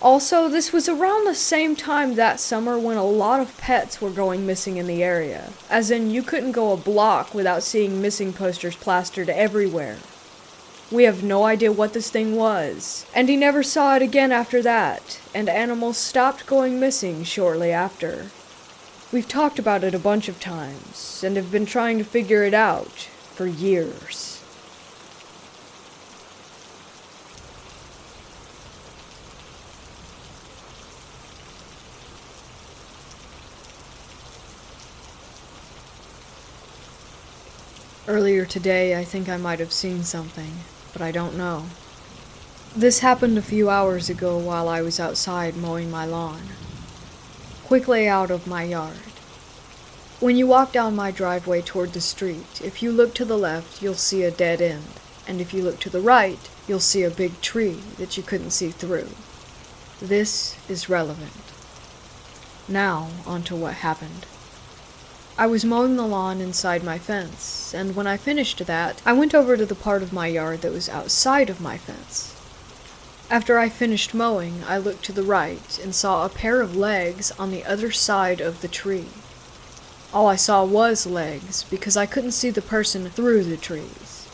Also, this was around the same time that summer when a lot of pets were going missing in the area, as in you couldn't go a block without seeing missing posters plastered everywhere. We have no idea what this thing was, and he never saw it again after that, and animals stopped going missing shortly after. We've talked about it a bunch of times, and have been trying to figure it out for years. Earlier today, I think I might have seen something, but I don't know. This happened a few hours ago while I was outside mowing my lawn. Quick layout of my yard. When you walk down my driveway toward the street, if you look to the left, you'll see a dead end, and if you look to the right, you'll see a big tree that you couldn't see through. This is relevant. Now, on to what happened. I was mowing the lawn inside my fence, and when I finished that, I went over to the part of my yard that was outside of my fence. After I finished mowing, I looked to the right and saw a pair of legs on the other side of the tree. All I saw was legs, because I couldn't see the person through the trees.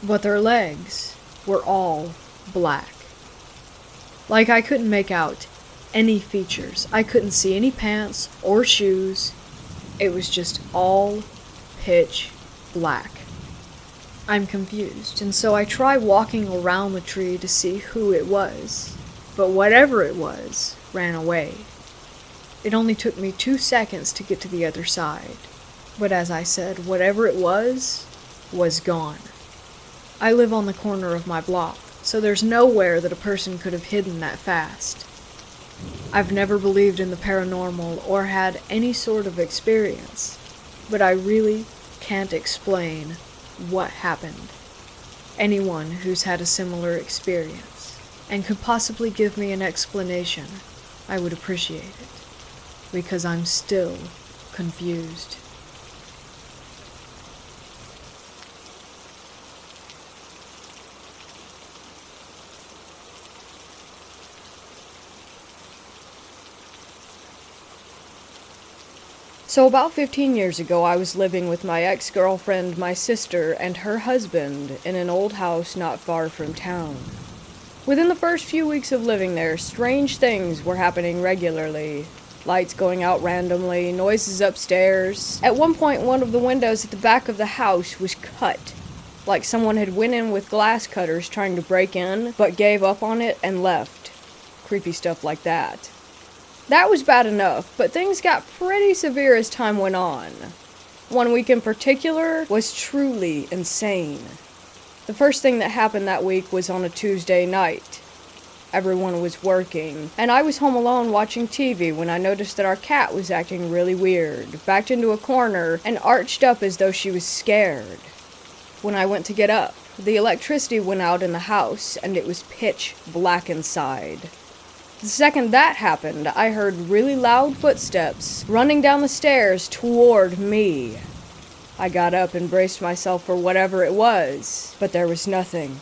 But their legs were all black. Like I couldn't make out any features. I couldn't see any pants or shoes. It was just all pitch black. I'm confused, and so I try walking around the tree to see who it was, but whatever it was ran away. It only took me 2 seconds to get to the other side, but as I said, whatever it was gone. I live on the corner of my block, so there's nowhere that a person could have hidden that fast. I've never believed in the paranormal or had any sort of experience, but I really can't explain what happened. Anyone who's had a similar experience and could possibly give me an explanation, I would appreciate it, because I'm still confused. So about 15 years ago, I was living with my ex-girlfriend, my sister, and her husband in an old house not far from town. Within the first few weeks of living there, strange things were happening regularly. Lights going out randomly, noises upstairs. At one point, one of the windows at the back of the house was cut. Like someone had went in with glass cutters trying to break in, but gave up on it and left. Creepy stuff like that. That was bad enough, but things got pretty severe as time went on. One week in particular was truly insane. The first thing that happened that week was on a Tuesday night. Everyone was working, and I was home alone watching TV when I noticed that our cat was acting really weird, backed into a corner, and arched up as though she was scared. When I went to get up, the electricity went out in the house, and it was pitch black inside. The second that happened, I heard really loud footsteps running down the stairs toward me. I got up and braced myself for whatever it was, but there was nothing.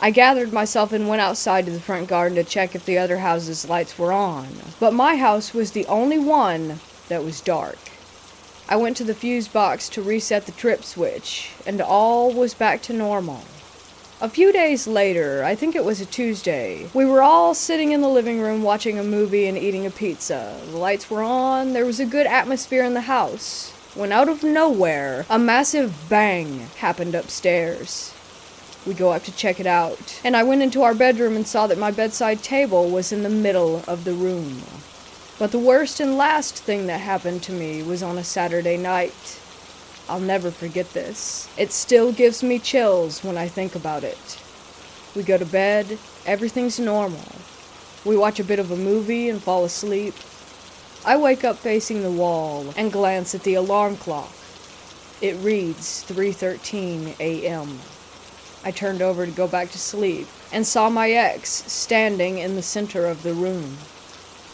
I gathered myself and went outside to the front garden to check if the other houses' lights were on, but my house was the only one that was dark. I went to the fuse box to reset the trip switch, and all was back to normal. A few days later, I think it was a Tuesday, we were all sitting in the living room watching a movie and eating a pizza. The lights were on, there was a good atmosphere in the house. when out of nowhere, a massive bang happened upstairs. We go up to check it out, and I went into our bedroom and saw that my bedside table was in the middle of the room. But the worst and last thing that happened to me was on a Saturday night. I'll never forget this. It still gives me chills when I think about it. We go to bed, everything's normal. We watch a bit of a movie and fall asleep. I wake up facing the wall and glance at the alarm clock. It reads 3:13 a.m. I turned over to go back to sleep and saw my ex standing in the center of the room.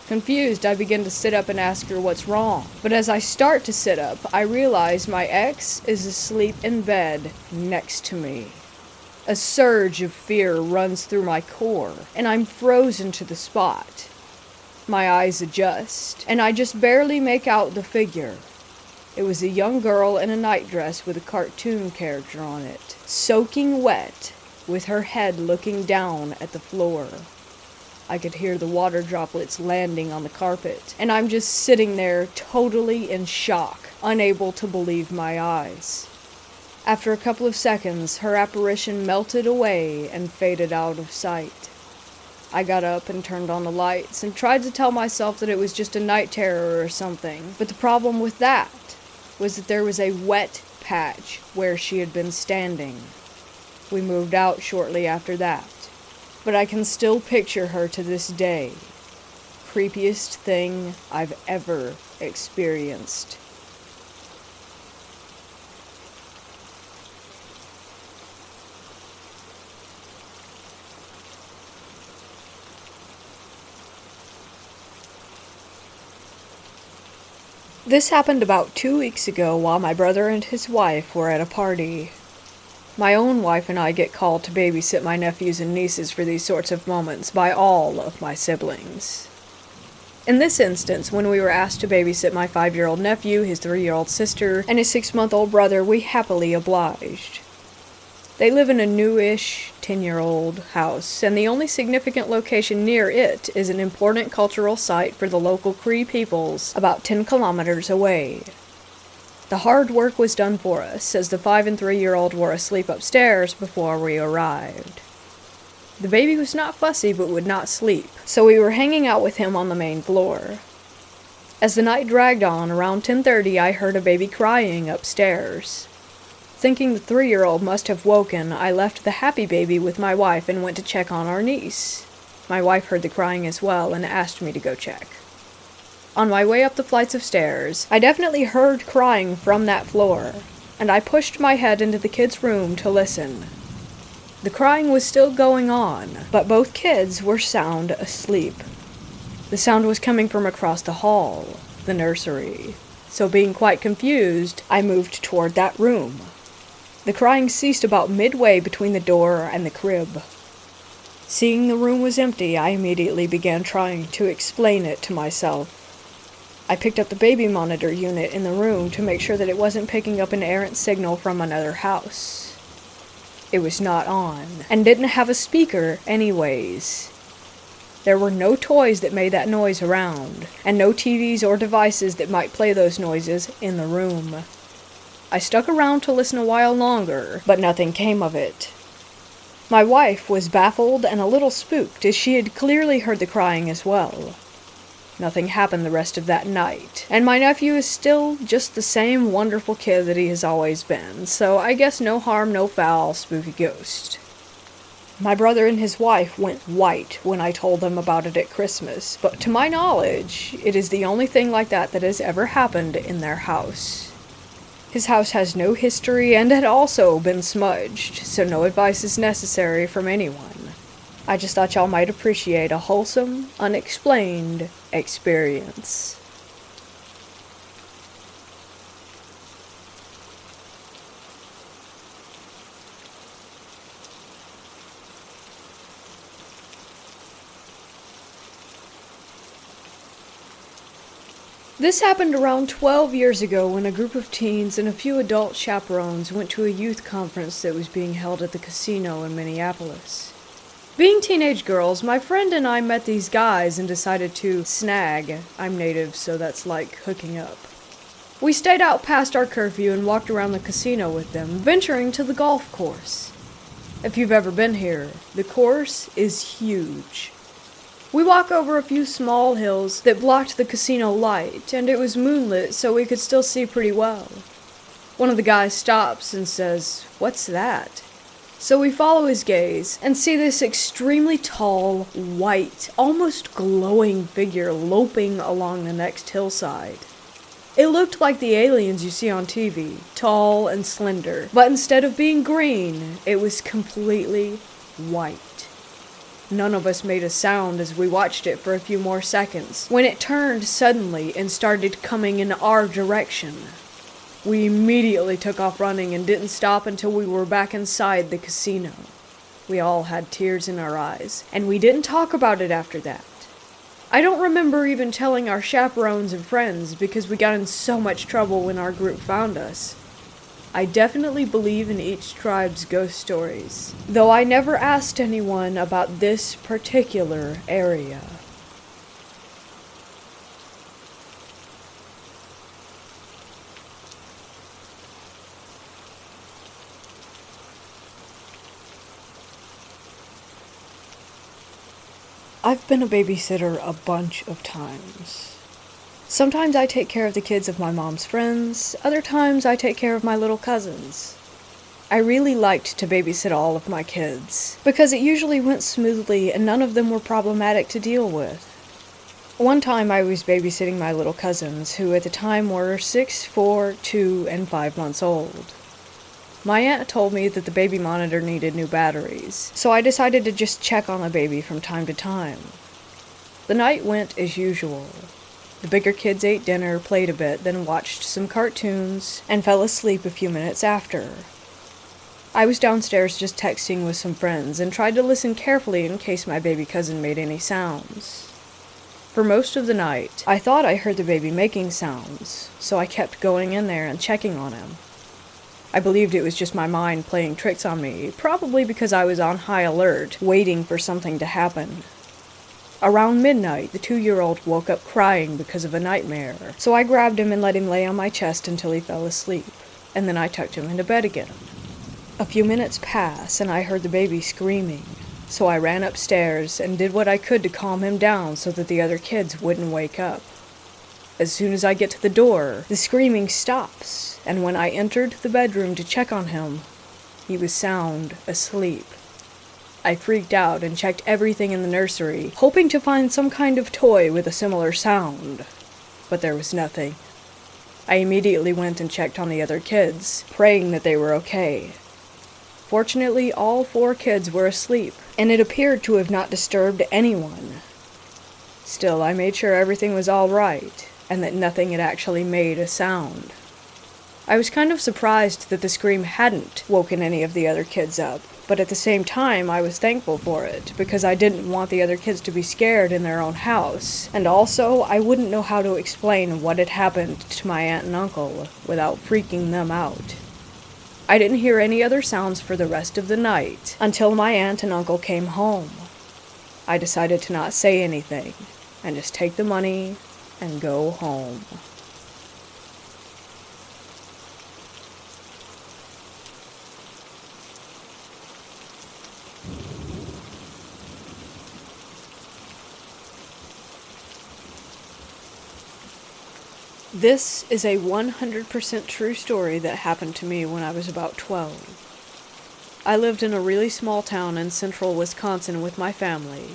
Confused, I begin to sit up and ask her what's wrong. But as I start to sit up, I realize my ex is asleep in bed next to me. A surge of fear runs through my core, and I'm frozen to the spot. My eyes adjust, and I just barely make out the figure. It was a young girl in a nightdress with a cartoon character on it, soaking wet, with her head looking down at the floor. I could hear the water droplets landing on the carpet, and I'm just sitting there totally in shock, unable to believe my eyes. After a couple of seconds, her apparition melted away and faded out of sight. I got up and turned on the lights and tried to tell myself that it was just a night terror or something, but the problem with that was that there was a wet patch where she had been standing. We moved out shortly after that, but I can still picture her to this day. Creepiest thing I've ever experienced. This happened about 2 weeks ago while my brother and his wife were at a party. My own wife and I get called to babysit my nephews and nieces for these sorts of moments by all of my siblings. In this instance, when we were asked to babysit my 5-year-old nephew, his 3-year-old sister, and his 6-month-old brother, we happily obliged. They live in a newish 10-year-old house, and the only significant location near it is an important cultural site for the local Cree peoples about 10 kilometers away. The hard work was done for us, as the 5- and 3-year-old were asleep upstairs before we arrived. The baby was not fussy but would not sleep, so we were hanging out with him on the main floor. As the night dragged on, around 10:30 I heard a baby crying upstairs. Thinking the 3-year-old must have woken, I left the happy baby with my wife and went to check on our niece. My wife heard the crying as well and asked me to go check. On my way up the flights of stairs, I definitely heard crying from that floor, and I pushed my head into the kids' room to listen. The crying was still going on, but both kids were sound asleep. The sound was coming from across the hall, the nursery, so being quite confused, I moved toward that room. The crying ceased about midway between the door and the crib. Seeing the room was empty, I immediately began trying to explain it to myself. I picked up the baby monitor unit in the room to make sure that it wasn't picking up an errant signal from another house. It was not on, and didn't have a speaker anyways. There were no toys that made that noise around, and no TVs or devices that might play those noises in the room. I stuck around to listen a while longer, but nothing came of it. My wife was baffled and a little spooked, as she had clearly heard the crying as well. Nothing happened the rest of that night, and my nephew is still just the same wonderful kid that he has always been, so I guess no harm, no foul, spooky ghost. My brother and his wife went white when I told them about it at Christmas, but to my knowledge, it is the only thing like that that has ever happened in their house. His house has no history and had also been smudged, so no advice is necessary from anyone. I just thought y'all might appreciate a wholesome, unexplained experience. This happened around 12 years ago when a group of teens and a few adult chaperones went to a youth conference that was being held at the casino in Minneapolis. Being teenage girls, my friend and I met these guys and decided to snag. I'm native, so that's like hooking up. We stayed out past our curfew and walked around the casino with them, venturing to the golf course. If you've ever been here, the course is huge. We walk over a few small hills that blocked the casino light, and it was moonlit so we could still see pretty well. One of the guys stops and says, "What's that?" So we follow his gaze and see this extremely tall, white, almost glowing figure loping along the next hillside. It looked like the aliens you see on TV, tall and slender, but instead of being green, it was completely white. None of us made a sound as we watched it for a few more seconds, when it turned suddenly and started coming in our direction. We immediately took off running and didn't stop until we were back inside the casino. We all had tears in our eyes, and we didn't talk about it after that. I don't remember even telling our chaperones and friends because we got in so much trouble when our group found us. I definitely believe in each tribe's ghost stories, though I never asked anyone about this particular area. I've been a babysitter a bunch of times. Sometimes I take care of the kids of my mom's friends, other times I take care of my little cousins. I really liked to babysit all of my kids, because it usually went smoothly and none of them were problematic to deal with. One time I was babysitting my little cousins, who at the time were 6, 4, 2, and 5 months old. My aunt told me that the baby monitor needed new batteries, so I decided to just check on the baby from time to time. The night went as usual. The bigger kids ate dinner, played a bit, then watched some cartoons, and fell asleep a few minutes after. I was downstairs just texting with some friends and tried to listen carefully in case my baby cousin made any sounds. For most of the night, I thought I heard the baby making sounds, so I kept going in there and checking on him. I believed it was just my mind playing tricks on me, probably because I was on high alert, waiting for something to happen. Around midnight, the 2-year-old woke up crying because of a nightmare, so I grabbed him and let him lay on my chest until he fell asleep, and then I tucked him into bed again. A few minutes passed, and I heard the baby screaming, so I ran upstairs and did what I could to calm him down so that the other kids wouldn't wake up. As soon as I get to the door, the screaming stops, and when I entered the bedroom to check on him, he was sound asleep. I freaked out and checked everything in the nursery, hoping to find some kind of toy with a similar sound, but there was nothing. I immediately went and checked on the other kids, praying that they were okay. Fortunately, all 4 kids were asleep, and it appeared to have not disturbed anyone. Still, I made sure everything was all right, and that nothing had actually made a sound. I was kind of surprised that the scream hadn't woken any of the other kids up, but at the same time I was thankful for it, because I didn't want the other kids to be scared in their own house, and also I wouldn't know how to explain what had happened to my aunt and uncle without freaking them out. I didn't hear any other sounds for the rest of the night, until my aunt and uncle came home. I decided to not say anything, and just take the money and go home. This is a 100% true story that happened to me when I was about 12. I lived in a really small town in central Wisconsin with my family.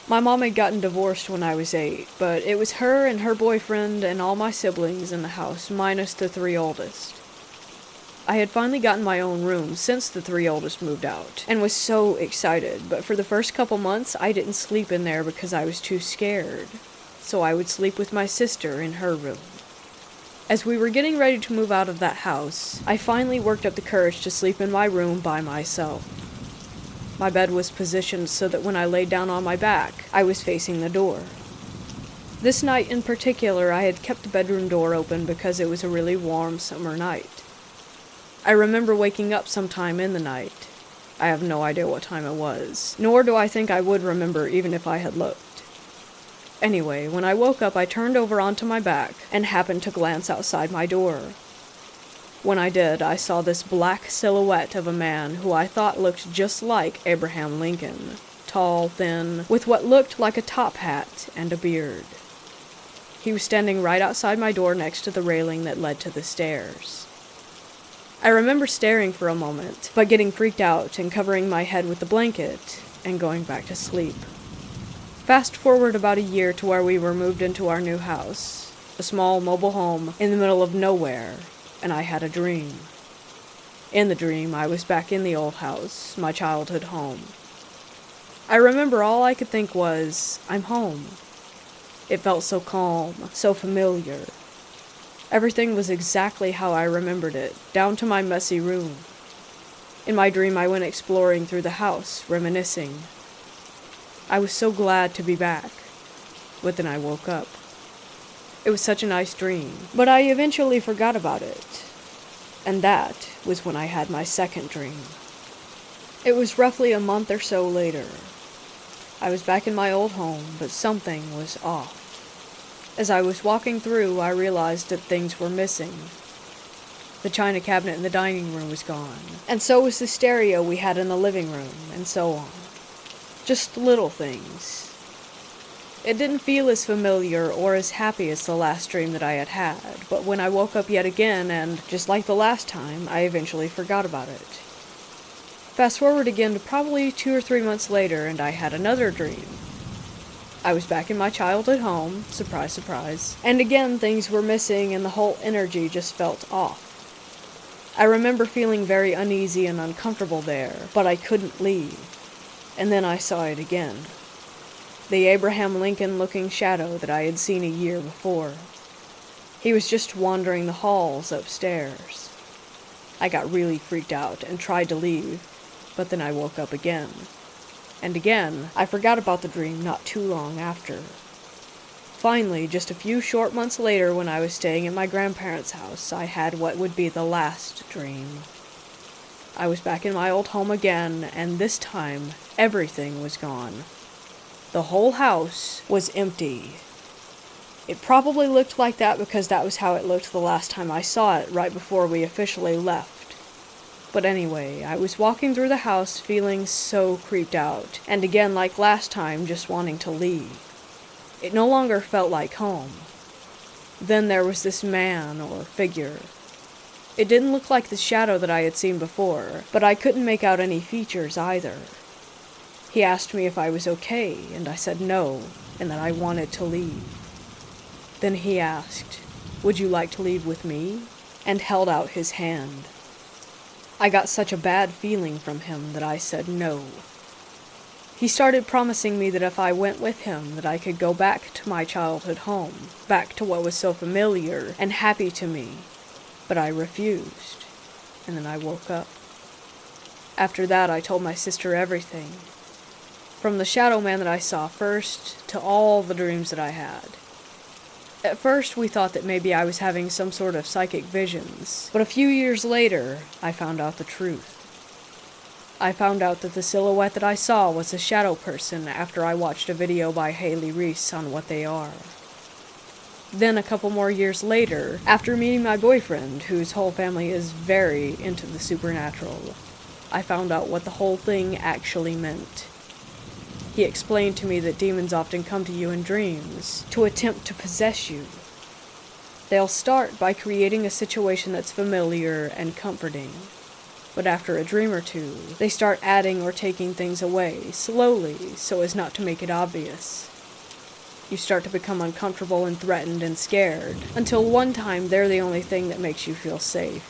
My mom had gotten divorced when I was 8, but it was her and her boyfriend and all my siblings in the house, minus the 3 oldest. I had finally gotten my own room since the 3 oldest moved out, and was so excited, but for the first couple months I didn't sleep in there because I was too scared, so I would sleep with my sister in her room. As we were getting ready to move out of that house, I finally worked up the courage to sleep in my room by myself. My bed was positioned so that when I laid down on my back, I was facing the door. This night in particular, I had kept the bedroom door open because it was a really warm summer night. I remember waking up sometime in the night. I have no idea what time it was, nor do I think I would remember even if I had looked. Anyway, when I woke up, I turned over onto my back and happened to glance outside my door. When I did, I saw this black silhouette of a man who I thought looked just like Abraham Lincoln. Tall, thin, with what looked like a top hat and a beard. He was standing right outside my door next to the railing that led to the stairs. I remember staring for a moment, but getting freaked out and covering my head with the blanket and going back to sleep. Fast forward about a year to where we were moved into our new house, a small mobile home in the middle of nowhere, and I had a dream. In the dream, I was back in the old house, my childhood home. I remember all I could think was, I'm home. It felt so calm, so familiar. Everything was exactly how I remembered it, down to my messy room. In my dream, I went exploring through the house, reminiscing. I was so glad to be back, but then I woke up. It was such a nice dream, but I eventually forgot about it. And that was when I had my second dream. It was roughly a month or so later. I was back in my old home, but something was off. As I was walking through, I realized that things were missing. The china cabinet in the dining room was gone, and so was the stereo we had in the living room, and so on. Just little things. It didn't feel as familiar or as happy as the last dream that I had had, but when I woke up yet again, and just like the last time, I eventually forgot about it. Fast forward again to probably 2 or 3 months later, and I had another dream. I was back in my childhood home, surprise, surprise, and again things were missing and the whole energy just felt off. I remember feeling very uneasy and uncomfortable there, but I couldn't leave. And then I saw it again. The Abraham Lincoln-looking shadow that I had seen a year before. He was just wandering the halls upstairs. I got really freaked out and tried to leave, but then I woke up again. And again, I forgot about the dream not too long after. Finally, just a few short months later, when I was staying at my grandparents' house, I had what would be the last dream. I was back in my old home again, and this time, everything was gone. The whole house was empty. It probably looked like that because that was how it looked the last time I saw it, right before we officially left. But anyway, I was walking through the house feeling so creeped out, and again like last time, just wanting to leave. It no longer felt like home. Then there was this man or figure. It didn't look like the shadow that I had seen before, but I couldn't make out any features either. He asked me if I was okay, and I said no, and that I wanted to leave. Then he asked, "Would you like to leave with me?" and held out his hand. I got such a bad feeling from him that I said no. He started promising me that if I went with him, that I could go back to my childhood home, back to what was so familiar and happy to me. But I refused, and then I woke up. After that, I told my sister everything. From the shadow man that I saw first, to all the dreams that I had. At first, we thought that maybe I was having some sort of psychic visions, but a few years later, I found out the truth. I found out that the silhouette that I saw was a shadow person after I watched a video by Haley Reese on what they are. Then a couple more years later, after meeting my boyfriend, whose whole family is very into the supernatural, I found out what the whole thing actually meant. He explained to me that demons often come to you in dreams to attempt to possess you. They'll start by creating a situation that's familiar and comforting. But after a dream or two, they start adding or taking things away, slowly, so as not to make it obvious. You start to become uncomfortable and threatened and scared, until one time they're the only thing that makes you feel safe.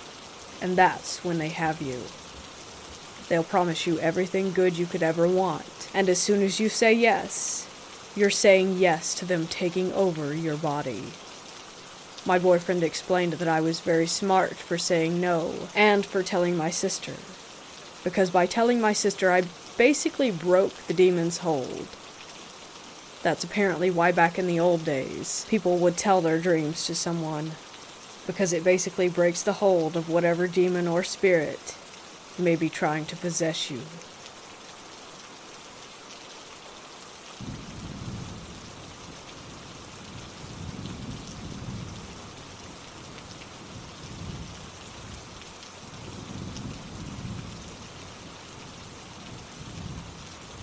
And that's when they have you. They'll promise you everything good you could ever want, and as soon as you say yes, you're saying yes to them taking over your body. My boyfriend explained that I was very smart for saying no, and for telling my sister. Because by telling my sister, I basically broke the demon's hold. That's apparently why back in the old days, people would tell their dreams to someone. Because it basically breaks the hold of whatever demon or spirit may be trying to possess you.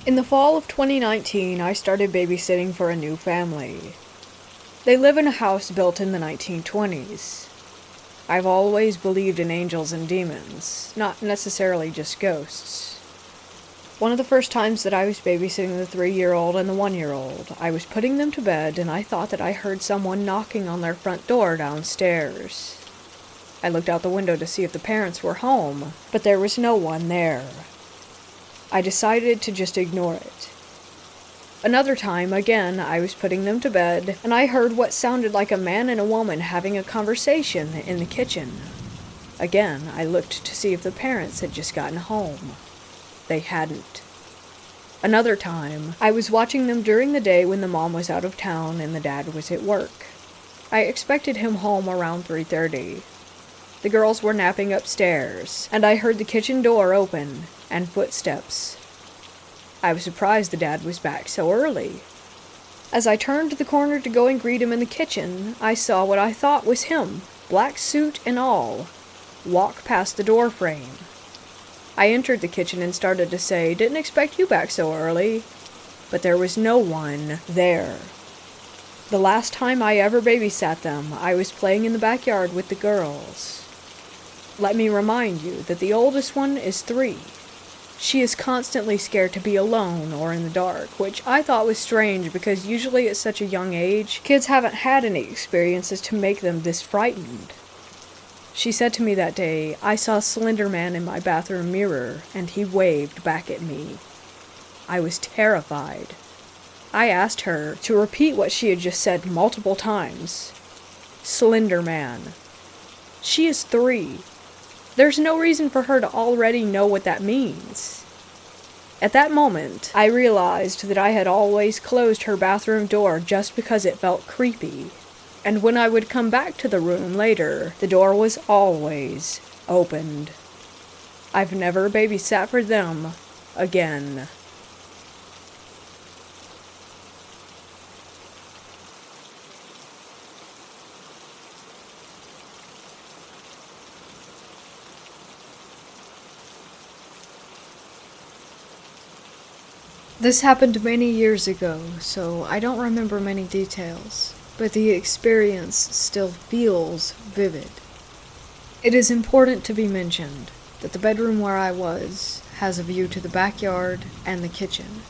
In the fall of 2019, I started babysitting for a new family. They live in a house built in the 1920s. I've always believed in angels and demons, not necessarily just ghosts. One of the first times that I was babysitting the 3-year-old and the 1-year-old, I was putting them to bed and I thought that I heard someone knocking on their front door downstairs. I looked out the window to see if the parents were home, but there was no one there. I decided to just ignore it. Another time, again, I was putting them to bed, and I heard what sounded like a man and a woman having a conversation in the kitchen. Again, I looked to see if the parents had just gotten home. They hadn't. Another time, I was watching them during the day when the mom was out of town and the dad was at work. I expected him home around 3:30. The girls were napping upstairs, and I heard the kitchen door open and footsteps. I was surprised the dad was back so early. As I turned the corner to go and greet him in the kitchen, I saw what I thought was him, black suit and all, walk past the door frame. I entered the kitchen and started to say, "Didn't expect you back so early," but there was no one there. The last time I ever babysat them, I was playing in the backyard with the girls. Let me remind you that the oldest one is 3. She is constantly scared to be alone or in the dark, which I thought was strange because usually at such a young age, kids haven't had any experiences to make them this frightened. She said to me that day, "I saw a slender man in my bathroom mirror, and he waved back at me." I was terrified. I asked her to repeat what she had just said multiple times. Slender man. She is 3. There's no reason for her to already know what that means. At that moment, I realized that I had always closed her bathroom door just because it felt creepy. And when I would come back to the room later, the door was always opened. I've never babysat for them again. This happened many years ago, so I don't remember many details, but the experience still feels vivid. It is important to be mentioned that the bedroom where I was has a view to the backyard and the kitchen.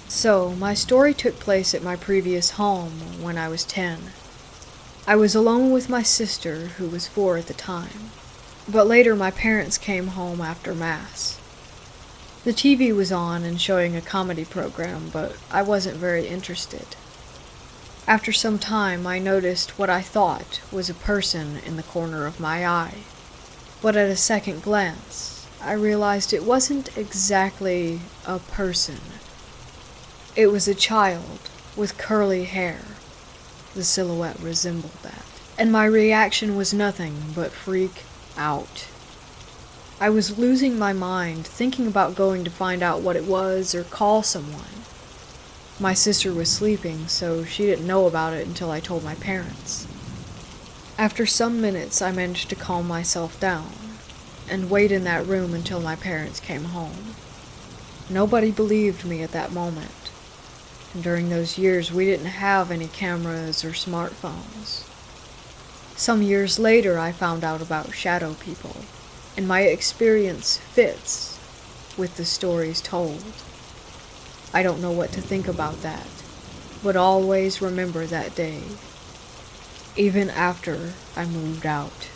So, my story took place at my previous home when I was 10. I was alone with my sister, who was 4 at the time, but later my parents came home after Mass. The TV was on and showing a comedy program, but I wasn't very interested. After some time, I noticed what I thought was a person in the corner of my eye. But at a second glance, I realized it wasn't exactly a person. It was a child with curly hair. The silhouette resembled that. And my reaction was nothing but freak out. I was losing my mind, thinking about going to find out what it was or call someone. My sister was sleeping, so she didn't know about it until I told my parents. After some minutes, I managed to calm myself down and wait in that room until my parents came home. Nobody believed me at that moment. And during those years, we didn't have any cameras or smartphones. Some years later, I found out about shadow people. And my experience fits with the stories told. I don't know what to think about that, but always remember that day, even after I moved out.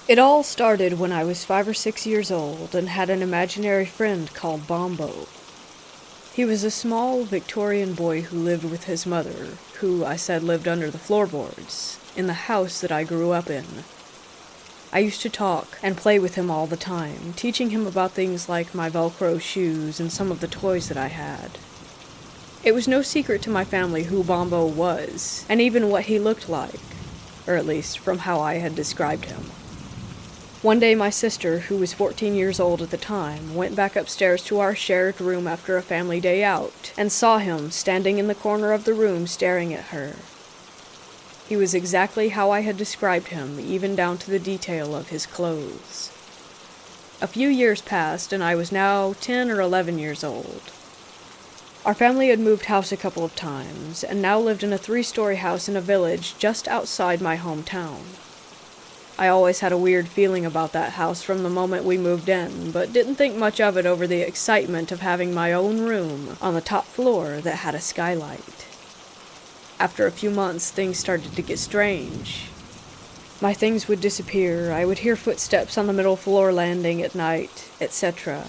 It all started when I was 5 or 6 years old and had an imaginary friend called Bombo. He was a small Victorian boy who lived with his mother, who I said lived under the floorboards, in the house that I grew up in. I used to talk and play with him all the time, teaching him about things like my Velcro shoes and some of the toys that I had. It was no secret to my family who Bombo was, and even what he looked like, or at least from how I had described him. One day my sister, who was 14 years old at the time, went back upstairs to our shared room after a family day out, and saw him standing in the corner of the room staring at her. He was exactly how I had described him, even down to the detail of his clothes. A few years passed, and I was now 10 or 11 years old. Our family had moved house a couple of times, and now lived in a 3-story house in a village just outside my hometown. I always had a weird feeling about that house from the moment we moved in, but didn't think much of it over the excitement of having my own room on the top floor that had a skylight. After a few months, things started to get strange. My things would disappear, I would hear footsteps on the middle floor landing at night, etc.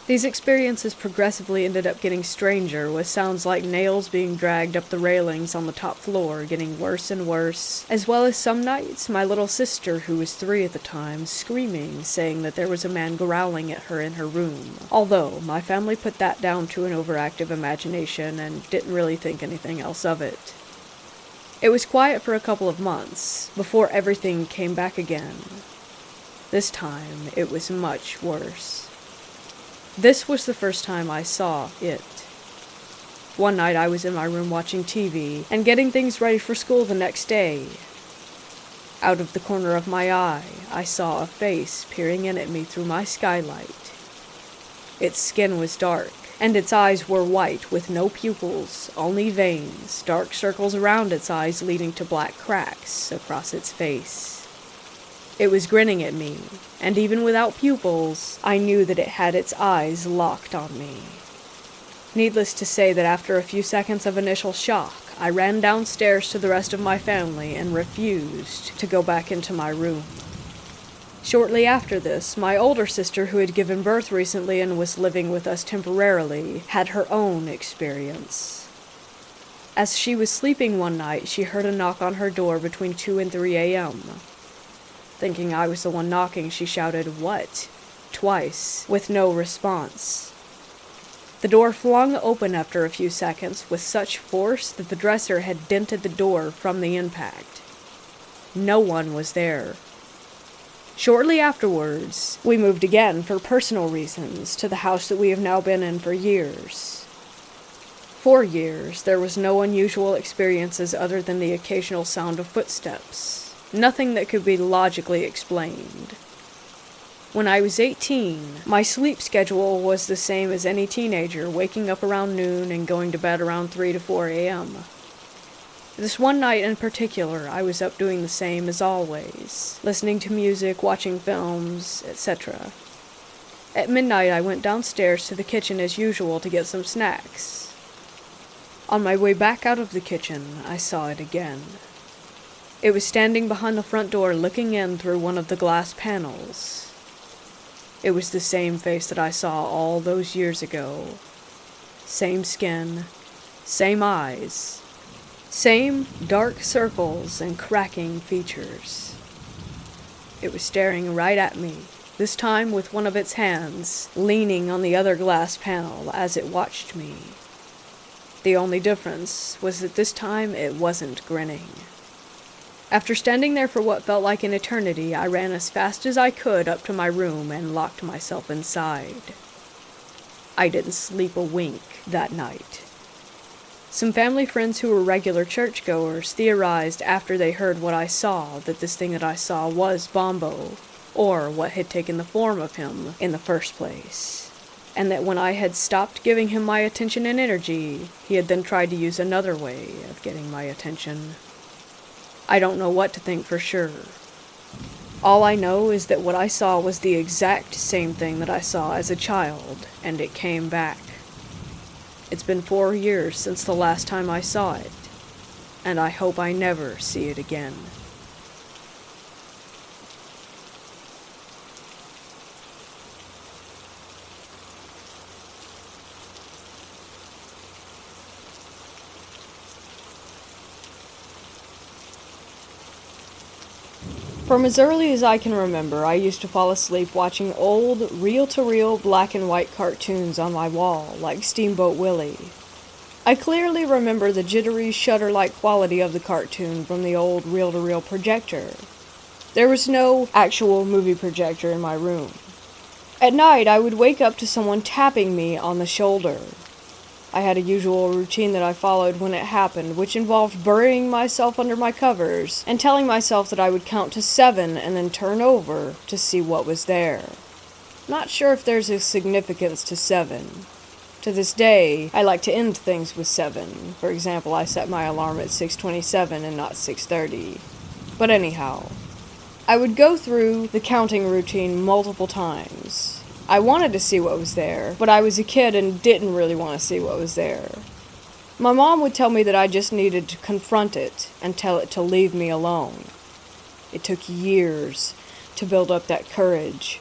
These experiences progressively ended up getting stranger, with sounds like nails being dragged up the railings on the top floor getting worse and worse, as well as some nights my little sister, who was 3 at the time, screaming, saying that there was a man growling at her in her room, although my family put that down to an overactive imagination and didn't really think anything else of it. It was quiet for a couple of months, before everything came back again. This time, it was much worse. This was the first time I saw it. One night I was in my room watching TV and getting things ready for school the next day. Out of the corner of my eye, I saw a face peering in at me through my skylight. Its skin was dark, and its eyes were white with no pupils, only veins, dark circles around its eyes leading to black cracks across its face. It was grinning at me, and even without pupils, I knew that it had its eyes locked on me. Needless to say that after a few seconds of initial shock, I ran downstairs to the rest of my family and refused to go back into my room. Shortly after this, my older sister, who had given birth recently and was living with us temporarily, had her own experience. As she was sleeping one night, she heard a knock on her door between 2 and 3 a.m. Thinking I was the one knocking, she shouted, "What?" twice, with no response. The door flung open after a few seconds with such force that the dresser had dented the door from the impact. No one was there. Shortly afterwards, we moved again for personal reasons to the house that we have now been in for years. For years, there was no unusual experiences other than the occasional sound of footsteps. Nothing that could be logically explained. When I was 18, my sleep schedule was the same as any teenager, waking up around noon and going to bed around 3 to 4 a.m. This one night in particular, I was up doing the same as always, listening to music, watching films, etc. At midnight, I went downstairs to the kitchen as usual to get some snacks. On my way back out of the kitchen, I saw it again. It was standing behind the front door looking in through one of the glass panels. It was the same face that I saw all those years ago. Same skin, same eyes, same dark circles and cracking features. It was staring right at me, this time with one of its hands leaning on the other glass panel as it watched me. The only difference was that this time it wasn't grinning. After standing there for what felt like an eternity, I ran as fast as I could up to my room and locked myself inside. I didn't sleep a wink that night. Some family friends who were regular churchgoers theorized after they heard what I saw that this thing that I saw was Bombo, or what had taken the form of him in the first place, and that when I had stopped giving him my attention and energy, he had then tried to use another way of getting my attention. I don't know what to think for sure. All I know is that what I saw was the exact same thing that I saw as a child, and it came back. It's been 4 years since the last time I saw it, and I hope I never see it again. From as early as I can remember, I used to fall asleep watching old, reel-to-reel black and white cartoons on my wall, like Steamboat Willie. I clearly remember the jittery, shutter-like quality of the cartoon from the old reel-to-reel projector. There was no actual movie projector in my room. At night, I would wake up to someone tapping me on the shoulder. I had a usual routine that I followed when it happened, which involved burying myself under my covers and telling myself that I would count to 7 and then turn over to see what was there. Not sure if there's a significance to 7. To this day, I like to end things with 7. For example, I set my alarm at 6:27 and not 6:30. But anyhow, I would go through the counting routine multiple times. I wanted to see what was there, but I was a kid and didn't really want to see what was there. My mom would tell me that I just needed to confront it and tell it to leave me alone. It took years to build up that courage.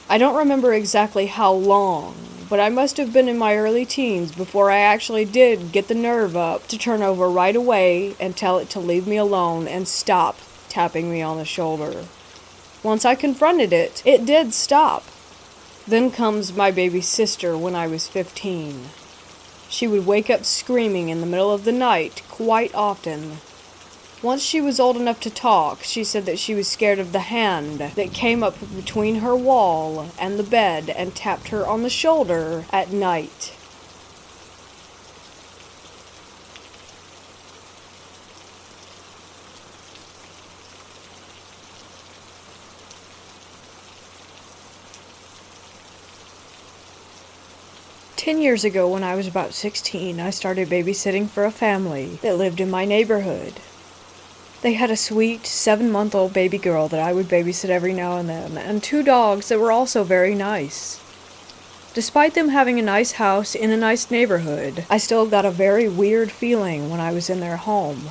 I don't remember exactly how long, but I must have been in my early teens before I actually did get the nerve up to turn over right away and tell it to leave me alone and stop tapping me on the shoulder. Once I confronted it, it did stop. Then comes my baby sister when I was 15. She would wake up screaming in the middle of the night quite often. Once she was old enough to talk, she said that she was scared of the hand that came up between her wall and the bed and tapped her on the shoulder at night. Ten years ago, when I was about 16, I started babysitting for a family that lived in my neighborhood. They had a sweet 7-month-old baby girl that I would babysit every now and then, and 2 dogs that were also very nice. Despite them having a nice house in a nice neighborhood, I still got a very weird feeling when I was in their home.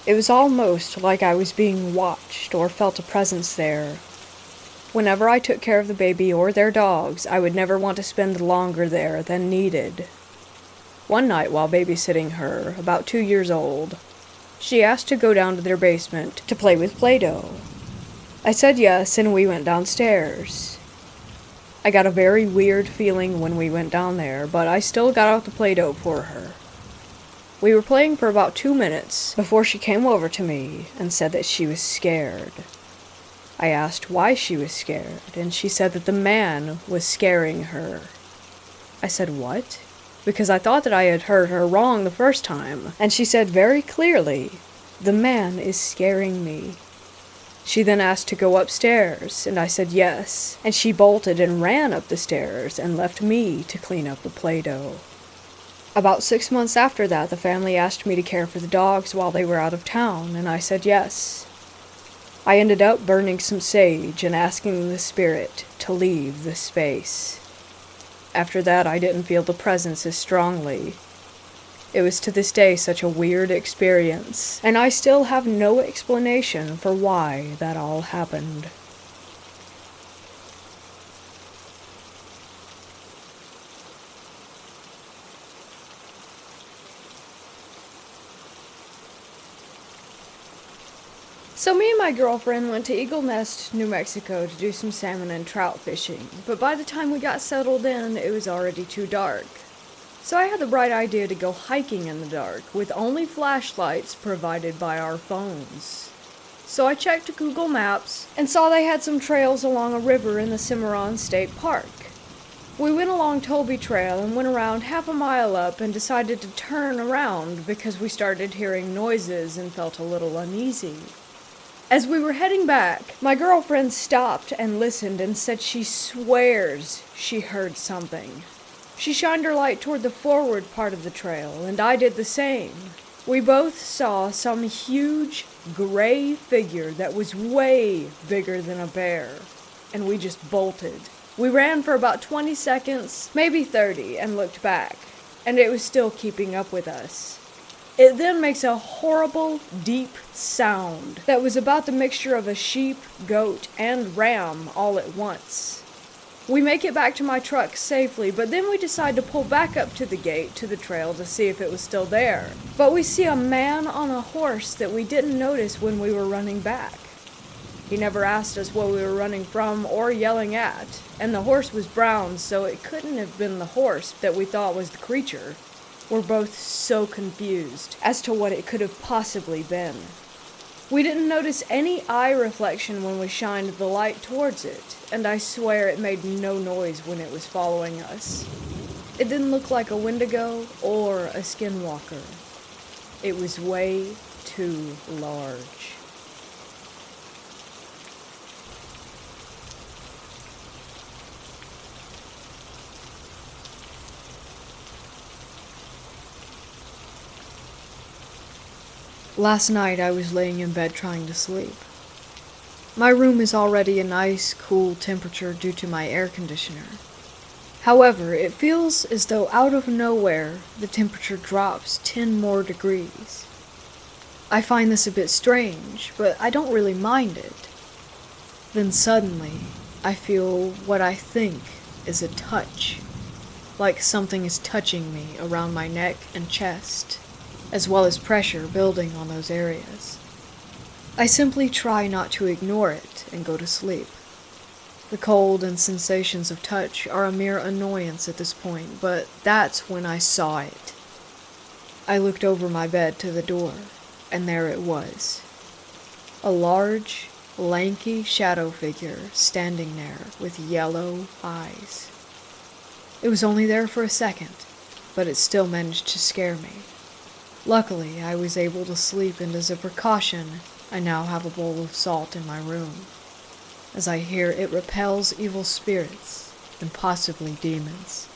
It was almost like I was being watched or felt a presence there. Whenever I took care of the baby or their dogs, I would never want to spend longer there than needed. One night while babysitting her, about 2 years old, she asked to go down to their basement to play with Play-Doh. I said yes, and we went downstairs. I got a very weird feeling when we went down there, but I still got out the Play-Doh for her. We were playing for about 2 minutes before she came over to me and said that she was scared. I asked why she was scared, and she said that the man was scaring her. I said, "What?" Because I thought that I had heard her wrong the first time, and she said very clearly, "The man is scaring me." She then asked to go upstairs, and I said yes, and she bolted and ran up the stairs and left me to clean up the Play-Doh. About 6 months after that, the family asked me to care for the dogs while they were out of town, and I said yes. I ended up burning some sage and asking the spirit to leave the space. After that, I didn't feel the presence as strongly. It was to this day such a weird experience, and I still have no explanation for why that all happened. So me and my girlfriend went to Eagle Nest, New Mexico to do some salmon and trout fishing, but by the time we got settled in, it was already too dark. So I had the bright idea to go hiking in the dark, with only flashlights provided by our phones. So I checked Google Maps and saw they had some trails along a river in the Cimarron State Park. We went along Toby Trail and went around half a mile up and decided to turn around because we started hearing noises and felt a little uneasy. As we were heading back, my girlfriend stopped and listened and said she swears she heard something. She shined her light toward the forward part of the trail, and I did the same. We both saw some huge gray figure that was way bigger than a bear, and we just bolted. We ran for about 20 seconds, maybe 30, and looked back, and it was still keeping up with us. It then makes a horrible, deep sound that was about the mixture of a sheep, goat, and ram all at once. We make it back to my truck safely, but then we decide to pull back up to the gate to the trail to see if it was still there. But we see a man on a horse that we didn't notice when we were running back. He never asked us what we were running from or yelling at, and the horse was brown, so it couldn't have been the horse that we thought was the creature. We're both so confused as to what it could have possibly been. We didn't notice any eye reflection when we shined the light towards it, and I swear it made no noise when it was following us. It didn't look like a Wendigo or a skinwalker. It was way too large. Last night I was laying in bed trying to sleep. My room is already a nice, cool temperature due to my air conditioner. However, it feels as though out of nowhere the temperature drops 10 more degrees. I find this a bit strange, but I don't really mind it. Then suddenly, I feel what I think is a touch, like something is touching me around my neck and chest, as well as pressure building on those areas. I simply try not to ignore it and go to sleep. The cold and sensations of touch are a mere annoyance at this point, but that's when I saw it. I looked over my bed to the door, and there it was. A large, lanky shadow figure standing there with yellow eyes. It was only there for a second, but it still managed to scare me. Luckily, I was able to sleep, and as a precaution, I now have a bowl of salt in my room, as I hear it repels evil spirits and possibly demons.